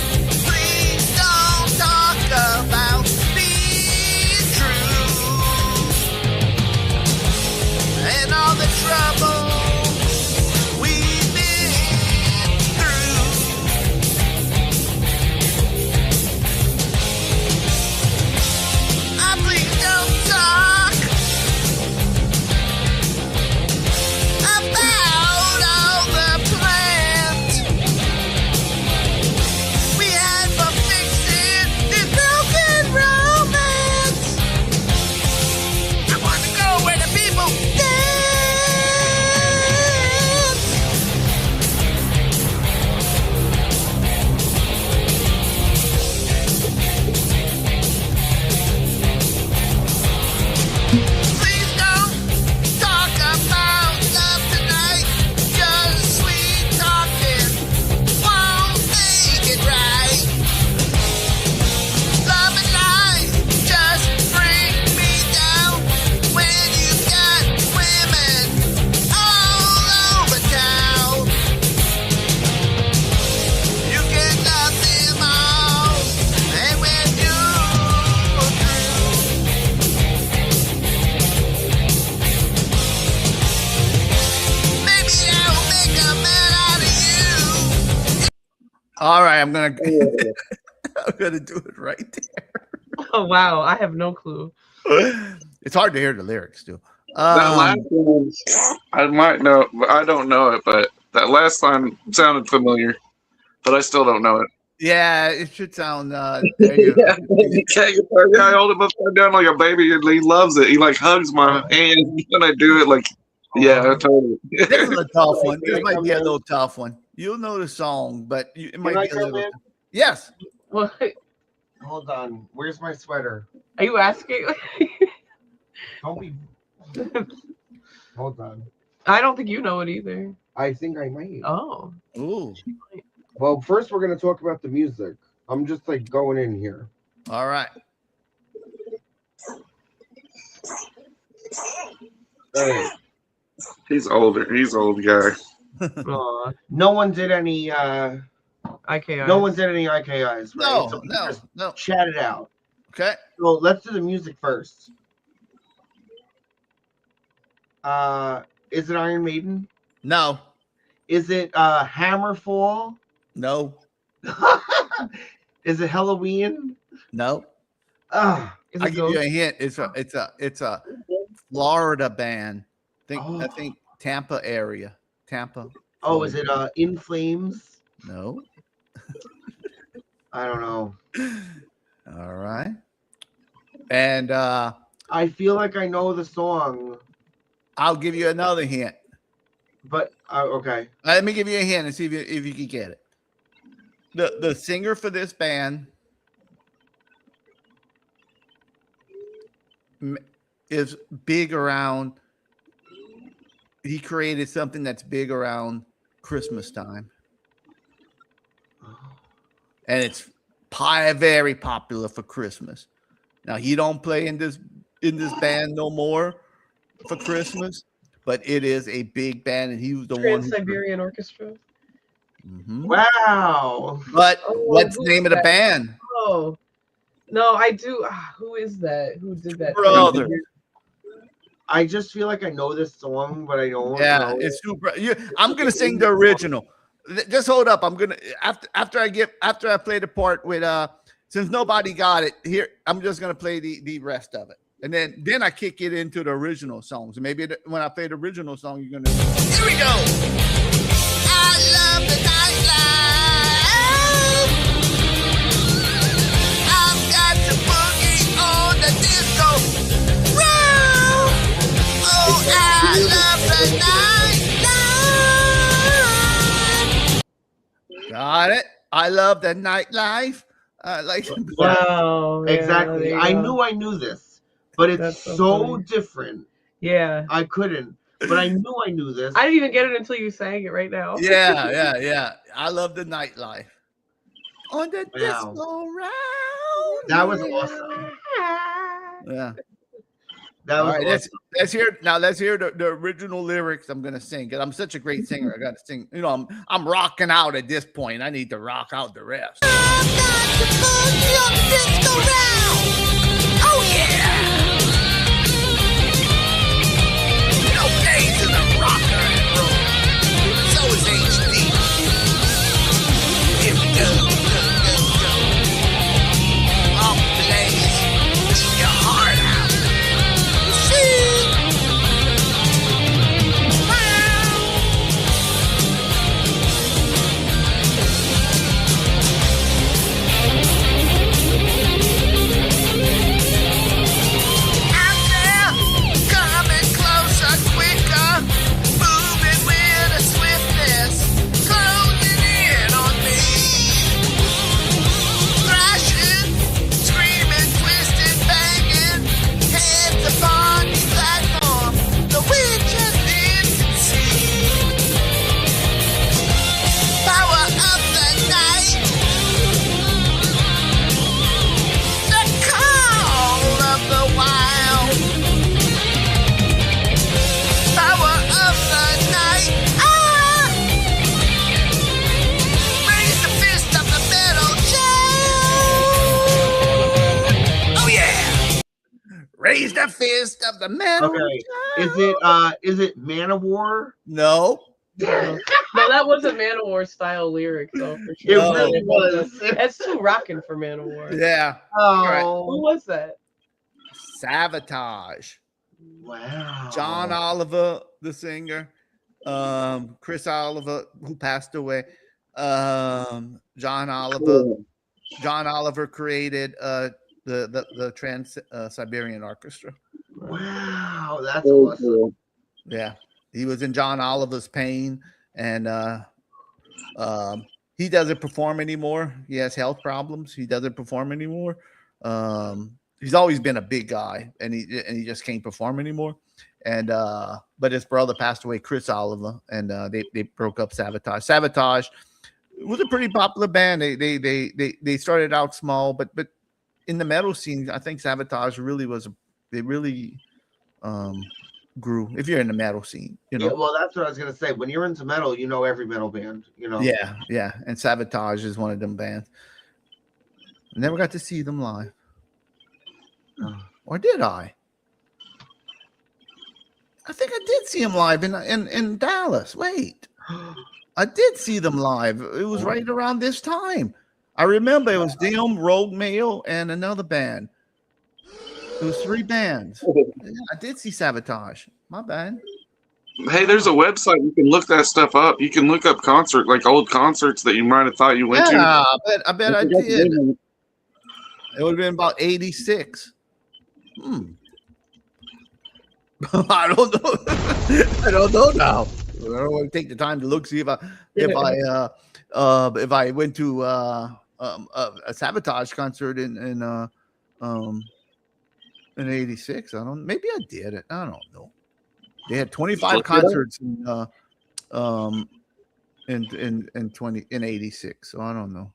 Please don't talk about being true and all the trouble we've been through. Please don't talk about all the plans we had for fixing this broken romance. I want to go where the people dance. Please don't talk about love tonight. Just sweet talking won't make it right. Love and lies just bring me down when you've got women all over town. You can love them all, and when you're through, maybe I'll make a man out of you. All right, I'm going to do it right there. Oh wow, I have no clue. It's hard to hear the lyrics, too. That last one, I might know, but I don't know it. But that last line sounded familiar, but I still don't know it. Yeah, it should sound. There you go. Yeah, I hold him upside down like a baby, and he loves it. He like hugs my hand when I do it. Like, yeah, totally. This is a tough one. This might be a little tough one. You'll know the song, but it might Can I be a come little. in? Yes. What? Hold on. Where's my sweater? Are you asking? Don't be. Hold on. I don't think you know it either. I think I might. Oh. Ooh. Well, first we're gonna talk about the music. I'm just like going in here. All right. All right. He's older. He's an old guy. Aw. No one did any. IKI. No one did any IKIs, right? No, So we no, just no. chat it out. Okay. So let's do the music first. Is it Iron Maiden? No. Is it Hammerfall? No. Is it Halloween? No. Is I'll it give you Ghost? a hint. It's a Florida band. I think Tampa area. Tampa. Oh, is it In Flames? And I feel like I know the song, I'll give you another hint. but okay. Let me give you a hint and see if you can get it. The singer for this band is big around. He created something that's big around Christmas time, and it's very popular for Christmas. Now he don't play in this band no more for Christmas, but it is a big band, and he was the one. Trans-Siberian Orchestra. Mm-hmm. Wow. But what's the name of the band? Oh, no, I do. Who is that? Who did that? Brothers. I just feel like I know this song, but I don't know. It's super. I'm gonna sing the original. Just hold up. I'm gonna after I play the part with since nobody got it here. I'm just gonna play the rest of it, and then I kick it into the original songs. And maybe when I play the original song, you're gonna. Here we go. I love the nightlife. I've got to boogie on the disco. Woo! Oh, I love the nightlife. Got it. I love the nightlife. Like Wow. Yeah, Exactly. I knew this, but it's That's so so different. Yeah. I couldn't, but I knew this. I didn't even get it until you sang it right now. yeah. I love the nightlife. On the disco round. That was awesome. Yeah. That was All right, awesome. let's hear the original lyrics. I'm gonna sing because I'm such a great singer. I gotta sing. You know, I'm rocking out at this point. I need to rock out the rest. Oh yeah! No days in the rocker and roll. So is HD. Here we go. Up blaze. Eat your heart out. See? Out there, coming closer, quicker, moving with a swiftness, closing in on me. Thrashing, screaming, twisting, banging, heads upon the platform, the wind just didn't see. Power of the night, the call of the wild. Power of the night, raise the fist of the metal giant. Oh yeah, raise the fist of the metal. Okay. Is it Man of War? No. No, that wasn't Manowar style lyric though, for It sure. No. really was. That's too rocking for Manowar. Yeah. Who Oh, was that? Sabotage. wow. John Oliver, the singer. Chris Oliver, who passed away. John Oliver created the Trans-Siberian Orchestra. Wow, that's awesome. Yeah, he was in John Oliver's Pain, and he doesn't perform anymore. He has health problems. He doesn't perform anymore. He's always been a big guy, and he just can't perform anymore. And but his brother passed away, Chris Oliver, and they broke up. Sabotage was a pretty popular band. They started out small, but in the metal scene, I think Sabotage really grew. If you're in the metal scene, you know. Yeah, well, that's what I was gonna say. When you're into metal, you know every metal band. You know. Yeah. And Sabotage is one of them bands. Never got to see them live. Or did I? I think I did see them live in Dallas. Wait. I did see them live. It was right around this time. I remember it was them, Rogue Mail, and another band. It was 3 bands. Yeah, I did see Sabotage. My bad. Hey, there's a website you can look that stuff up. You can look up old concerts that you might have thought you went to. I bet I did. It would have been about 86. I don't know. I don't know now. I don't want to take the time to look, see if I went to a Sabotage concert in '86. I don't. Maybe I did it. I don't know. They had 25 concerts in '86. So I don't know.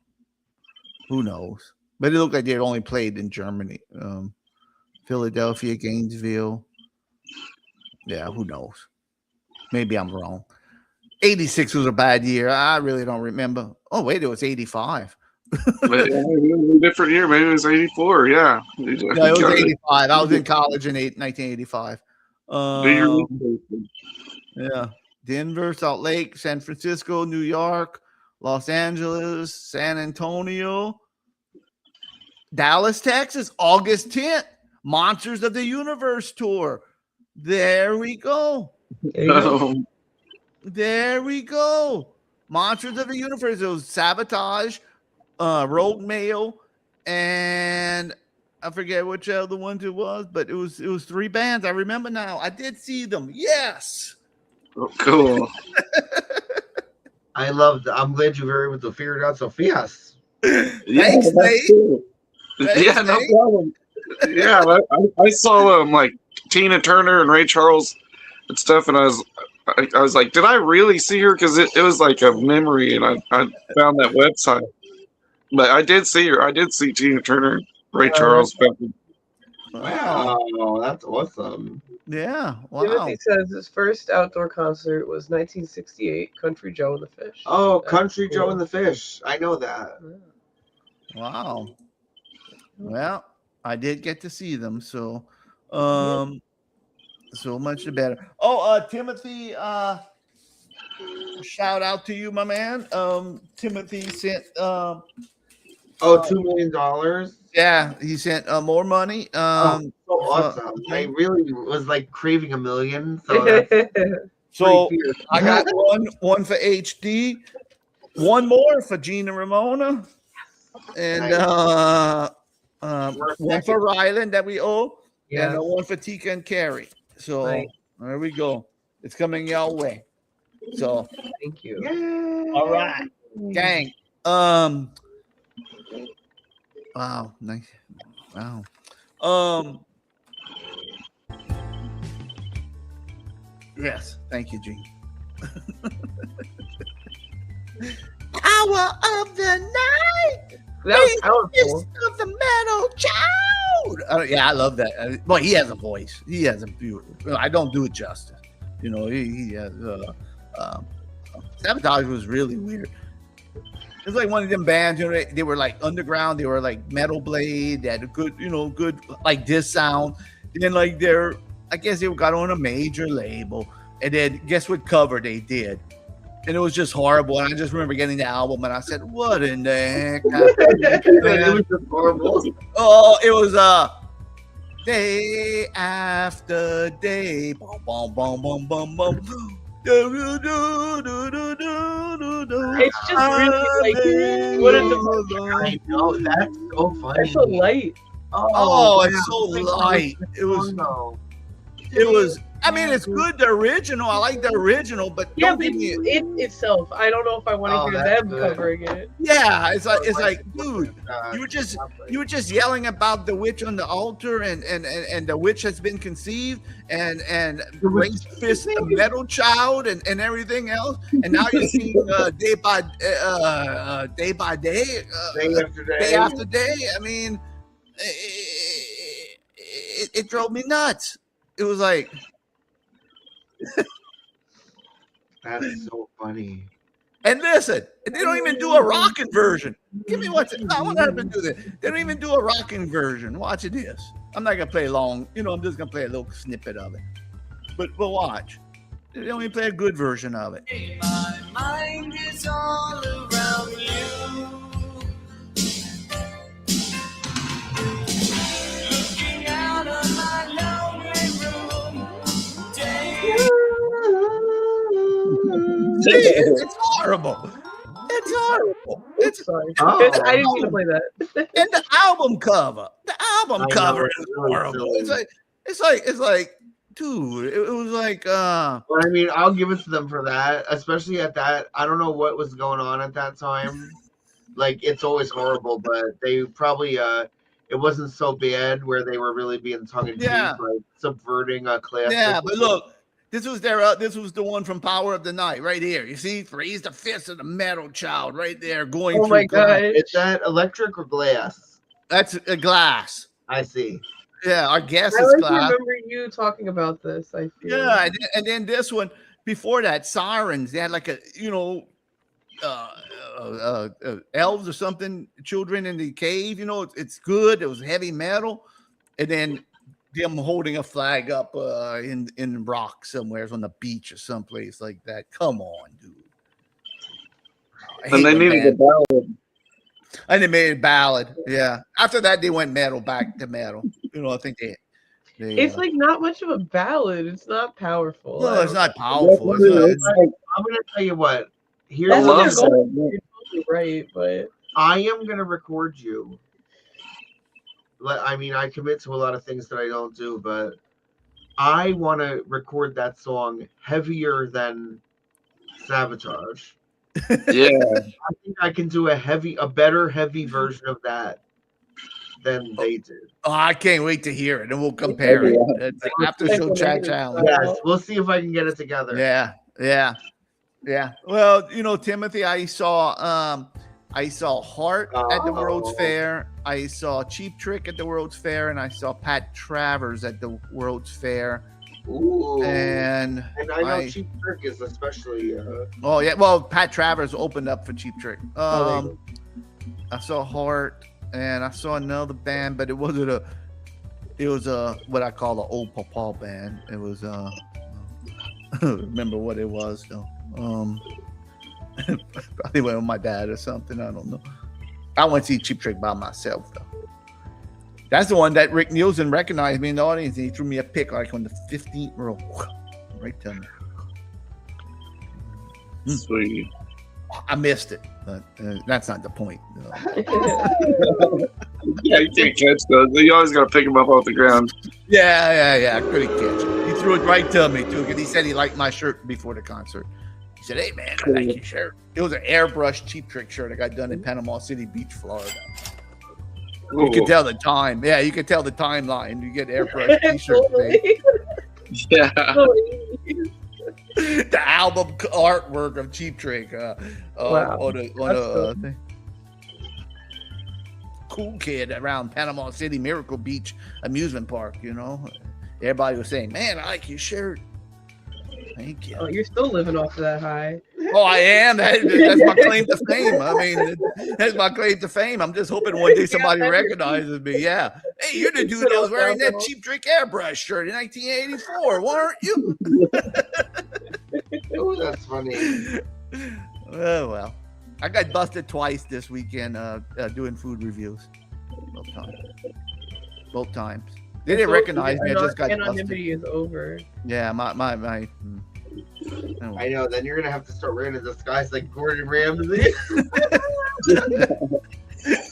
Who knows? But it looked like they had only played in Germany, Philadelphia, Gainesville. Yeah, who knows? Maybe I'm wrong. 86 was a bad year. I really don't remember. Oh, wait, it was 85. But, it was a different year. Maybe it was 84. Yeah. No, it was 85. I was in college in 1985. Yeah. Denver, Salt Lake, San Francisco, New York, Los Angeles, San Antonio, Dallas, Texas, August 10th. Monsters of the Universe tour. There we go. There we go. Monsters of the Universe. It was Sabotage, Rogue Mail, and I forget which other ones it was, but it was 3 bands. I remember now. I did see them. Yes. Oh, cool. I'm glad you were able to figure it out so fast. Thanks, Nate. Cool. Yeah, no problem. Yeah, I saw like Tina Turner and Ray Charles and stuff, and I was like, did I really see her? Because it was like a memory, and I found that website. But I did see her. I did see Tina Turner, Ray Charles. Wow, that's awesome. Yeah. Wow. Timothy says his first outdoor concert was 1968, Country Joe and the Fish. Oh, That's Country cool. Joe and the Fish. I know that. Wow. Well, I did get to see them, so so much the better. Oh, Timothy, shout out to you, my man. Timothy sent $2 million. yeah, he sent more money. So awesome. I really was like craving $1 million. So that's so pretty fierce. I got one for HD, one more for Gina Ramona, and one for Ryland that we owe, and one for Tika and Carrie. So there we go. It's coming your way. So Thank you. Yay. all right, gang. Wow, nice. Wow. Yes, thank you, Gene. Hour of the night. That was powerful. Of the metal child. Yeah, I love that. Well, he has a voice. He has a beautiful. I don't do it justice. You know, he has. Sabotage was really weird. It's like one of them bands. You know, they were like underground. They were like Metal Blade. They had a good, good like this sound. And then like I guess they got on a major label. And then guess what cover they did? And it was just horrible. And I just remember getting the album and I said, what in the heck? It was just horrible. Oh, it was day after day. Boom, boom, boom, boom, boom, boom. It's just really like what is the I know, that's so funny. It's so light. Oh, it's so light. It was. no. It was. I mean, it's good. The original. I like the original, but Yeah, don't but give me. it itself. I don't know if I want to hear that's them good. covering it. Yeah, it's like, dude, you were just yelling about the witch on the altar, and the witch has been conceived, and raised fist, a metal child, and everything else, and now you're seeing day by day, Day after day. day after day. I mean, it drove me nuts. It was like. That's so funny. And listen, they don't even do a rocking version. Give me what's it? I want to do this. They don't even do a rocking version. Watch this. I'm not gonna play long. I'm just gonna play a little snippet of it. But watch. They don't even play a good version of it. My mind is all around you. Looking out of my lonely room. It's horrible. It's horrible. It's Sorry. Oh. I didn't mean to play that. and the album cover. The album I know, cover it's is really horrible. silly. It's like, dude, it was like But I mean, I'll give it to them for that, especially at that. I don't know what was going on at that time. Like, it's always horrible, but they probably it wasn't so bad where they were really being tongue in cheek, Yeah. like subverting a classic. yeah, but look, this was this was the one from Power of the Night right here. You see, raise the fist of the metal child right there going Oh through my glass. god. Is that electric or glass? That's a glass. I see. Yeah, I guess I it's like glass. remember you talking about this. I feel. Yeah, and then this one before that, Sirens. They had like a elves or something, children in the cave. It's good. It was heavy metal, and then them holding a flag up in rock somewhere on the beach or someplace like that. Come on, dude. I hate And they when needed a bands- ballad. and they made a ballad. Yeah. After that, they went metal back to metal. I think they It's like not much of a ballad. It's not powerful. no, I it's don't- not powerful. It's not- It's like I'm gonna tell you what. Here's That's a what love they're song. going for. You're totally right, but I am gonna record you. I mean, I commit to a lot of things that I don't do, but I want to record that song heavier than Sabotage. Yeah. I think I can do a better heavy version of that than they did. Oh, I can't wait to hear it, and we'll compare it. It's the after show chat challenge. Yes, we'll see if I can get it together. Yeah. Well, Timothy, I saw Hart at the World's Oh. Fair. I saw Cheap Trick at the World's Fair, and I saw Pat Travers at the World's Fair. Ooh. And I know Cheap Trick is especially. oh yeah, well, Pat Travers opened up for Cheap Trick. Oh, I saw Hart, and I saw another band, but it was a what I call an old papa band. It was remember what it was though. Probably went with my dad or something. I don't know. I went to see Cheap Trick by myself though. That's the one that Rick Nielsen recognized me in the audience, and he threw me a pick like on the 15th row, right to me. Sweet. I missed it, but that's not the point. Yeah, you can't catch those. You always got to pick them up off the ground. Yeah. I couldn't catch it. He threw it right to me too, because he said he liked my shirt before the concert. He said, "Hey man, I like your shirt." It was an airbrush Cheap Trick shirt I got done in Panama City Beach, Florida. You can tell the time. Yeah, you can tell the timeline. You get airbrush t-shirts made. Yeah. The album artwork of Cheap Trick Wow. on a thing. Cool kid around Panama City Miracle Beach amusement park. Everybody was saying, "Man, I like your shirt." Thank you. Oh, you're still living off of that high. Oh, I am. That's my claim to fame. I mean, that's my claim to fame. I'm just hoping one day somebody recognizes me. Yeah. Hey, you're the dude that was wearing that Cheap Trick airbrush shirt in 1984, weren't you? Oh, that's funny. Oh, well. I got busted twice this weekend doing food reviews. Both times. They didn't recognize me. I just got busted. Anonymity is over. Yeah, my. I know. Then you're gonna have to start wearing a disguise like Gordon Ramsay.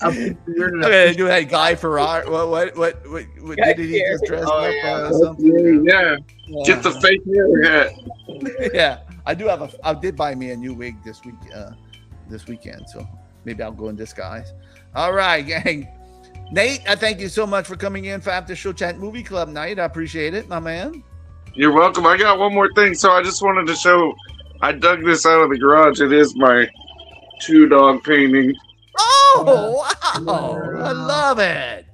Okay, do that Guy Ferrari. What did he just dress Oh, up yeah. or something? Yeah. Get the fake hair hat. Yeah, I did buy me a new wig this weekend, so maybe I'll go in disguise. All right, gang. Nate, I thank you so much for coming in for After Show Chat Movie Club night. I appreciate it, my man. You're welcome. I got one more thing. So I just wanted to show, I dug this out of the garage. It is my 2-dog painting. Oh, wow. I love it.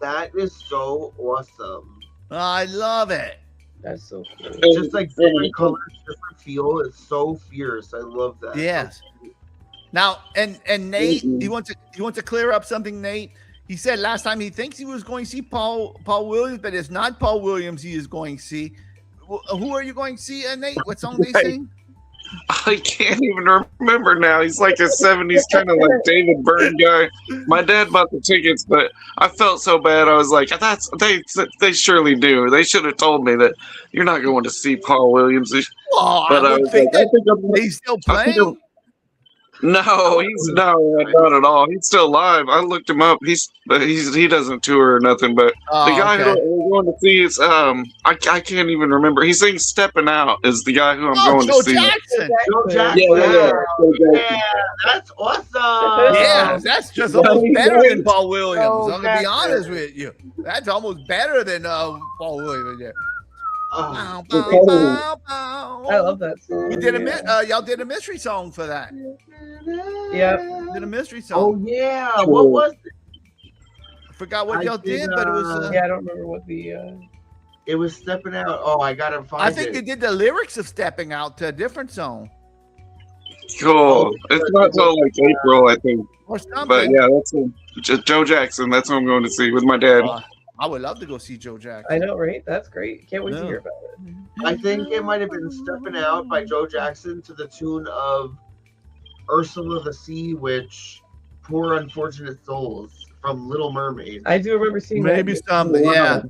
That is so awesome. I love it. That's so cool. Just like different colors, different feel. It's so fierce. I love that. Yes. Now, and Nate, he wants to clear up something, Nate. He said last time he thinks he was going to see Paul Williams, but it's not Paul Williams he is going to see. Who are you going to see, Nate? What song they sing? I can't even remember now. He's like a 70s kind of like David Byrne guy. My dad bought the tickets, but I felt so bad. I was like, they surely do. They should have told me that you're not going to see Paul Williams. Oh, But I would think like, that he's still playing. No, he's not at all. He's still alive. I looked him up. He doesn't tour or nothing. But the guy who we're going to see is I can't even remember. He sings "Stepping Out" is the guy who I'm going Joe to see. Jackson. Joe Jackson. Yeah, that's awesome. Yeah, that's just almost better than Paul Williams. I'm gonna be honest with you. That's almost better than Paul Williams. Yeah. I love that song. You did y'all did a mystery song for that. Yeah. Did a mystery Oh song. yeah, what was it? I forgot what y'all did, but it was. Yeah, I don't remember what the. It was Stepping Out. Oh, I gotta find it. I think you did the lyrics of "Stepping Out" to a different song. Cool. It's not till like April, I think. Or something. But yeah, that's Joe Jackson. That's who I'm going to see with my dad. I would love to go see Joe Jackson. I know, right? That's great. Can't wait to hear about it. I think it might have been Stepping Out by Joe Jackson to the tune of Ursula the Sea Witch, Poor Unfortunate Souls from Little Mermaid. I do remember seeing maybe that. something. Yeah.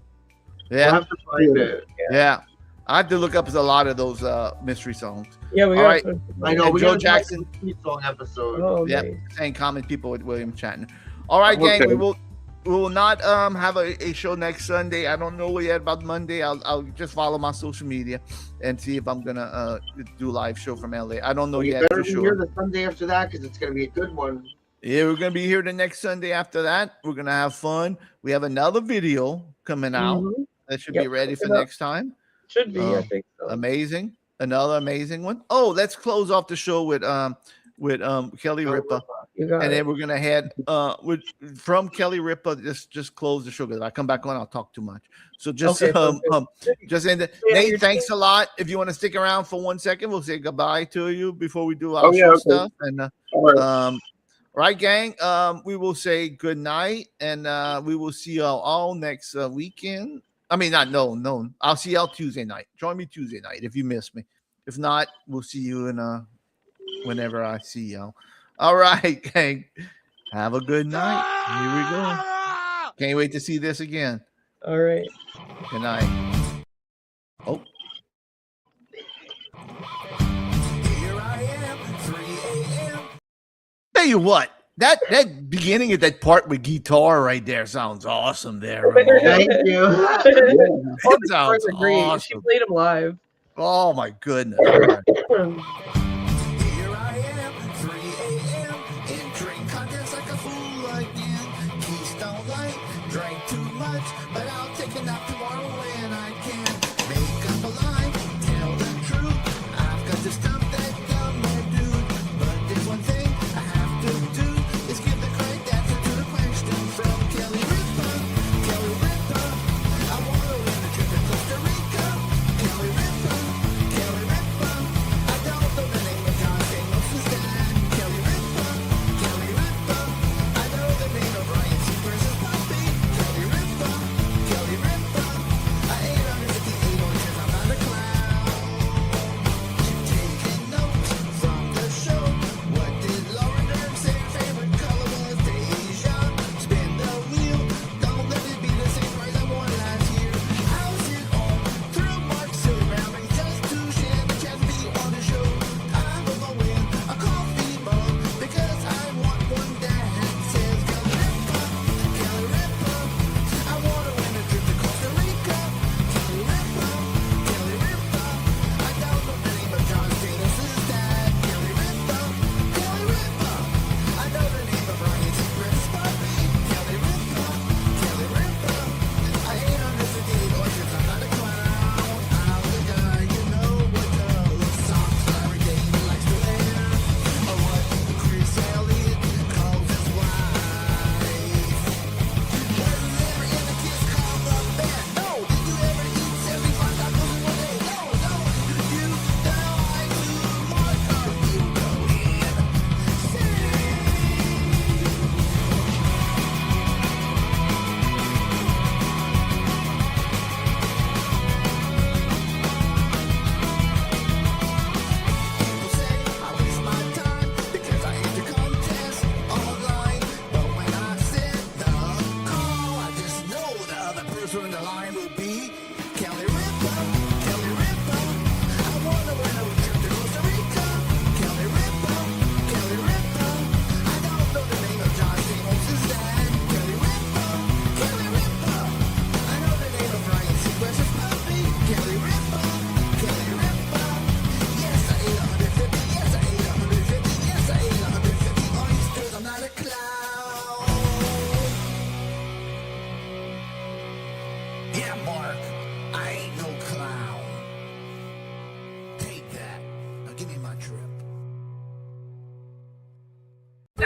We'll Yeah. have to find it. Yeah. I have to look up a lot of those mystery songs. Yeah, we All got right. I know. And We Joe got Jackson. a sweet song episode. Oh, Yep. nice. Same common people with William Shatner. All right, gang. Okay. We will not have a show next Sunday. I don't know yet about Monday. I'll just follow my social media and see if I'm gonna do live show from LA. I don't know You yet better for be sure. here the Sunday after that because it's gonna be a good one. Yeah, we're gonna be here the next Sunday after that. We're gonna have fun. We have another video coming out that should be Yep, ready for coming up. next time. Should be, I think so. Amazing. Another amazing one. Oh, let's close off the show with Kelly Ripa. You got And it. then we're gonna head from Kelly Ripa. Just close the show because I come back on, I'll talk too much. So just Okay, sounds good. just end it. Yeah, Nate, you're thanks a lot. If you want to stick around for 1 second, we'll say goodbye to you before we do our Oh, yeah, show okay. stuff. And All right. right, gang. We will say good night, and we will see y'all all next weekend. I mean, no. I'll see y'all Tuesday night. Join me Tuesday night if you miss me. If not, we'll see you in whenever I see y'all. All right, gang. Have a good night. Here we go. Can't wait to see this again. All right. Good night. Oh. Here I am, 3 a.m. Tell you what, that beginning of that part with guitar right there sounds awesome there. Ramon. Thank you. That sounds She awesome. played him live. Oh my goodness. Here I am, 3 a.m. In drink contest like a fool again. Keystone Light, drank too much, but I'll take a nap tomorrow when I can. Make up a lie, tell the truth. I've got the stuff that dumb dude. But there's one thing I have to do is give the correct answer to the question from Kelly Ripa. Kelly Ripa, I wanna win a trip to Costa Rica. Kelly Ripa, I don't know the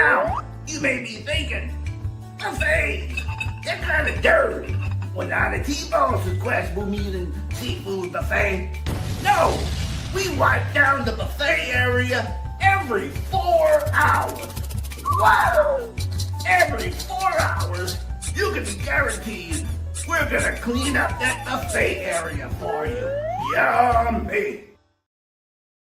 Now, you may be thinking, buffet, they're kind of dirty. Well, now the T-Bone's requestable meat and seafood buffet. No, we wipe down the buffet area every 4 hours. Wow! Every 4 hours, you can be guaranteed we're gonna clean up that buffet area for you. Yummy!